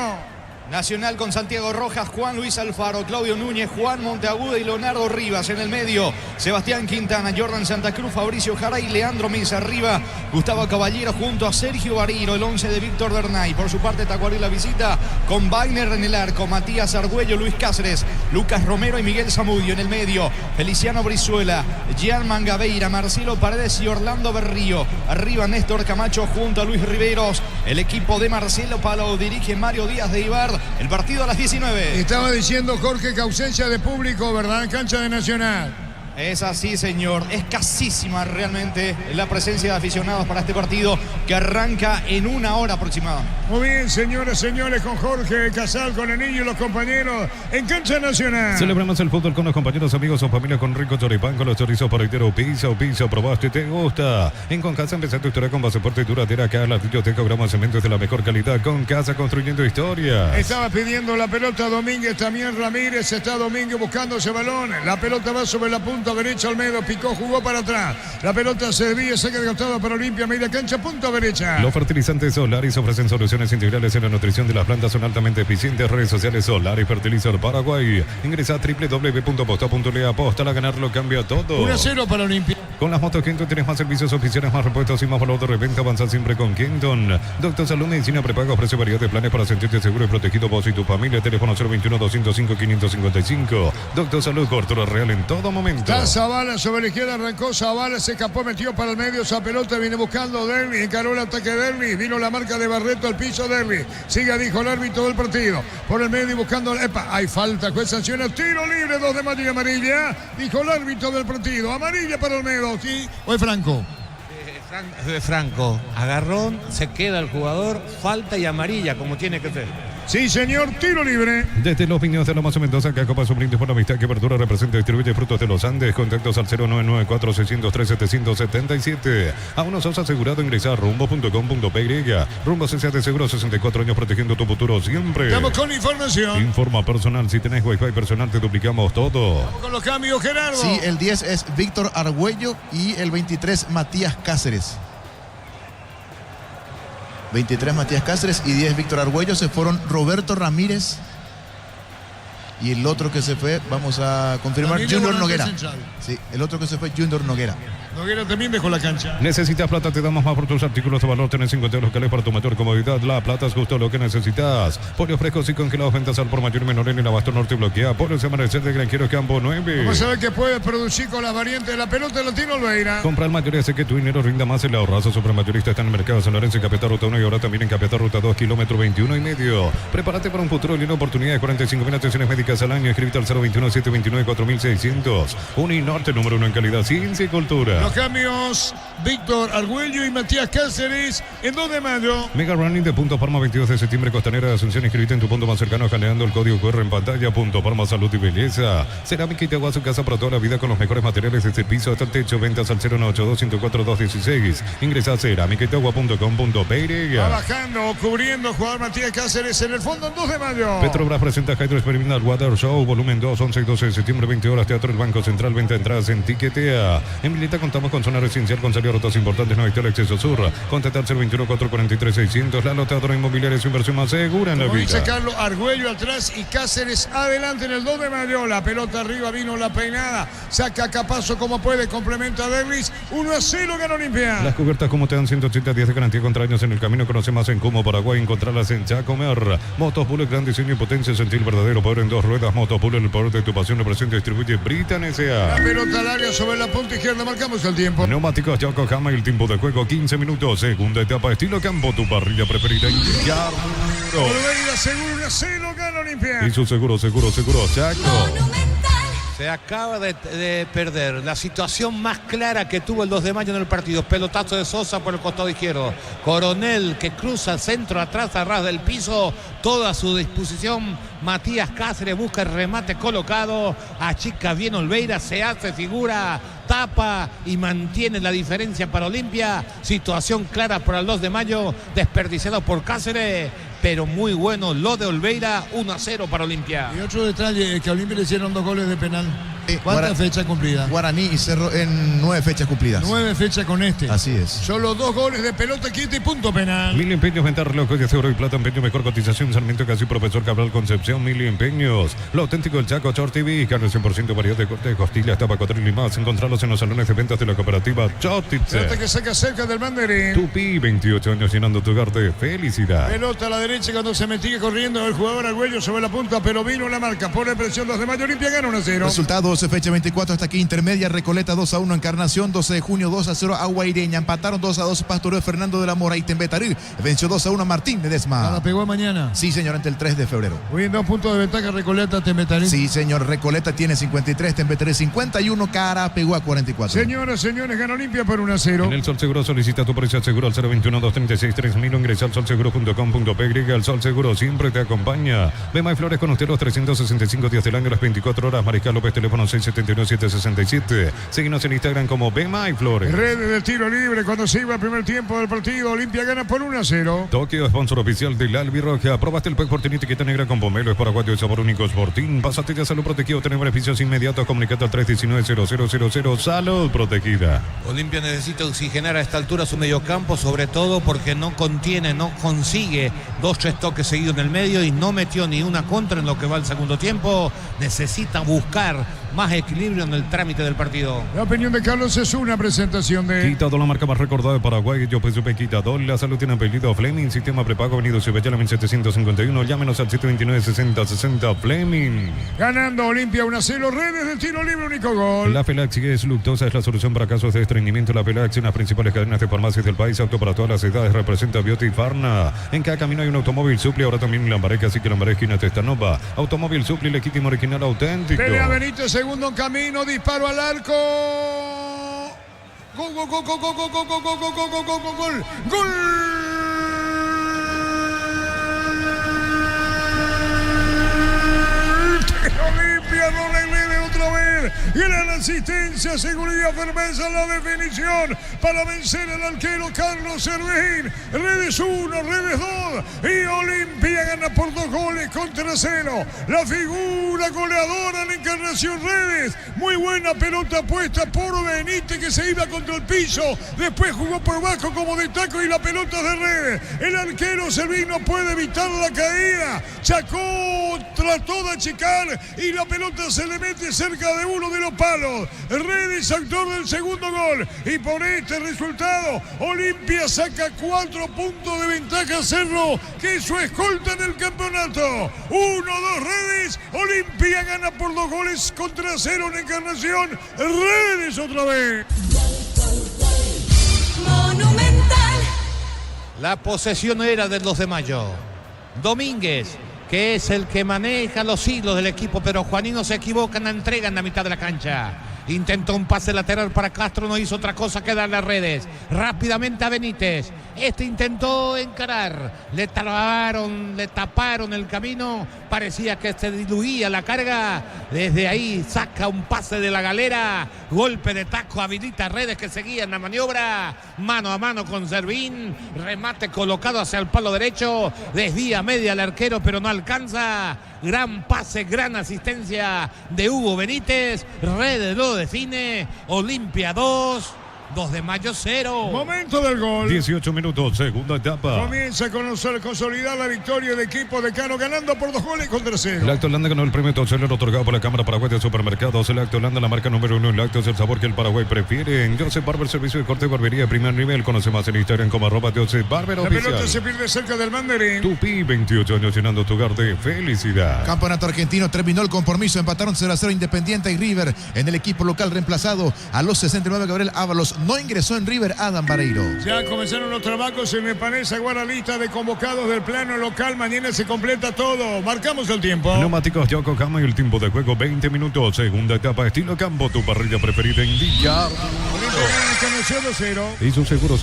Nacional con Santiago Rojas, Juan Luis Alfaro, Claudio Núñez, Juan Monteagudo y Leonardo Rivas. En el medio, Sebastián Quintana, Jordan Santa Cruz, Fabricio Jara y Leandro Mesa. Arriba, Gustavo Caballero junto a Sergio Bariro, el 11 de Víctor Bernay. Por su parte, Tacuarí la visita con Wagner en el arco, Matías Argüello, Luis Cáceres, Lucas Romero y Miguel Zamudio. En el medio, Feliciano Brizuela, Gian Mangabeira, Marcelo Paredes y Orlando Berrío. Arriba, Néstor Camacho junto a Luis Riveros. El equipo de Marcelo Palau dirige Mario Díaz de Ibar. El partido a las 19. Estaba diciendo Jorge que ausencia de público, ¿verdad? En cancha de Nacional. Es así, señor. Escasísima realmente la presencia de aficionados para este partido que arranca en 1 hora aproximada. Muy bien, señoras, señores, con Jorge Casal, con el niño y los compañeros en Cancha Nacional. Celebramos el fútbol con los compañeros, amigos o familia con rico choripán, con los chorizos pareteros, pizza, probaste, te gusta. En Concasa empezá tu historia con pasaporte duradera, acá ladrillo, teco, grama, cementos de la mejor calidad. Concasa, construyendo historia. Estaba pidiendo la pelota Domínguez, también Ramírez, está Domínguez buscando ese balón. La pelota va sobre la punta derecha, Olmedo picó, jugó para atrás. La pelota se desvía, saque de costado para Olimpia, media cancha, punta derecha. Los fertilizantes Solaris ofrecen soluciones integrales en la nutrición de las plantas, son altamente eficientes. Redes sociales Solaris Fertilizar Paraguay. Ingresa a www.posta.le, aposta a ganar, lo cambia todo. 1-0 para Olimpia. Con las motos Kenton tienes más servicios oficiales, más repuestos y más valor de reventa. Avanza siempre con Kenton. Doctor Salud Medicina Prepaga ofrece variedad de planes para sentirte seguro y protegido vos y tu familia. Teléfono 021-205-555. Doctor Salud, cobertura real en todo momento. Está Zavala sobre la izquierda, arrancó Zavala, se escapó, metió para el medio. Esa pelota viene buscando Derby, encaró el ataque Derby. Vino la marca de Barreto al piso Derby. Siga, dijo el árbitro del partido. Por el medio buscando. Epa, hay falta, juez sanciona. Tiro libre, 2 de mayo y amarilla. Dijo el árbitro del partido. Amarilla para Olmedo. ¿Sí? ¿O es Franco? Franco, agarrón, se queda el jugador, falta y amarilla, como tiene que ser. Sí, señor, tiro libre. Desde los viñedos de Lomas Mendoza, que Copa su brindis por la amistad que Verdura representa y distribuye frutos de los Andes. Contactos al 0994-603-777. A uno sos asegurado, ingresar a rumbo.com.py. Rumbo CCA de Seguro, 64 años protegiendo tu futuro siempre. Estamos con información. Informa personal, si tenés Wi-Fi personal te duplicamos todo. Vamos con los cambios, Gerardo. Sí, el 10 es Víctor Argüello y el 23 Matías Cáceres. 23 Matías Cáceres y 10 Víctor Argüello. Se fueron Roberto Ramírez y el otro que se fue, vamos a confirmar, Ramírez, Junior volante Noguera. central. Sí, el otro que se fue, Junior Noguera. Noguera también dejó la cancha. Necesitas plata, te damos más por tus artículos de valor. Tenés 50 locales para tu mayor comodidad. La plata es justo lo que necesitas. Pollos frescos y congelados, ventas al por mayor y menor en el Abasto Norte bloquea. Pollos Amanecer de Granjeros Campo 9. Vamos a ver qué puede producir con la variante de la pelota de Latino Olveira. Compra el mayor y hace que tu dinero rinda más. El ahorrazo supermayorista está en el mercado San Lorenzo, Capital Ruta 1 y ahora también en Capital Ruta 2, kilómetro 21 y medio. Prepárate para un futuro y una oportunidad de 45.000 atenciones médicas al año. Escríbete al 021-729-4600. Uninorte, número 1 en calidad, ciencia y cultura. Los cambios, Víctor Argüello y Matías Cáceres en 2 de mayo. Mega Running de Punto Parma, 22 de septiembre, Costanera de Asunción. Inscribite en tu punto más cercano escaneando el código QR en pantalla. Punto Parma, salud y belleza. Cerámica y te su casa para toda la vida con los mejores materiales desde el piso hasta el techo. Ventas al 098-204-216. Ingresa a cerámicaitagua.com.py. Va bajando, cubriendo, jugador Matías Cáceres en el fondo en 2 de mayo. Petrobras presenta Hydro Experimental Water Show, volumen 2, 11 y 12 de septiembre, 20 horas, Teatro El Banco Central, venta de entradas en Tiquetea. En Milita contamos con zona residencial con salida a rutas importantes, no hay el acceso sur. Contactar al 021-443-600. La lotadora inmobiliaria es su inversión más segura en la Como dice vida. Carlos, Argüello atrás y Cáceres adelante en el 2 de mayo. La pelota arriba, vino la peinada. Saca Capazo como puede, complementa a Derlis. 1-0 gana Olimpia. Las cubiertas como te dan 180 días de garantía contra años en el camino. Conoce más en Como Paraguay, encontrarlas en Chacomer. Motos Bullet, gran diseño y potencia, sentir el verdadero poder en 2 ruedas. Motos Bullet, el poder de tu pasión, representa y distribuye Britan La S.A. pelota al área sobre la punta izquierda, marcamos el tiempo. Neumáticos Yokohama y el tiempo de juego 15 minutos. Segunda etapa estilo campo, tu parrilla preferida. Olveira seguro, 1-0 gana Olimpia. Y su seguro, Chaco. Se acaba de perder la situación más clara que tuvo el 2 de mayo en el partido. Pelotazo de Sosa por el costado izquierdo. Coronel que cruza el centro atrás, a ras del piso. Toda a su disposición. Matías Cáceres busca el remate colocado. Achica bien Olveira, se hace figura. Tapa y mantiene la diferencia para Olimpia. Situación clara para el 2 de mayo. Desperdiciado por Cáceres. Pero muy bueno lo de Olveira. 1-0 para Olimpia. Y otro detalle, que a Olimpia le hicieron 2 goles de penal. ¿Cuántas fechas cumplidas? Guaraní y Cerro en 9 fechas cumplidas. 9 fechas con este. Así es. Solo 2 goles de pelota quieta y punto penal. Mil empeños, venta reloj de oro y plata, empeño, mejor cotización, Sarmiento, casi Profesor Cabral, Concepción, Mil empeños. Lo auténtico del Chaco, Short TV, carne 100%, variedad de corte de costillas, tapa, cuatril y más. Encontrarlos en los salones de ventas de la cooperativa Chotitze. Pelota que saca cerca del banderín. Tupi, 28 años llenando tu hogar de felicidad. Pelota a la derecha. derecha cuando se metía corriendo el jugador Argüello sobre la punta, pero vino la marca, pone presión 2 de mayo, Olimpia gana 1-0. Resultados, fecha 24 hasta aquí, intermedia, Recoleta 2-1, Encarnación, 12 de junio 2-0, Aguaireña, empataron 2-2, Pastoreo, Fernando de la Mora y Tembetarí, venció 2-1 Martín Ledesma. La pegó mañana. Sí, señor, ante el 3 de febrero. Muy bien, 2 puntos de ventaja, Recoleta, Tembetarí. Sí, señor, Recoleta tiene 53, Tembetarí 51, Cara pegó a 44. Señoras, señores, gana Olimpia por 1-0. En el Sol Seguro solicita tu precio seguro al 021-236-3000 o ingresa al solseguro.com.py. El Sol Seguro siempre te acompaña. Bema y Flores con usted los 365 días del año, las 24 horas. Mariscal López, teléfono 671-767. Síguenos en Instagram como Bema y Flores. Redes de tiro libre cuando se iba el primer tiempo del partido. Olimpia gana por 1-0. Tokio, sponsor oficial del Albirroja. Probaste el PEC Fortín etiqueta negra con pomelo. Es paraguayo de sabor único Sportín. Pásate ya Salud Protegido. Tener beneficios inmediatos. Comunicate al 319-0000. Salud Protegida. Olimpia necesita oxigenar a esta altura su mediocampo, sobre todo porque no consigue 2-3 toques seguidos en el medio y no metió ni una contra en lo que va el segundo tiempo. Necesita buscar más equilibrio en el trámite del partido. La opinión de Carlos es una presentación de Quitador, la marca más recordada de Paraguay. Yo pues supe Quitador. La salud tiene apellido Fleming. Sistema prepago venido Cibellala 1751. Llámenos al 729-6060 Fleming. ganando Olimpia 1-0. Redes de tiro libre, único gol. La Felax es Luctosa, es la solución para casos de estreñimiento. La Felax en las principales cadenas de farmacias del país, apto para todas las edades, representa Bioti Farna. En cada camino hay un automóvil Supli, ahora también en Lambareque, así que Lambareque, esquina Testanova. Automóvil Supli, legítimo, original, auténtico. Pelea Benítez, segundo en camino, disparo al arco. Gol, gol, gol, gol, gol, gol, gol, gol, gol, gol, gol, gol, gol, gol, gol. Olimpia no le leve otra vez. Gran asistencia, seguridad, firmeza en la definición para vencer al arquero Carlos Servín. Redes 1, Redes 2 y Olimpia gana por 2 goles contra 0. La figura goleadora de Encarnación Redes. Muy buena pelota puesta por Benítez que se iba contra el piso. Después jugó por bajo como de taco y la pelota de Redes. El arquero Servín no puede evitar la caída. Chacó trató de achicar y la pelota se le mete cerca de uno de los palos. Redes, autor del segundo gol. Y por este resultado, Olimpia saca 4 puntos de ventaja a Cerro, que es su escolta en el campeonato. 1-2 Redes. Olimpia gana por 2 goles contra 0 en Encarnación. Redes otra vez. Monumental. La posesión era del 2 de mayo. Domínguez, que es el que maneja los hilos del equipo, pero Juanino se equivoca en la entrega en la mitad de la cancha. Intentó un pase lateral para Castro, no hizo otra cosa que darle a Redes. Rápidamente a Benítez. Este intentó encarar. Le taparon el camino. Parecía que se diluía la carga. Desde ahí saca un pase de la galera. Golpe de taco, habilita a Redes que seguía en la maniobra. Mano a mano con Servín. Remate colocado hacia el palo derecho. Desvía media al arquero, pero no alcanza. Gran pase, gran asistencia de Hugo Benítez. Redes lo define. Olimpia 2. 2 de mayo 0. Momento del gol. 18 minutos, segunda etapa. Comienza a consolidar la victoria del equipo de Cano, ganando por 2 goles contra 0. Lacto Holanda ganó el premio Tocelero otorgado por la Cámara Paraguaya de Supermercados. Lacto Holanda, la marca número 1 en lácteos, el sabor que el Paraguay prefiere. En Joseph Barber, servicio de corte y barbería de primer nivel. Conoce más en Instagram como @Joseph Barber La oficial. pelota se pierde cerca del banderín. Tupi, 28 años llenando tu hogar de felicidad. Campeonato argentino, terminó el compromiso, empataron 0-0 Independiente y River. En el equipo local reemplazado a los 69 Gabriel Ábalos, no ingresó en River Adam Vareiro. Ya comenzaron los trabajos en Mepanesa, guarda lista de convocados del plano local. Mañana se completa todo. Marcamos el tiempo. Neumáticos Yokohama y el tiempo de juego 20 minutos. Segunda etapa, estilo campo, tu parrilla preferida en Villar. Encarnación 2-0. Y su seguro,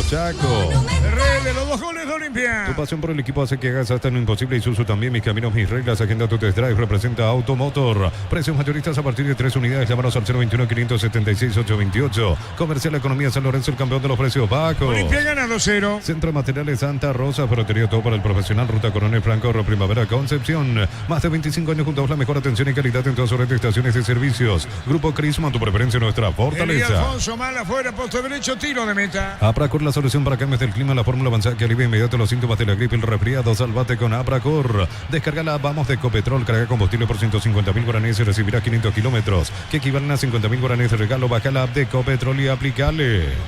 Chaco. Redes, los 2 goles de Olimpia. Tu pasión por el equipo hace que hagas hasta lo imposible. Isuzu también, mis caminos, mis reglas. Agenda tu test drive, representa Automotor. Precios mayoristas a partir de 3 unidades. Llámanos al 021-576-828. Comercial Economía San Lorenzo, el campeón de los precios bajos. Olimpia gana 2-0. Centro de Materiales Santa Rosa, ferretería todo para el profesional. Ruta Coronel Franco, Primavera, Concepción. Más de 25 años juntos, la mejor atención y calidad en todas sus estaciones de servicios. Grupo Crisma, tu preferencia, nuestra fortaleza. Alfonso Mal afuera, posto derecho, tiro de meta. Apracor, la solución para cambios del clima, la fórmula avanzada que alivia inmediato los síntomas de la gripe y el resfriado. Salvate con Apracor. Descarga la Vamos de Ecopetrol, carga combustible por 150.000 guaraníes y recibirás 500 kilómetros, que equivalen a 50.000 guaraníes de regalo. Baja la app de Ecopetrol y aplicale.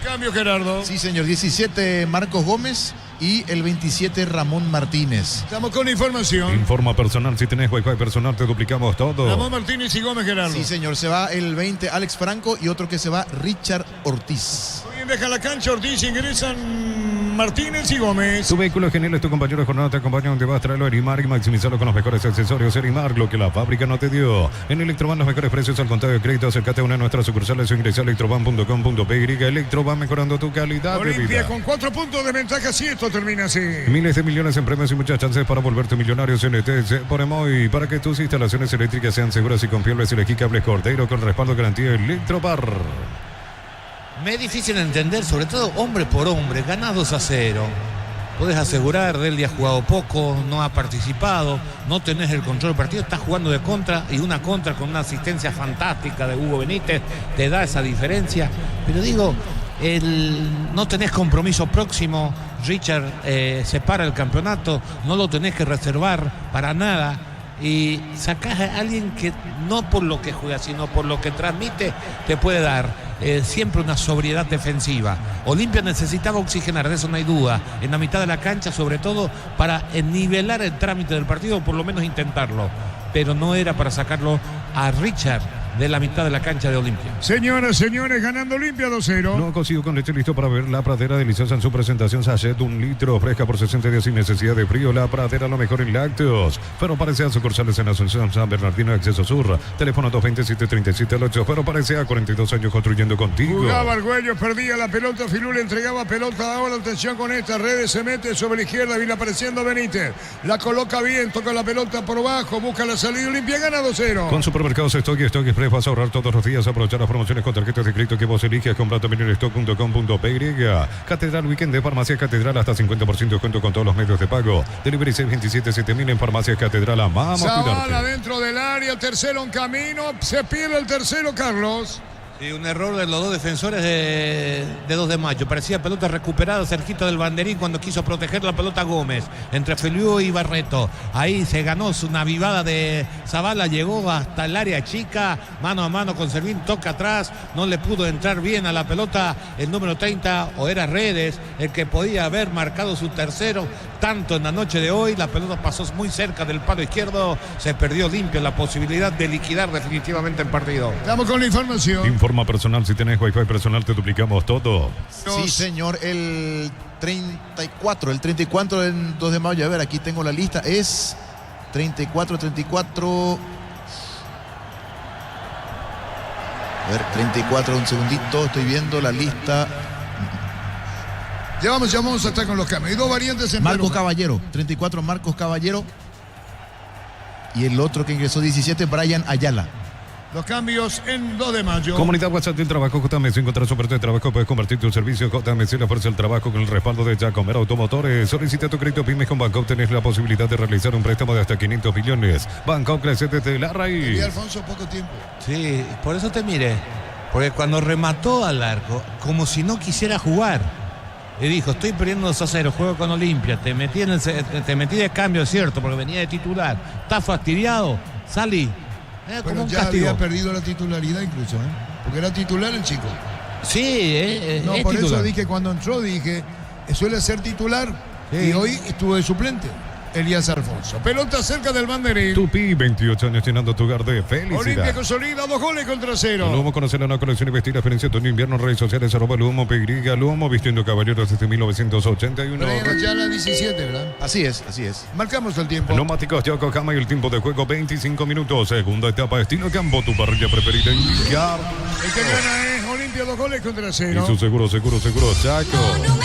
Cambio, Gerardo. Sí, señor. 17 Marcos Gómez y el 27 Ramón Martínez. Estamos con información. Informa personal, si tenés Wi-Fi personal te duplicamos todo. Ramón Martínez y Gómez Gerardo. Sí, señor, se va el 20 Alex Franco y otro que se va Richard Ortiz. Bien, deja la cancha Ortiz, ingresan Martínez y Gómez. Tu vehículo genial es tu compañero de jornada, te acompaña donde vas, traerlo a Erimar y maximizarlo con los mejores accesorios. Erimar, lo que la fábrica no te dio. En Electroban los mejores precios al contado de crédito. Acércate a una de nuestras sucursales o ingresa a electroban.com.py. Electroban mejorando tu calidad de Olimpia vida. con 4 puntos de ventaja si esto termina así. Miles de millones en premios y muchas chances para volverte millonario. CNT por Emoy. Para que tus instalaciones eléctricas sean seguras y confiables, elegí cables Cordero con respaldo garantía Electropar. Me es difícil entender, sobre todo hombre por hombre, ganás 2-0. Podés asegurar, Deldi ha jugado poco, no ha participado, no tenés el control del partido, estás jugando de contra y una contra con una asistencia fantástica de Hugo Benítez, te da esa diferencia. Pero digo, no tenés compromiso próximo, Richard separa el campeonato, no lo tenés que reservar para nada. Y sacás a alguien que no por lo que juega, sino por lo que transmite, te puede dar siempre una sobriedad defensiva. Olimpia necesitaba oxigenar, de eso no hay duda, en la mitad de la cancha, sobre todo para nivelar el trámite del partido, o por lo menos intentarlo. Pero no era para sacarlo a Richard de la mitad de la cancha de Olimpia. Señoras, señores, ganando Olimpia 2-0. No consigo con leche listo para ver la pradera deliciosa en su presentación. Sachet 1 litro, fresca por 60 días sin necesidad de frío. La pradera, lo mejor en lácteos. Pero parece a sucursales en Asunción, San Bernardino, Acceso Sur. Teléfono 227-37-8. Pero parece a 42 años construyendo contigo. Jugaba Argüello, perdía la pelota, Filú le entregaba pelota. Ahora atención con estas redes, se mete sobre la izquierda, viene apareciendo Benítez. La coloca bien, toca la pelota por abajo, busca la salida. Olimpia gana 2-0. Con Supermercados Stock y Stock Express vas a ahorrar todos los días. Aprovechar las promociones con tarjetas de crédito que vos eliges. Compra también en stock.com.py. Catedral Weekend de Farmacia Catedral, hasta 50% de descuento con todos los medios de pago. Delivery 627-7000 en Farmacia Catedral. Amamos Zavala cuidarte. dentro del área, tercero en camino, se pierde el tercero, Carlos. Sí, un error de los dos defensores de 2 de mayo. Parecía pelota recuperada cerquita del banderín cuando quiso proteger la pelota Gómez. Entre Feliu y Barreto. Ahí se ganó una avivada de Zavala. Llegó hasta el área chica. Mano a mano con Servín. Toca atrás. No le pudo entrar bien a la pelota el número 30. O era Redes el que podía haber marcado su tercero. Tanto en la noche de hoy. La pelota pasó muy cerca del palo izquierdo. Se perdió limpio la posibilidad de liquidar definitivamente el partido. Estamos con la información. Informa personal, si tenés Wi-Fi personal te duplicamos todo. Sí, señor, el 34 del 2 de mayo. A ver, aquí tengo la lista. Es 34. A ver, 34, un segundito. Estoy viendo la lista. Ya vamos a estar con los cambios. Hay 2 variantes en Marcos Perú. Caballero, 34 Marcos Caballero. Y el otro que ingresó 17, Brian Ayala. Los cambios en 2 de mayo. Comunidad WhatsApp del trabajo JMC. Encontrar soporte de trabajo, puedes convertir tu servicio JMC, la fuerza del trabajo con el respaldo de Jacomer Automotores. Solicita tu crédito pymes con Bancoc. Tenés la posibilidad de realizar un préstamo de hasta 500 millones. Bancoc crece desde la Y raíz. Alfonso, poco tiempo. Sí, por eso te miré. Porque cuando remató al arco, como si no quisiera jugar. Y dijo, estoy perdiendo 2-0, juego con Olimpia. Te metí de cambio, es cierto, porque venía de titular. ¿Estás fastidiado? Salí. Como Bueno, un ya castigo. había perdido la titularidad incluso, porque era titular el chico. Sí, No, es por titular. eso dije cuando entró, suele ser titular. Sí. Y hoy estuvo de suplente. Elías Alfonso. Pelota cerca del banderín. Tupi, 28 años llenando tu hogar de Olimpia felicidad. consolida 2 goles contra 0. Luomo, conocer una colección y vestir la experiencia otoño invierno, redes sociales, @Luomo PY, Luomo vistiendo caballeros desde 1981. Brian Ayala 17, ¿verdad? Así es, así es. Marcamos el tiempo. Neumáticos Yokohama y el tiempo de juego 25 minutos. Segunda etapa estilo campo, tu parrilla preferida indicar. El que gana es Olimpia 2 goles contra Y 0. su seguro, Chaco.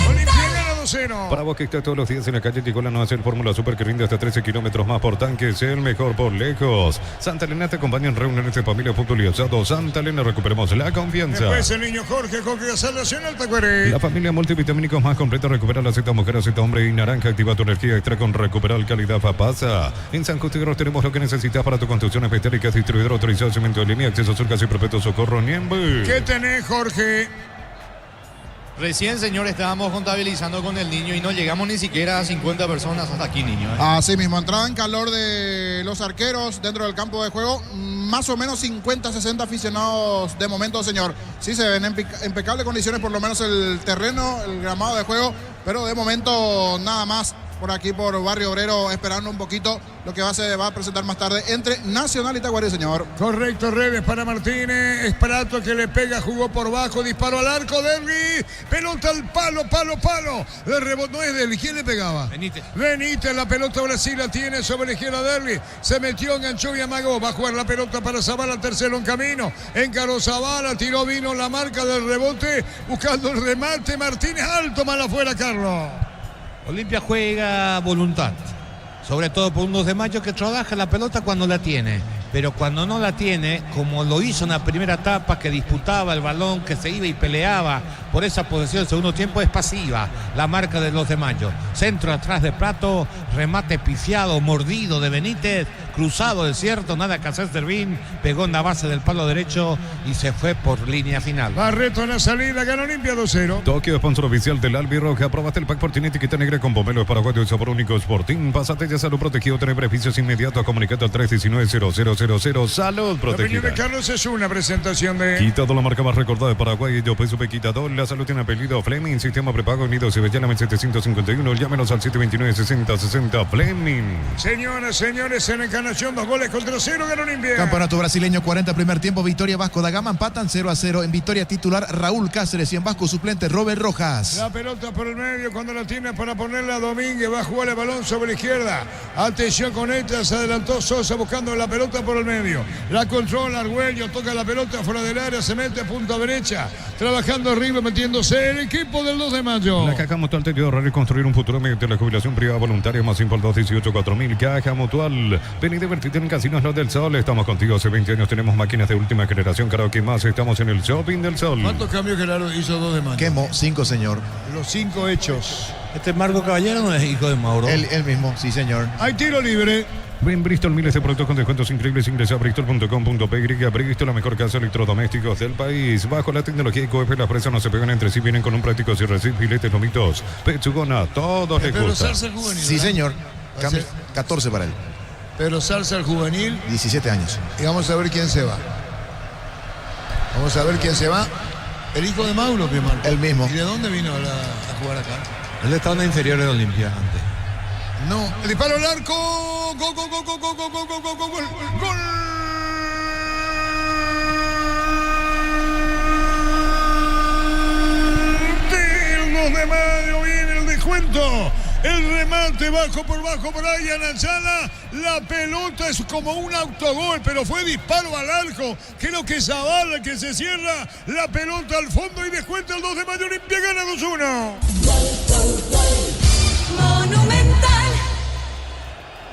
Olimpia gana 2-0. Para vos que estás todos los días en la calle, llegó la nueva Fórmula Super que rinde hasta 13 kilómetros más por tanque. Es el mejor por lejos. Santa Elena te acompaña en reuniones de familia, fútbol y asado. Santa Elena, recuperemos la confianza. Después el niño Jorge Gasal Nacional Tacuaré. La familia multivitamínicos más completa recupera la Z mujer, Z hombre y naranja. Activa tu energía extra con Recuperar Calidad Papasa. En San Justigros tenemos lo que necesitas para tu construcción metálicas. Distribuidor autorizado de cemento de línea, acceso sur, casi perpetuo, Socorro, Niembe. ¿Qué tenés, Jorge? Recién, señor, estábamos contabilizando con el niño y no llegamos ni siquiera a 50 personas hasta aquí, niño. Así mismo, entrada en calor de los arqueros dentro del campo de juego. Más o menos 50, 60 aficionados de momento, señor. Sí, se ven en impecables condiciones, por lo menos el terreno, el gramado de juego. Pero de momento nada más por aquí, por Barrio Obrero, esperando un poquito lo que se va a presentar más tarde entre Nacional y Tacuarí, señor. Correcto, Redes para Martínez. Esperato que le pega, jugó por bajo, disparo al arco, Derby. Pelota al palo. El rebote no es Derby. ¿Quién le pegaba? Benítez, la pelota Brasil la tiene sobre la izquierda Derby. Se metió, enganchó y amagó. Va a jugar la pelota para Zavala, tercero en camino. Encaró Zavala, tiró, vino la marca del rebote, buscando el remate. Martínez, alto, mal afuera, Carlos. Olimpia juega voluntad, sobre todo por un 2 de mayo que trabaja la pelota cuando la tiene, pero cuando no la tiene, como lo hizo en la primera etapa, que disputaba el balón, que se iba y peleaba por esa posesión del segundo tiempo, es pasiva la marca del 2 de mayo. Centro atrás de Prato, remate pifiado, mordido de Benítez, cruzado desierto, nada que hacer Servín, pegó en la base del palo derecho y se fue por línea final. Barreto en la salida, ganó Olimpia 2-0. Tokio, sponsor oficial del Albirroja. Aprobaste el pack por tiene etiqueta negra con pomelo paraguayo y sabor único Sporting. Pásate ya salud protegido, tener beneficios inmediatos. Comunicate al 319-0000. Salud La protegida. opinión de Carlos es una presentación de... Quitado, la marca más recordada de Paraguay. Yo peso Quitador. La salud tiene apellido Fleming. Sistema prepago Unidos y Bellana 751. Llámenos al 729-6060. Fleming. Señoras, señores, en Encarnación, 2 goles contra 0, ganó Olimpia. Campeonato brasileño, 40 primer tiempo. Victoria Vasco da Gama, empatan 0-0. En victoria titular Raúl Cáceres y en Vasco suplente Robert Rojas. La pelota por el medio cuando la tiene para ponerla Domínguez. Va a jugar el balón sobre la izquierda. Atención con esta, se adelantó Sosa buscando la pelota por el medio. La controla Argüello, toca la pelota fuera del área, se mete a punta derecha. Trabajando arriba, metiéndose el equipo del 2 de mayo. La Caja Mutual te ayuda a reconstruir un futuro mediante la jubilación privada voluntaria más simple al 218-4000. Caja Mutual. Ven y divertirte en Casinos Los del Sol. Estamos contigo hace 20 años. Tenemos máquinas de última generación. Karaoke más. Estamos en el Shopping del Sol. ¿Cuántos cambios Gerardo hizo 2 de mayo? Quemo, 5, señor. Los 5 hechos. Este Marco Caballero no es hijo de Mauro. Él mismo, sí, señor. Hay tiro libre. En Bristol, miles de productos con descuentos increíbles. Ingresa a bristol.com.py. Bristol, la mejor casa de electrodomésticos del país. Bajo la tecnología IQF, las presas no se pegan entre sí. Vienen con un práctico cirrecip, filetes, lomitos, pechugona. Todos les Pedro gusta. Salsa el juvenil. Sí, ¿verdad? señor. Va a ser 14 para él. Pedro Salsa el juvenil. 17 años. Y vamos a ver quién se va. Vamos a ver quién se va. El hijo de Mauro, que marcó. El mismo. ¿Y de dónde vino a jugar acá? Él estaba en la inferior de Olimpia antes. No. El disparo al arco. Gol. Del 2 de mayo viene el descuento. El remate bajo por Brian Ayala. La pelota es como un autogol, pero fue disparo al arco. Creo que Zavala que se cierra. La pelota al fondo y descuenta el 2 de mayo. Olimpia gana 2-1. Monumental.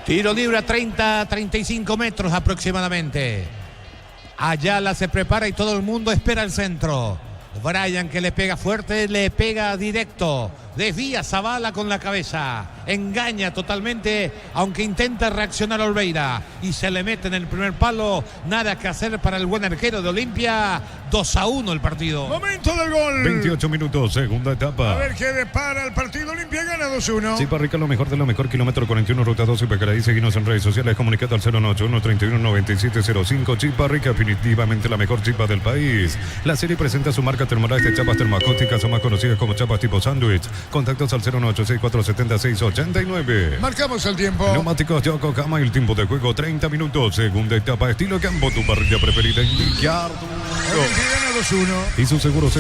Tiro libre a 35 metros aproximadamente. Ayala se prepara y todo el mundo espera el centro. Brian que le pega fuerte, le pega directo. Desvía Zavala con la cabeza. Engaña totalmente, aunque intenta reaccionar Olveira. Y se le mete en el primer palo. Nada que hacer para el buen arquero de Olimpia. 2-1 el partido. Momento del gol. 28 minutos, segunda etapa. A ver qué depara el partido. Olimpia gana 2-1. Sí, Parrica, lo mejor de lo mejor. Kilómetro 41, ruta 12, Pecaraí. Seguimos en redes sociales. Comunicate al 091-31-9705. Chiparrica, definitivamente la mejor chipa del país. La serie presenta su marca Termolar de chapas termoacústicas, son más conocidas como chapas tipo sándwich. Contactos al 018647689. Marcamos el tiempo. Neumáticos Yokohama y el tiempo de juego 30 minutos. Segunda etapa, estilo campo, tu parrilla preferida. Indicar Olimpia gana 2-1. y su seguro,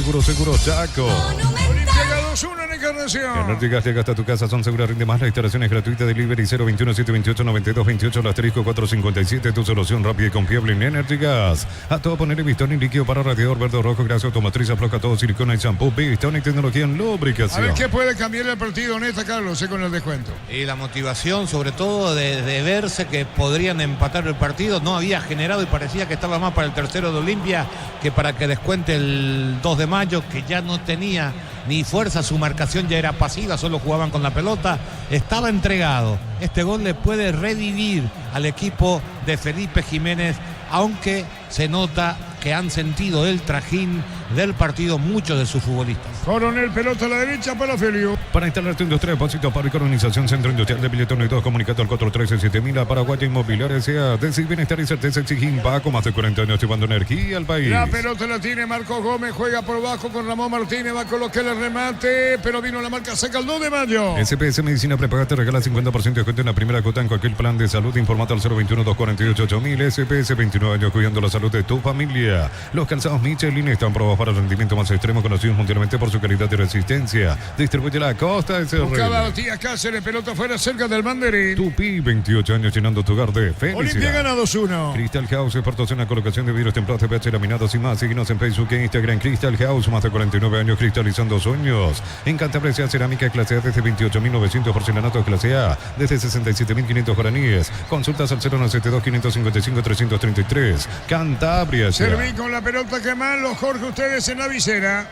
Chaco. Olimpia gana 2-1 en Encarnación. Energy llega hasta tu casa, son seguras, rinde más. La instalación es gratuita. Delivery 021-728-9228, el asterisco 457. Tu solución rápida y confiable en Energy Gas. A todo poner el Bistoni líquido para radiador verde o rojo, grasa automotriz, afloja todo, silicona y shampoo. Bistoni, tecnología en A lubricación. ver qué puede cambiar el partido en esta, Carlos, con el descuento. Y la motivación, sobre todo, de verse que podrían empatar el partido. No había generado y parecía que estaba más para el tercero de Olimpia que para que descuente el 2 de mayo, que ya no tenía ni fuerza, su marcación ya era pasiva, solo jugaban con la pelota. Estaba entregado. Este gol le puede revivir al equipo de Felipe Jiménez, aunque se nota que han sentido el trajín del partido muchos de sus futbolistas. Coronel, pelota a la derecha para Feliu. Para instalar tu industria, depósito para organización Centro Industrial de Billetón y 2, comunicado al 413-7000, Paraguay Inmobiliaria S.A. Decir bienestar y certeza exige Impaco, más de 40 años llevando energía al país. La pelota la tiene Marcos Gómez, juega por bajo con Ramón Martínez, va a colocar el remate, pero vino la marca seca el 2 de mayo. SPS Medicina Prepaga te regala 50% de descuento en la primera cuota en cualquier plan de salud. Informate al 021-248-8000. SPS, 29 años cuidando la salud de tu familia. Los calzados Michelin están probados para el rendimiento más extremo, conocidos mundialmente por su calidad y resistencia. Distribuye la Costa SRL. Buscaba a Matías Cáceres, pelota fuera cerca del banderín. Tupi, 28 años llenando tu hogar de felicidad. Olimpia gana 2-1. Crystal House, expertos en la colocación de vidrios templados, PH laminados y más. Síguenos en Facebook e Instagram. Crystal House, más de 49 años cristalizando sueños. En Cantabria, cerámica clase A desde 28.900, porcelanato clase A desde 67.500 guaraníes. Consultas al 092-555-333. Cantabria. Serví con la pelota que mal, los Jorge, ustedes en la visera.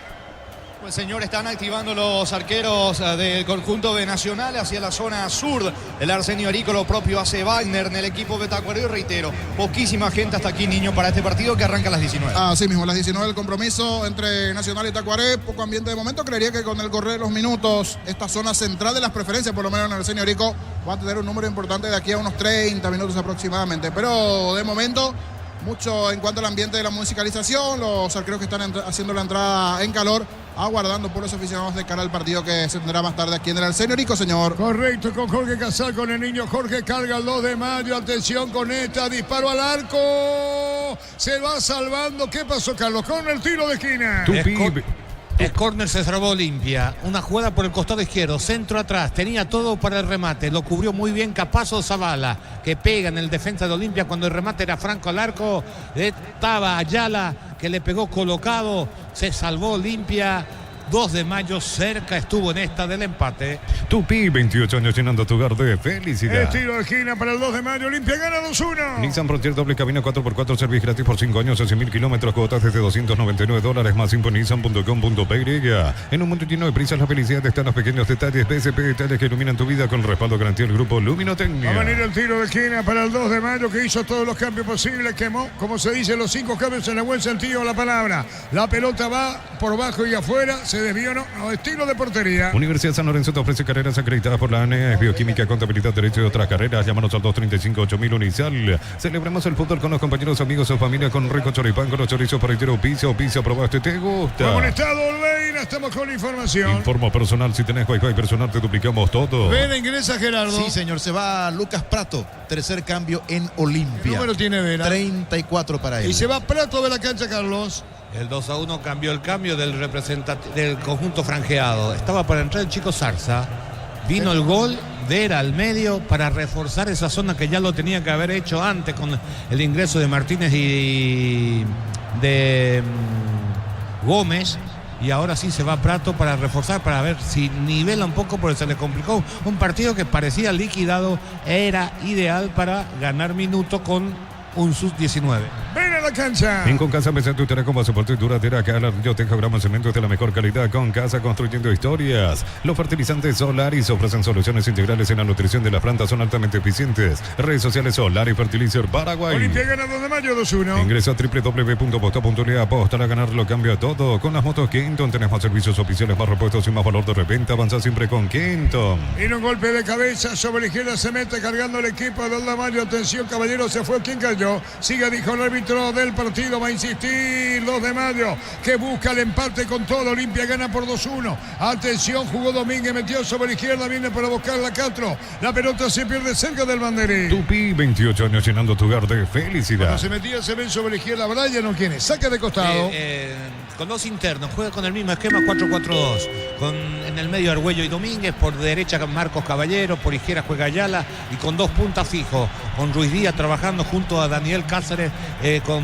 Pues señor, están activando los arqueros del conjunto de Nacional hacia la zona sur. El Arsenio Rico, lo propio hace Wagner en el equipo betacuero. Y reitero, poquísima gente hasta aquí, niño, para este partido que arranca a las 19. Así mismo, a las 19 el compromiso entre Nacional y Tacuaré. Poco ambiente de momento. Creería que con el correr de los minutos, esta zona central de las preferencias, por lo menos en el Arsenio Rico, va a tener un número importante de aquí a unos 30 minutos aproximadamente. Pero de momento, mucho en cuanto al ambiente de la musicalización. Los arqueros que están haciendo la entrada en calor, aguardando por los aficionados de cara al partido que se tendrá más tarde aquí en el Arsenio Rico, señor. Correcto, con Jorge Casal, con el niño Jorge, carga el 2 de mayo, atención con esta, disparo al arco, se va salvando. ¿Qué pasó, Carlos? Con el tiro de esquina. Es córner, se salvó Olimpia. Una jugada por el costado izquierdo, centro atrás, tenía todo para el remate, lo cubrió muy bien Capazo Zavala, que pega en el defensa de Olimpia cuando el remate era franco al arco. Estaba Ayala, que le pegó colocado, se salvó Olimpia. 2 de mayo, cerca estuvo en esta del empate. Tupi, 28 años llenando tu hogar de felicidad. El tiro de esquina para el 2 de mayo, Olimpia gana 2-1. Nissan Frontier doble cabina 4x4, servicio gratis por 5 años, 100.000 kilómetros, cuotas desde $299, más info nissan.com.py. En un mundo lleno de prisas, la felicidad está en los pequeños detalles. BSP, detalles que iluminan tu vida con respaldo garantía del grupo Luminotecnia. Va a venir el tiro de esquina para el 2 de mayo, que hizo todos los cambios posibles, quemó, como se dice, los 5 cambios en el buen sentido de la palabra. La pelota va por bajo y afuera, se desvió, no, estilo de portería. Universidad San Lorenzo te ofrece carreras acreditadas por la ANEA, bioquímica, contabilidad, derecho y otras carreras. Llámanos al 235-8000 Unicel. Celebramos el fútbol con los compañeros, amigos o familia, con rico choripán, con los chorizos parrillero, pizza, probaste, ¿te gusta? Buen estado, Olveira, estamos con información. Informo personal, si tenés Wi-Fi personal te duplicamos todo. Vela ingresa Gerardo. Sí, señor, se va Lucas Prato, tercer cambio en Olimpia. ¿Qué número tiene Vela? 34 para él. Y se va Prato de la cancha, Carlos. El 2-1 cambió el cambio del conjunto franjeado. Estaba para entrar el chico Zarza. Vino el gol de Era al medio para reforzar esa zona que ya lo tenía que haber hecho antes con el ingreso de Martínez y de Gómez. Y ahora sí se va Prato para reforzar, para ver si nivela un poco, porque se le complicó un partido que parecía liquidado. Era ideal para ganar minutos con un sub-19. Ven a la cancha. En Concasa me tu con pasaporte duradera, acá la río Grama Cemento es de la mejor calidad. Concasa, construyendo historias. Los fertilizantes Solaris ofrecen soluciones integrales en la nutrición de las plantas, son altamente eficientes. Redes sociales Solaris Fertilizer Paraguay. Olimpia gana 2 de mayo 2-1. Ingresa a www.posta.le, apostar a ganar lo cambia todo. Con las motos Kenton tenés más servicios oficiales, más repuestos y más valor de reventa. Avanza siempre con Kenton. Vino un golpe de cabeza sobre la izquierda, se mete cargando el equipo de 2 de mayo. Atención, caballero, se fue quien cayó. Siga, dijo el árbitro del partido, va a insistir 2 de mayo, que busca el empate con todo. Olimpia gana por 2-1. Atención, jugó Domínguez, metió sobre la izquierda, viene para buscar la Castro. La pelota se pierde cerca del banderín. Tupi, 28 años llenando tu hogar de felicidad. Cuando se metía, se ven sobre la izquierda. Brian no quiere, saca de costado. Con 2 internos, juega con el mismo esquema 4-4-2. En el medio Argüello y Domínguez, por derecha Marcos Caballero, por izquierda juega Ayala, y con 2 puntas fijos, con Ruiz Díaz trabajando junto a Daniel Cáceres, con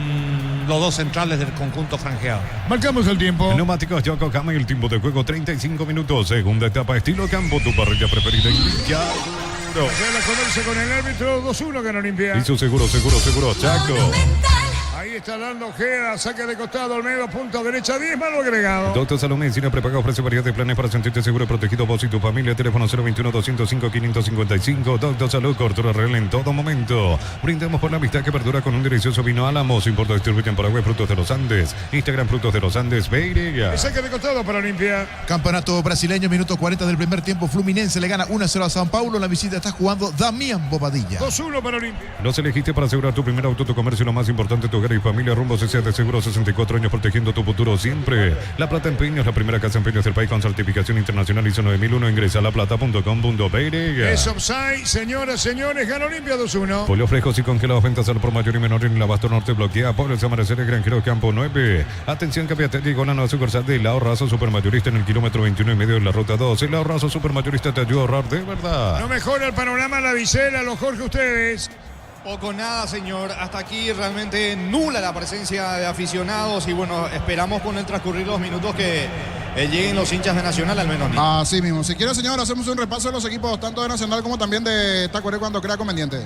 los 2 centrales del conjunto franjeado. Marcamos el tiempo. Neumáticos Yokohama, el tiempo de juego 35 minutos. Segunda etapa, estilo campo, tu parrilla preferida y limpia. Ayer la comerse con el árbitro 2-1 gana Olimpia. Y su seguro, Chaco. Ahí está dando Ojeda, saque de costado, Olmedo, punta derecha, 10 malo agregado. Doctor Salomé, Medicina Prepago ofrece variedad de planes para sentirte seguro y protegido vos y tu familia. Teléfono 021-205-555. Doctor Salud, cobertura real en todo momento. Brindamos por la amistad que perdura con un delicioso vino Álamos. Importa distribuye en Paraguay, Frutos de los Andes. Instagram, Frutos de los Andes, Beirega. Saque de costado para Olimpia. Campeonato brasileño, minuto 40 del primer tiempo. Fluminense le gana 1-0 a São Paulo. La visita está jugando Damián Bobadilla. 2-1 para Olimpia. Los elegiste para asegurar tu primer auto, tu comercio, lo más importante, tu hogar y familia. Rumbo CCA de Seguro, 64 años protegiendo tu futuro siempre. La Plata Empeños, la primera casa de empeños del país con certificación internacional ISO 9001. Ingresa a laplata.com.beirega. Es offside, señoras, señores, gana Olimpia 2-1. Pollos frescos y congelados, ventas al por mayor y menor en el Abasto Norte. Bloquea Pollos Amaneceres, Granjero Campo 9. Atención, Capiatel, llegó la nueva sucursal de El Ahorrazo Supermayorista en el kilómetro 21 y medio de la ruta 2. El Ahorrazo Supermayorista te ayuda a ahorrar de verdad. No mejora el panorama la Vicela, los Jorge, ustedes. Poco nada, señor. Hasta aquí realmente nula la presencia de aficionados y bueno, esperamos con el transcurrir los minutos que lleguen los hinchas de Nacional al menos. Así mismo. Si quiere, señor, hacemos un repaso de los equipos tanto de Nacional como también de Tacuaré cuando crea conveniente.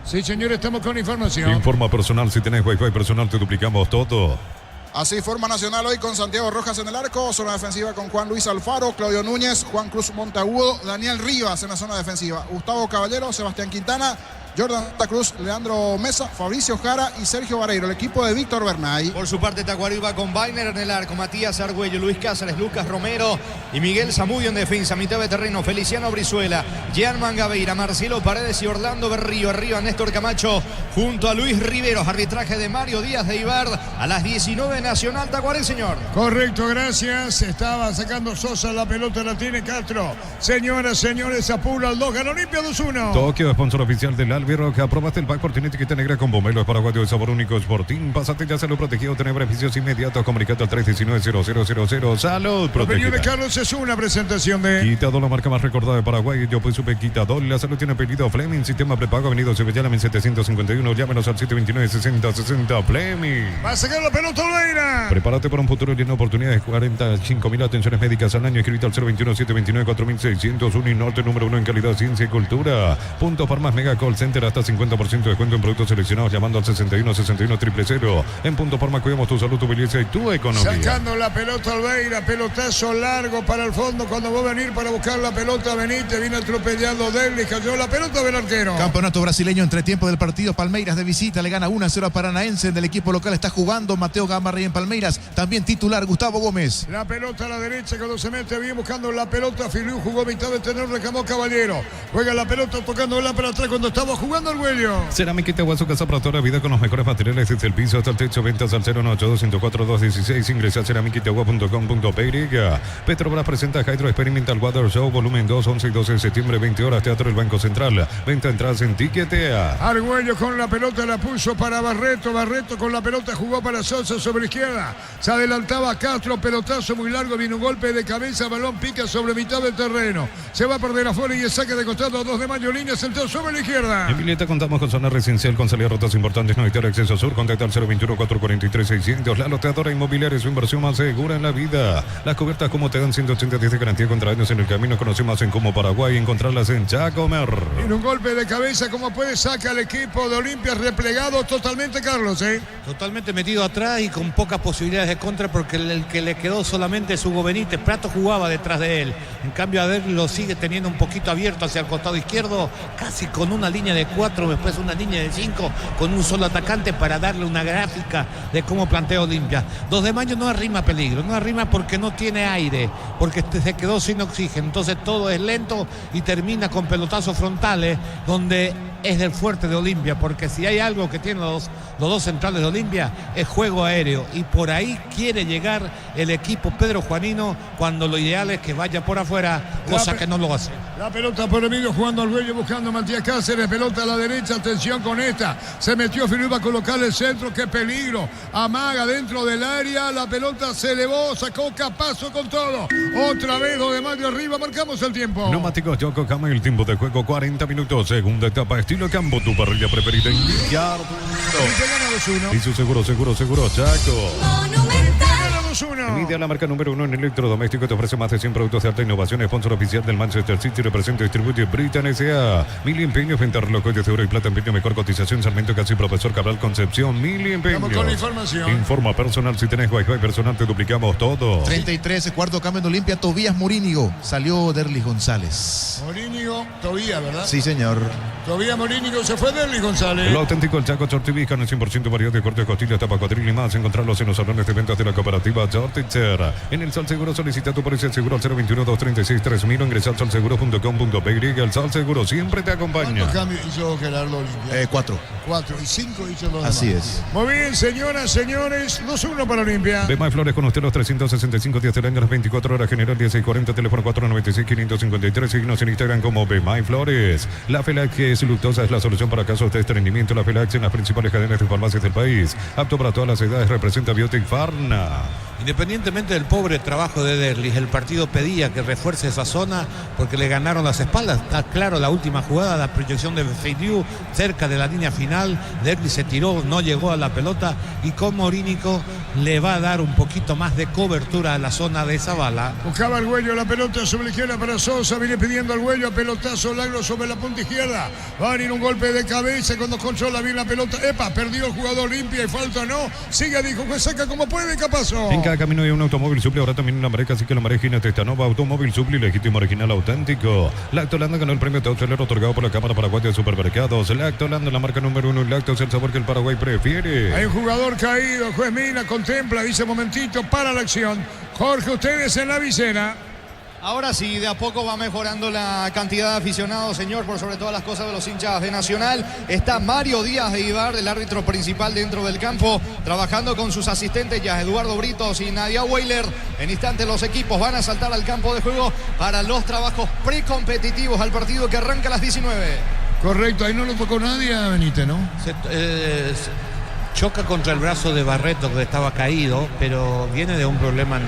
Sí, señor, estamos con información. Informa personal, si tenés Wi-Fi personal te duplicamos todo. Así forma Nacional hoy con Santiago Rojas en el arco, zona defensiva con Juan Luis Alfaro, Claudio Núñez, Juan Cruz Monteagudo, Daniel Rivas en la zona defensiva, Gustavo Caballero, Sebastián Quintana, Jordan Santa Cruz, Leandro Mesa, Fabricio Jara y Sergio Vareiro, el equipo de Víctor Bernay. Por su parte, Tacuarí va con Bainer en el arco, Matías Argüello, Luis Cáceres, Lucas Romero y Miguel Zamudio en defensa. Mitad de terreno, Feliciano Brizuela, Jean Mangabeira, Marcelo Paredes y Orlando Berrío. Arriba Néstor Camacho junto a Luis Riveros. Arbitraje de Mario Díaz de Ibar a las 19 Nacional Tacuarí, señor. Correcto, gracias. Estaba sacando Sosa, la pelota la tiene Castro. Señoras, señores, apura al 2, gana Olimpia 2-1. Tokio, sponsor oficial del Albirro, que aprobaste el pack por tiene etiqueta negra con Bomelo paraguayo de sabor único Sporting. Pásate ya, salud protegido, tener beneficios inmediatos. Comunicate al 319-0000. Salud protegida. De Carlos es una presentación de Quitadol, la marca más recordada de Paraguay. Yo pues supe Quitadol. La salud tiene pedido Fleming. Sistema prepago, Avenida Sevillana, 1751. Llámenos al 729-6060. Fleming. Va a sacar la pelota Olmeira. Prepárate para un futuro lleno de oportunidades. 45.000 atenciones médicas al año. Escrito al 021-729-4601. Y Norte, número 1 en calidad, ciencia y cultura. Puntos Farmas Mega Call Center, hasta 50% de descuento en productos seleccionados llamando al 61-61-000. En Punto Farma cuidamos tu salud, tu belleza y tu economía. Sacando la pelota Olmeira, pelotazo largo para el fondo. Cuando va a venir para buscar la pelota, Benítez viene atropellando Deli, cayó la pelota del arquero. Campeonato brasileño, entretiempo del partido. Palmeiras de visita le gana 1-0 a Paranaense. Del equipo local está jugando Mateo Gamarrey en Palmeiras. También titular Gustavo Gómez. La pelota a la derecha cuando se mete bien buscando la pelota. Filiu jugó mitad de tener, reclamó Caballero. Juega la pelota tocándola para atrás cuando estaba jugando el Güello. Cerámica Itagua, su casa para toda la vida con los mejores materiales desde el piso hasta el techo. Ventas al 092-104-216. Ingresa a cerámicaitagua.com.py. Petrobras presenta Hydro Experimental Water Show volumen 2, 11 y 12 de septiembre, 20 horas, Teatro del Banco Central. Venta entradas en Tiquetea. Argüello con la pelota la puso para Barreto. Barreto con la pelota jugó para Sosa sobre izquierda. Se adelantaba Castro, pelotazo muy largo, viene un golpe de cabeza, balón pica sobre mitad del terreno. Se va a perder afuera y el saque de costado a 2 de mayo, línea central sobre la izquierda. En Pileta contamos con zona residencial con salida a rutas importantes, no evitar acceso sur. Contacta al 021-443-600. La loteadora inmobiliaria es su inversión más segura en la vida. Las cubiertas como te dan 180 días de garantía contra daños en el camino. Conocemos en Como Paraguay. Encontrarlas en Chacomer. En un golpe de cabeza, como puede, saca al equipo de Olimpia replegado totalmente, Carlos, Totalmente metido atrás y con pocas posibilidades de contra porque el que le quedó solamente es Hugo Benítez. Prato jugaba detrás de él. En cambio, a ver, lo sigue teniendo un poquito abierto hacia el costado izquierdo, casi con una línea de 4, después una línea de 5, con un solo atacante para darle una gráfica de cómo plantea Olimpia. 2 de mayo no arrima peligro, no arrima porque no tiene aire, porque se quedó sin oxígeno. Entonces todo es lento y termina con pelotazos frontales, donde es del fuerte de Olimpia, porque si hay algo que tienen los dos centrales de Olimpia es juego aéreo, y por ahí quiere llegar el equipo Pedro Juanino cuando lo ideal es que vaya por afuera, cosa que no lo hace. La pelota por el medio jugando al Güello, buscando a Matías Cáceres, pelota a la derecha, atención con esta, se metió Filiu, va a colocar el centro, qué peligro, amaga dentro del área, la pelota se elevó, sacó Capazo con todo, otra vez 2 de mayo arriba, marcamos el tiempo. Neumáticos Yokohama, el tiempo de juego 40 minutos, segunda etapa, estilo campo, tu parrilla preferida en Villar. Y su seguro, Chaco. Monumental. 2-1. Media, la marca número 1 en electrodoméstico, te ofrece más de 100 productos de alta innovación. Sponsor oficial del Manchester City, representa y distribuye Britan S.A. Mil Empeños, venta relojes de oro y plata, empeño, mejor cotización. Sarmiento Casi, Profesor Cabral Concepción. Mil Empeños. Vamos con la información. Informa personal, si tenés Wi-Fi personal te duplicamos todo. 33, cuarto cambio en Olimpia, Tobías Morínigo. Salió Derlis González. Morínigo, Tobías, ¿verdad? Sí, señor. Tobías Morínigo, se fue Derlis González. Lo auténtico, el Chaco Chortibisca, en 100% variedad de corte de costillas, tapa, cuadril y más. Encontrarlos en los salones de ventas de la cooperativa Chortitzer. En el Sol Seguro solicita tu póliza seguro al 021-236-3000 o ingresa al solseguro.com.py. El Sol Seguro siempre te acompaña. ¿Cuántos cambios hizo Gerardo Olimpia? 4. 4 y 5 hizo los Así demás. es. Muy bien, señoras, señores, 2-1 para Olimpia. Bemay Flores con usted los 365 días del año, las 24 horas, general 1640, teléfono 496-553, signos en Instagram como Bemay Flores. La Felax es luctosa, es la solución para casos de estreñimiento. La Felax en las principales cadenas de farmacias del país. Apto para todas las edades, representa Biotic Farna. Independientemente del pobre trabajo de Derlis, el partido pedía que refuerce esa zona porque le ganaron las espaldas. Está claro la última jugada, la proyección de Feidiu cerca de la línea final. Derlis se tiró, no llegó a la pelota y con Morínigo le va a dar un poquito más de cobertura a la zona de Zavala. Buscaba el Güello, la pelota sobre la izquierda para Sosa, viene pidiendo al Güello, pelotazo largo sobre la punta izquierda. Va a venir un golpe de cabeza cuando controla bien la pelota. Epa, perdió el jugador, limpia y falta no. Siga, dijo que saca como puede, ¿qué pasó? En cada camino hay un automóvil Supli, ahora también una marca, así que la marejina Testanova, automóvil Supli, legítimo, original, auténtico. Lactolanda ganó el premio Taucelero otorgado por la Cámara Paraguaya de Supermercados. Lactolanda, la marca número 1, Lacto es el sabor que el Paraguay prefiere. Hay un jugador caído, juez Mina contempla, dice momentito, para la acción. Jorge, ustedes en la visera. Ahora sí, de a poco va mejorando la cantidad de aficionados, señor, por sobre todas las cosas de los hinchas de Nacional. Está Mario Díaz de Ibar, el árbitro principal dentro del campo, trabajando con sus asistentes ya Eduardo Britos y Nadia Weiler. En instantes los equipos van a saltar al campo de juego para los trabajos precompetitivos al partido que arranca a las 19. Correcto, ahí no lo tocó nadie a Benítez, ¿no? Choca contra el brazo de Barreto que estaba caído, pero viene de un problema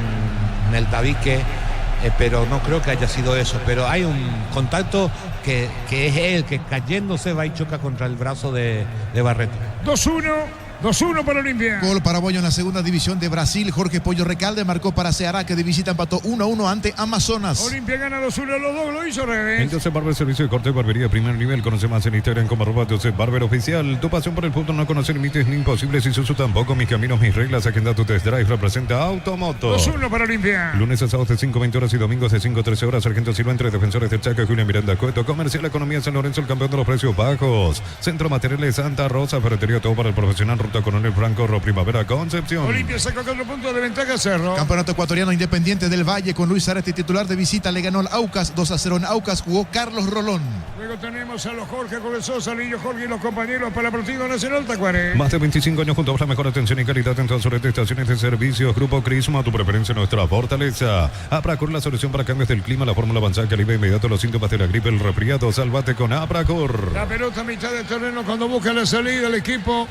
en el tabique. Pero no creo que haya sido eso, pero hay un contacto que es él, que cayéndose va y choca contra el brazo de Barreto. 2-1 para Olimpia. Gol paraguayo en la segunda división de Brasil. Jorge Pollo Recalde marcó para Ceará, que de visita empató 1-1 ante Amazonas. Olimpia gana 2-1, los dos lo hizo Redes. En Josep Barber, servicio de corte de barbería primer nivel. Conoce más en Instagram como @JosepBarber_oficial. Tu pasión por el fútbol no conoce límites ni imposibles. Y Susu tampoco. Mis caminos, mis reglas. Agenda tu test drive. Representa Automoto. 2-1 para Olimpia. Lunes a sábados de 5:20 horas y domingos de 5:13 horas. Sargento Silva entre defensores del Chaco, Julián Miranda Cueto. Comercial Economía San Lorenzo, el campeón de los precios bajos. Centro Materiales Santa Rosa. Ferretería todo para el profesional. Ruta Coronel Franco Primavera Concepción. Olimpia sacó 4 puntos de ventaja Cerro. Campeonato ecuatoriano Independiente del Valle con Luis Zarate titular de visita. Le ganó al Aucas 2-0 en Aucas. Jugó Carlos Rolón. Luego tenemos a los Jorge Sosa, Lillo Jorge y los compañeros para el partido nacional Tacuaré. Más de 25 años juntos a la mejor atención y calidad en todas sus estaciones de servicios. Grupo Crisma, tu preferencia, nuestra fortaleza. Apracur, la solución para cambios del clima, la fórmula avanzada que alivia inmediato los síntomas de la gripe, el resfriado. Sálvate con Apracur. La pelota a mitad del terreno cuando busca la salida el equipo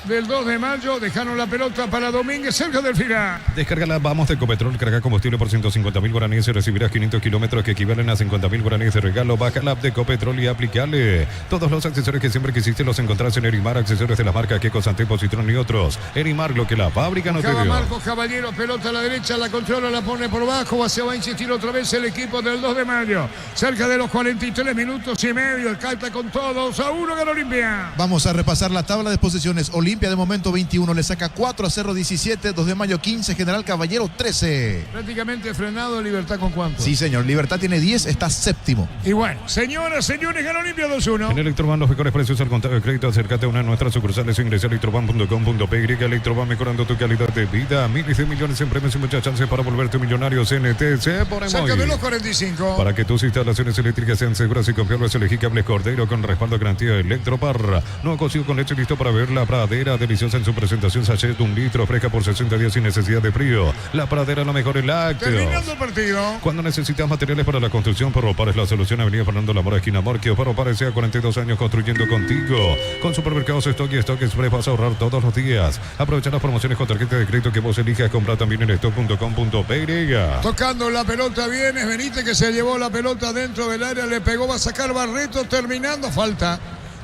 del 2 de mayo. Dejaron la pelota para Domínguez cerca del final. Descárgala, vamos de Ecopetrol, carga combustible por 150.000 guaraníes y recibirás 500 kilómetros que equivalen a 50.000 guaraníes de regalo. Baja la app de Ecopetrol y aplicale. Todos los accesorios que siempre quisiste los encontrás en Erimar, accesorios de la marca Queco, Santepo, Citrón y otros. Erimar, lo que la fábrica no te dio. Marcos Caballero, pelota a la derecha, la controla, la pone por bajo, se va a insistir otra vez el equipo del 2 de mayo. Cerca de los 43 minutos y medio, el Calta con todo, 2-1 gana Olimpia. Vamos a repasar la tabla de posiciones. Olimpia de momento 21, le saca 4 a Cerro 17, 2 de mayo 15, General Caballero 13. Prácticamente frenado, Libertad con cuánto. Sí, señor, Libertad tiene 10, está séptimo. Y bueno, señoras, señores, gana Olimpia 2-1. En Electroban los mejores precios al contado de crédito. Acércate a una de nuestras sucursales, ingresa a electroban.com.py. Electroban mejorando tu calidad de vida. Miles de millones en premios y muchas chances para volverte millonario. CNTC por Cerca de los 45. Para que tus instalaciones eléctricas sean seguras y confiables, elegí cables Cordero con respaldo de garantía Electropar. No cocido con leche, listo para ver la pradera. Deliciosa en su presentación, sachet 1 litro, fresca por 60 días sin necesidad de frío. La pradera, lo mejor en lácteos. Terminando el partido. Cuando necesitas materiales para la construcción, Ferropar es la solución. Avenida Fernando Lamora, esquina Morquio. Ferropar sea 42 años construyendo contigo. Con supermercados Stock y Stock Express vas a ahorrar todos los días. Aprovecha las promociones con tarjeta de crédito que vos elijas. Compra también en stock.com.py. Tocando la pelota bien, es Benítez que se llevó la pelota dentro del área, le pegó, va a sacar Barreto, terminando, falta.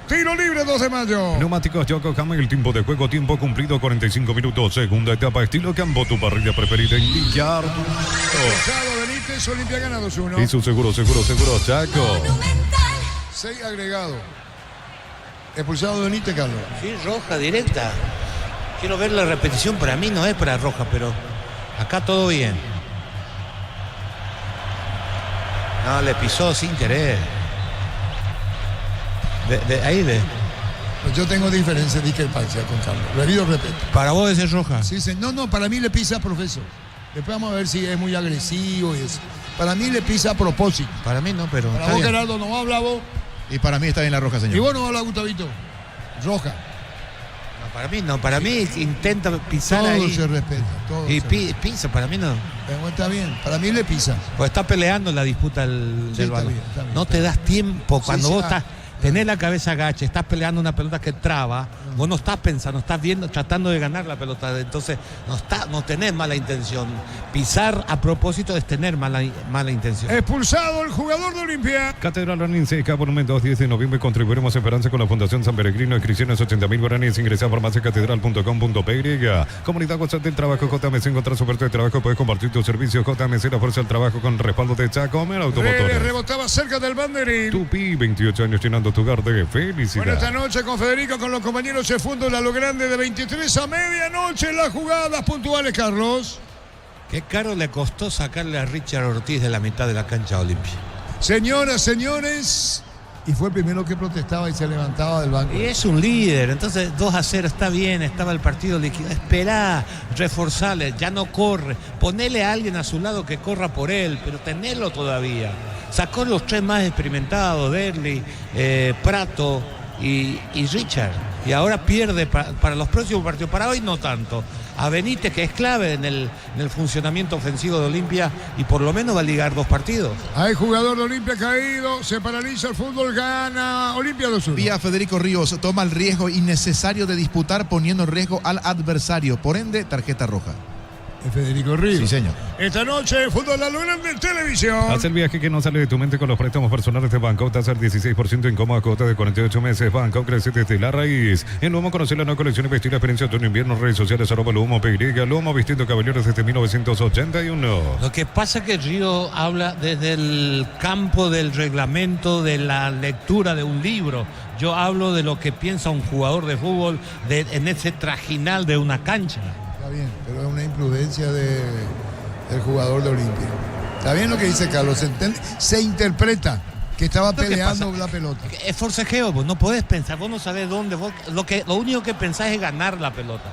Tiro libre 2 de mayo. Neumáticos Yokohama, el tiempo de juego, tiempo cumplido 45 minutos. Segunda etapa, estilo campo, tu parrilla preferida indicar. Expulsado Benítez, Olimpia gana 2-1. Y su seguro, Chaco. 6 agregados. Expulsado Benítez, Carlos. Sí, roja directa. Quiero ver la repetición, para mí no es para roja, pero acá todo bien. No, le pisó sin querer. Ahí ve. Pues yo tengo discrepancia con Carlos. Le pido respeto. Para vos es roja. Sí, no, para mí le pisa, profesor. Después vamos a ver si es muy agresivo y eso. Para mí le pisa a propósito. Para mí no, pero. Para vos, Gerardo, no habla vos. Y para mí está bien la roja, señor. Y vos no habla, Gustavito. Roja. No, para mí no. Para mí intenta pisar todo ahí. Se respeta. Todo y se respeta. pisa, para mí no. Pero está bien. Para mí le pisa. Pues está peleando la disputa del Sí, está balón. bien, está bien, no está te bien. das tiempo cuando Sí, vos sí, estás. Tenés la cabeza agacha, estás peleando una pelota que traba, vos no estás pensando, estás viendo, tratando de ganar la pelota, entonces no tenés mala intención. Pisar a propósito es tener mala intención. Expulsado el jugador de Olimpia. Catedral Aninseca, monumento 10 de noviembre. Contribuiremos a Esperanza con la Fundación San Peregrino y Cristianos 80.000 guaraníes. Ingresa a farmaciacatedral.com.py. Comunidad WhatsApp del Trabajo JMC. Encontrar su oferta de trabajo. Puedes compartir tu servicio JMC, la fuerza del trabajo con respaldo de Chacomer Automotores. Rebotaba cerca del banderín. Tupi, 28 años llenando tu hogar de felicidad. Bueno, esta noche con Federico, con los compañeros se funda lo grande de 23 a medianoche. Las jugadas puntuales, Carlos. Qué caro le costó sacarle a Richard Ortiz de la mitad de la cancha Olimpia. Señoras, señores. Y fue el primero que protestaba y se levantaba del banco. Y es un líder, entonces 2-0 está bien, estaba el partido líquido. Esperá, reforzale, ya no corre. Ponele a alguien a su lado que corra por él, pero tenelo todavía. Sacó los 3 más experimentados, Derli, Prato y Richard. Y ahora pierde para los próximos partidos. Para hoy no tanto. A Benítez, que es clave en el funcionamiento ofensivo de Olimpia, y por lo menos va a ligar 2 partidos. Hay jugador de Olimpia caído, se paraliza el fútbol, gana Olimpia 2-1. Vía Federico Ríos toma el riesgo innecesario de disputar poniendo en riesgo al adversario. Por ende, tarjeta roja. Federico Ríos. Sí, señor. Esta noche, fútbol a lo grande en televisión. Haz el viaje que no sale de tu mente con los préstamos personales de Banco. Tasa del 16% en cómoda cuota de 48 meses. Banco crece desde la raíz. En Lomo, conocer la nueva colección y vestir la experiencia otoño-invierno. Redes sociales @Lomo PY. Lomo vistiendo caballeros desde 1981. Lo que pasa es que Río habla desde el campo del reglamento, de la lectura de un libro. Yo hablo de lo que piensa un jugador de fútbol en ese trajinal de una cancha. Está bien, pero es una imprudencia del jugador de Olimpia. Está bien lo que dice Carlos, se interpreta que estaba peleando la pelota. Es forcejeo, vos no podés pensar, vos no sabés dónde, lo único que pensás es ganar la pelota.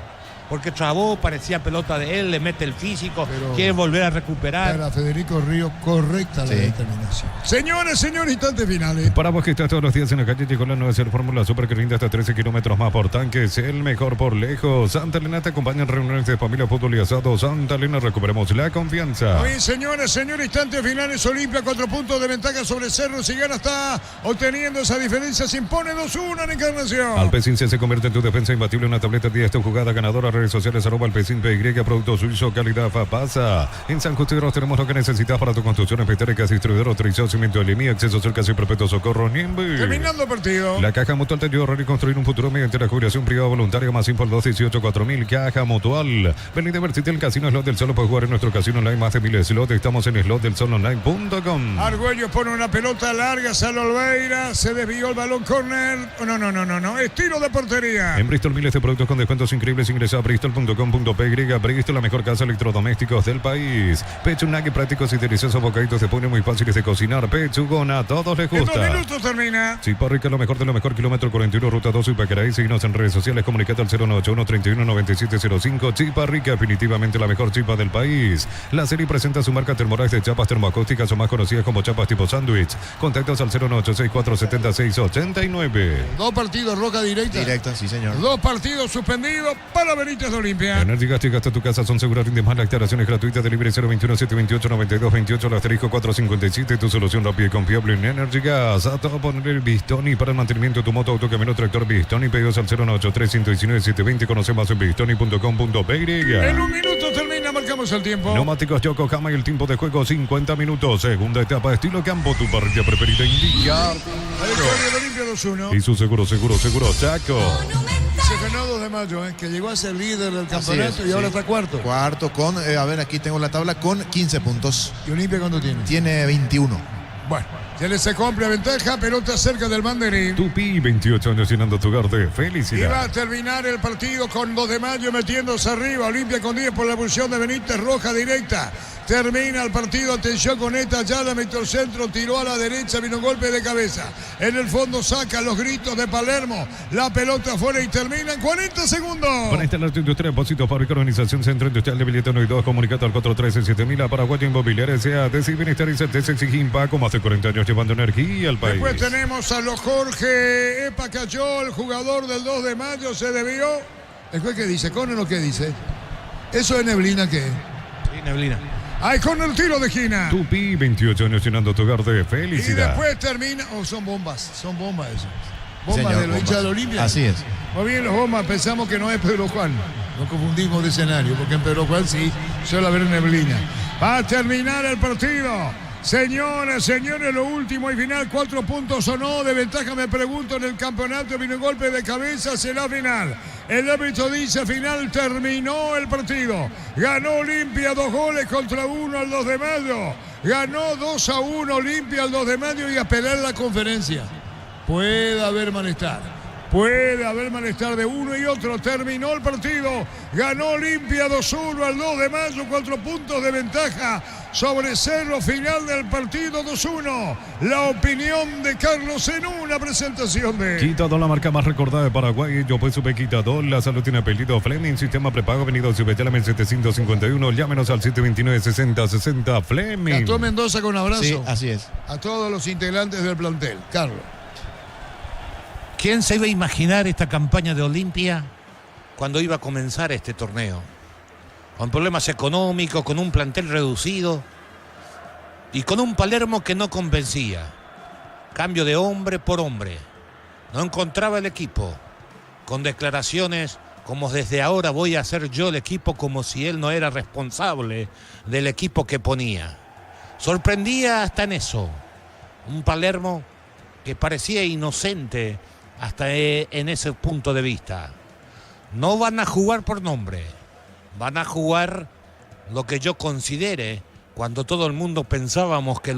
Porque trabó, parecía pelota de él, le mete el físico, quiere volver a recuperar. Para Federico Ríos, correcta la determinación. Señores, instantes finales. Para vos que estás todos los días en la calle, llegó la nueva Fórmula Super que rinde hasta 13 kilómetros más por tanque. Es el mejor por lejos. Santa Elena te acompaña en reuniones de familia, fútbol y asado. Santa Elena, recuperemos la confianza. Bien, señores, instantes finales. Olimpia 4 puntos de ventaja sobre Cerro. Si gana está obteniendo esa diferencia. Se impone 2-1 en Encarnación. Alpecin se convierte en tu defensa imbatible. Una tableta 10 tu jugada ganadora. Redes sociales @Alpecin PY. Producto suizo, calidad FAPASA. En San Justo tenemos lo que necesitas para tu construcción. Petéricas, distribuidor autorizado, cimiento de Limi, acceso cerca y perpetuo socorro Niembe. Terminando el partido. La Caja Mutual te ayuda a ahorrar y construir un futuro mediante la jubilación privada voluntaria. Más info al 218-4000. Caja Mutual. Ven y divertirte en el casino Slot del Sol. Puedes jugar en nuestro casino online. Más de 1000 slots. Estamos en slotdelsolonline.com. Argüello pone una pelota larga. Sale Olveira. Se desvió el balón córner. No. Es tiro de portería. En Bristol, miles de productos con descuentos increíbles. Ingresa a bristol.com.py. Bristol, la mejor casa de electrodomésticos del país. Pechunagui, prácticos y deliciosos bocaditos de pollo muy fáciles de cocinar. Pechugona, a todos les En 2 gusta. minutos termina. Chiparrica, lo mejor de lo mejor. Kilómetro 41, ruta 2 y Pacaraí. Síguenos en redes sociales. Comunicate al 091-319705. Chiparrica, definitivamente la mejor chipa del país. La serie presenta su marca Termorax de chapas termoacústicas o más conocidas como chapas tipo sándwich. Contactos al 098647689. 2 partidos, roja directa. Directa, sí, señor. 2 partidos suspendidos para Benítez de Olimpia. Energy Gas, hasta tu casa, son seguras, rinden más, la aclaración es gratuita, delivery 021-728-9228, al asterisco 457, tu solución rápida y confiable en Energy Gas. A todo poner el Bistoni para el mantenimiento de tu moto, auto, camioneta, tractor Bistoni, pedidos al 093-119-720, conoce más en bistoni.com.py. En 1 minuto termina, marcamos el tiempo. Neumáticos Yokohama y el tiempo de juego 50 minutos, segunda etapa, estilo campo, tu parrilla preferida indica. La victoria de Olimpia 2-1. Y su seguro, Chaco. Se ganó 2 de mayo, que llegó a ser líder del campeonato y ahora está cuarto. Cuarto con, a ver, aquí tengo la tabla con 15 puntos. ¿Y Olimpia cuánto tiene? Tiene 21. Bueno, se compra ventaja, pelota cerca del banderín. Tupi, 28 años llenando tu hogar de Y va felicidad. a terminar el partido con 2 de mayo metiéndose arriba. Olimpia con 10 por la expulsión de Benítez, roja directa. Termina el partido, atención con esta, ya la metió el centro, tiró a la derecha, vino un golpe de cabeza. En el fondo saca los gritos de Palermo, la pelota afuera y termina en 40 segundos. Con esta la industria, depósito, fábrica, organización, centro industrial de billete 1 y 2, comunicado al 413-7000, a Paraguay Inmobiliaria, S.A. de Bienestar y certeza exige Impaco, más de 40 años llevando energía al país. Después tenemos a los Jorge Epacayol, jugador del 2 de mayo, se debió. Después, ¿qué dice? ¿Con o qué dice? ¿Eso es neblina qué? Sí, neblina. Ahí con el tiro de esquina. Tupi, 28 años llenando tu hogar de Y felicidad. después termina. Son bombas eso. Bombas Señor, de los hinchas de la Olimpia. Así es. Muy bien, los bombas pensamos que no es Pedro Juan. Nos confundimos de escenario, porque en Pedro Juan sí suele haber neblina. Va a terminar el partido. Señoras, señores, lo último y final, 4 puntos o no de ventaja, me pregunto, en el campeonato. Vino un golpe de cabeza, será final. El árbitro dice final, terminó el partido. Ganó Olimpia 2 goles contra 1 al 2 de mayo. Ganó 2-1 Olimpia al 2 de mayo y a pelear la conferencia. Puede haber malestar. Puede haber malestar de uno y otro. Terminó el partido. Ganó Olimpia 2-1 al 2 de mayo. 4 puntos de ventaja sobre Cerro. Final del partido 2-1. La opinión de Carlos en una presentación de... Quitador, la marca más recordada de Paraguay. Yo pues supe Quitador. La salud tiene apellido Fleming. Sistema prepago venido Subetélame 751. Llámenos al 729-6060 Fleming. Gastón Mendoza con abrazo. Sí, así es. A todos los integrantes del plantel. Carlos. ¿Quién se iba a imaginar esta campaña de Olimpia cuando iba a comenzar este torneo? Con problemas económicos, con un plantel reducido y con un Palermo que no convencía. Cambio de hombre por hombre. No encontraba el equipo. Con declaraciones como desde ahora voy a hacer yo el equipo, como si él no era responsable del equipo que ponía. Sorprendía hasta en eso. Un Palermo que parecía inocente hasta en ese punto de vista. No van a jugar por nombre, van a jugar lo que yo considere, cuando todo el mundo pensábamos que los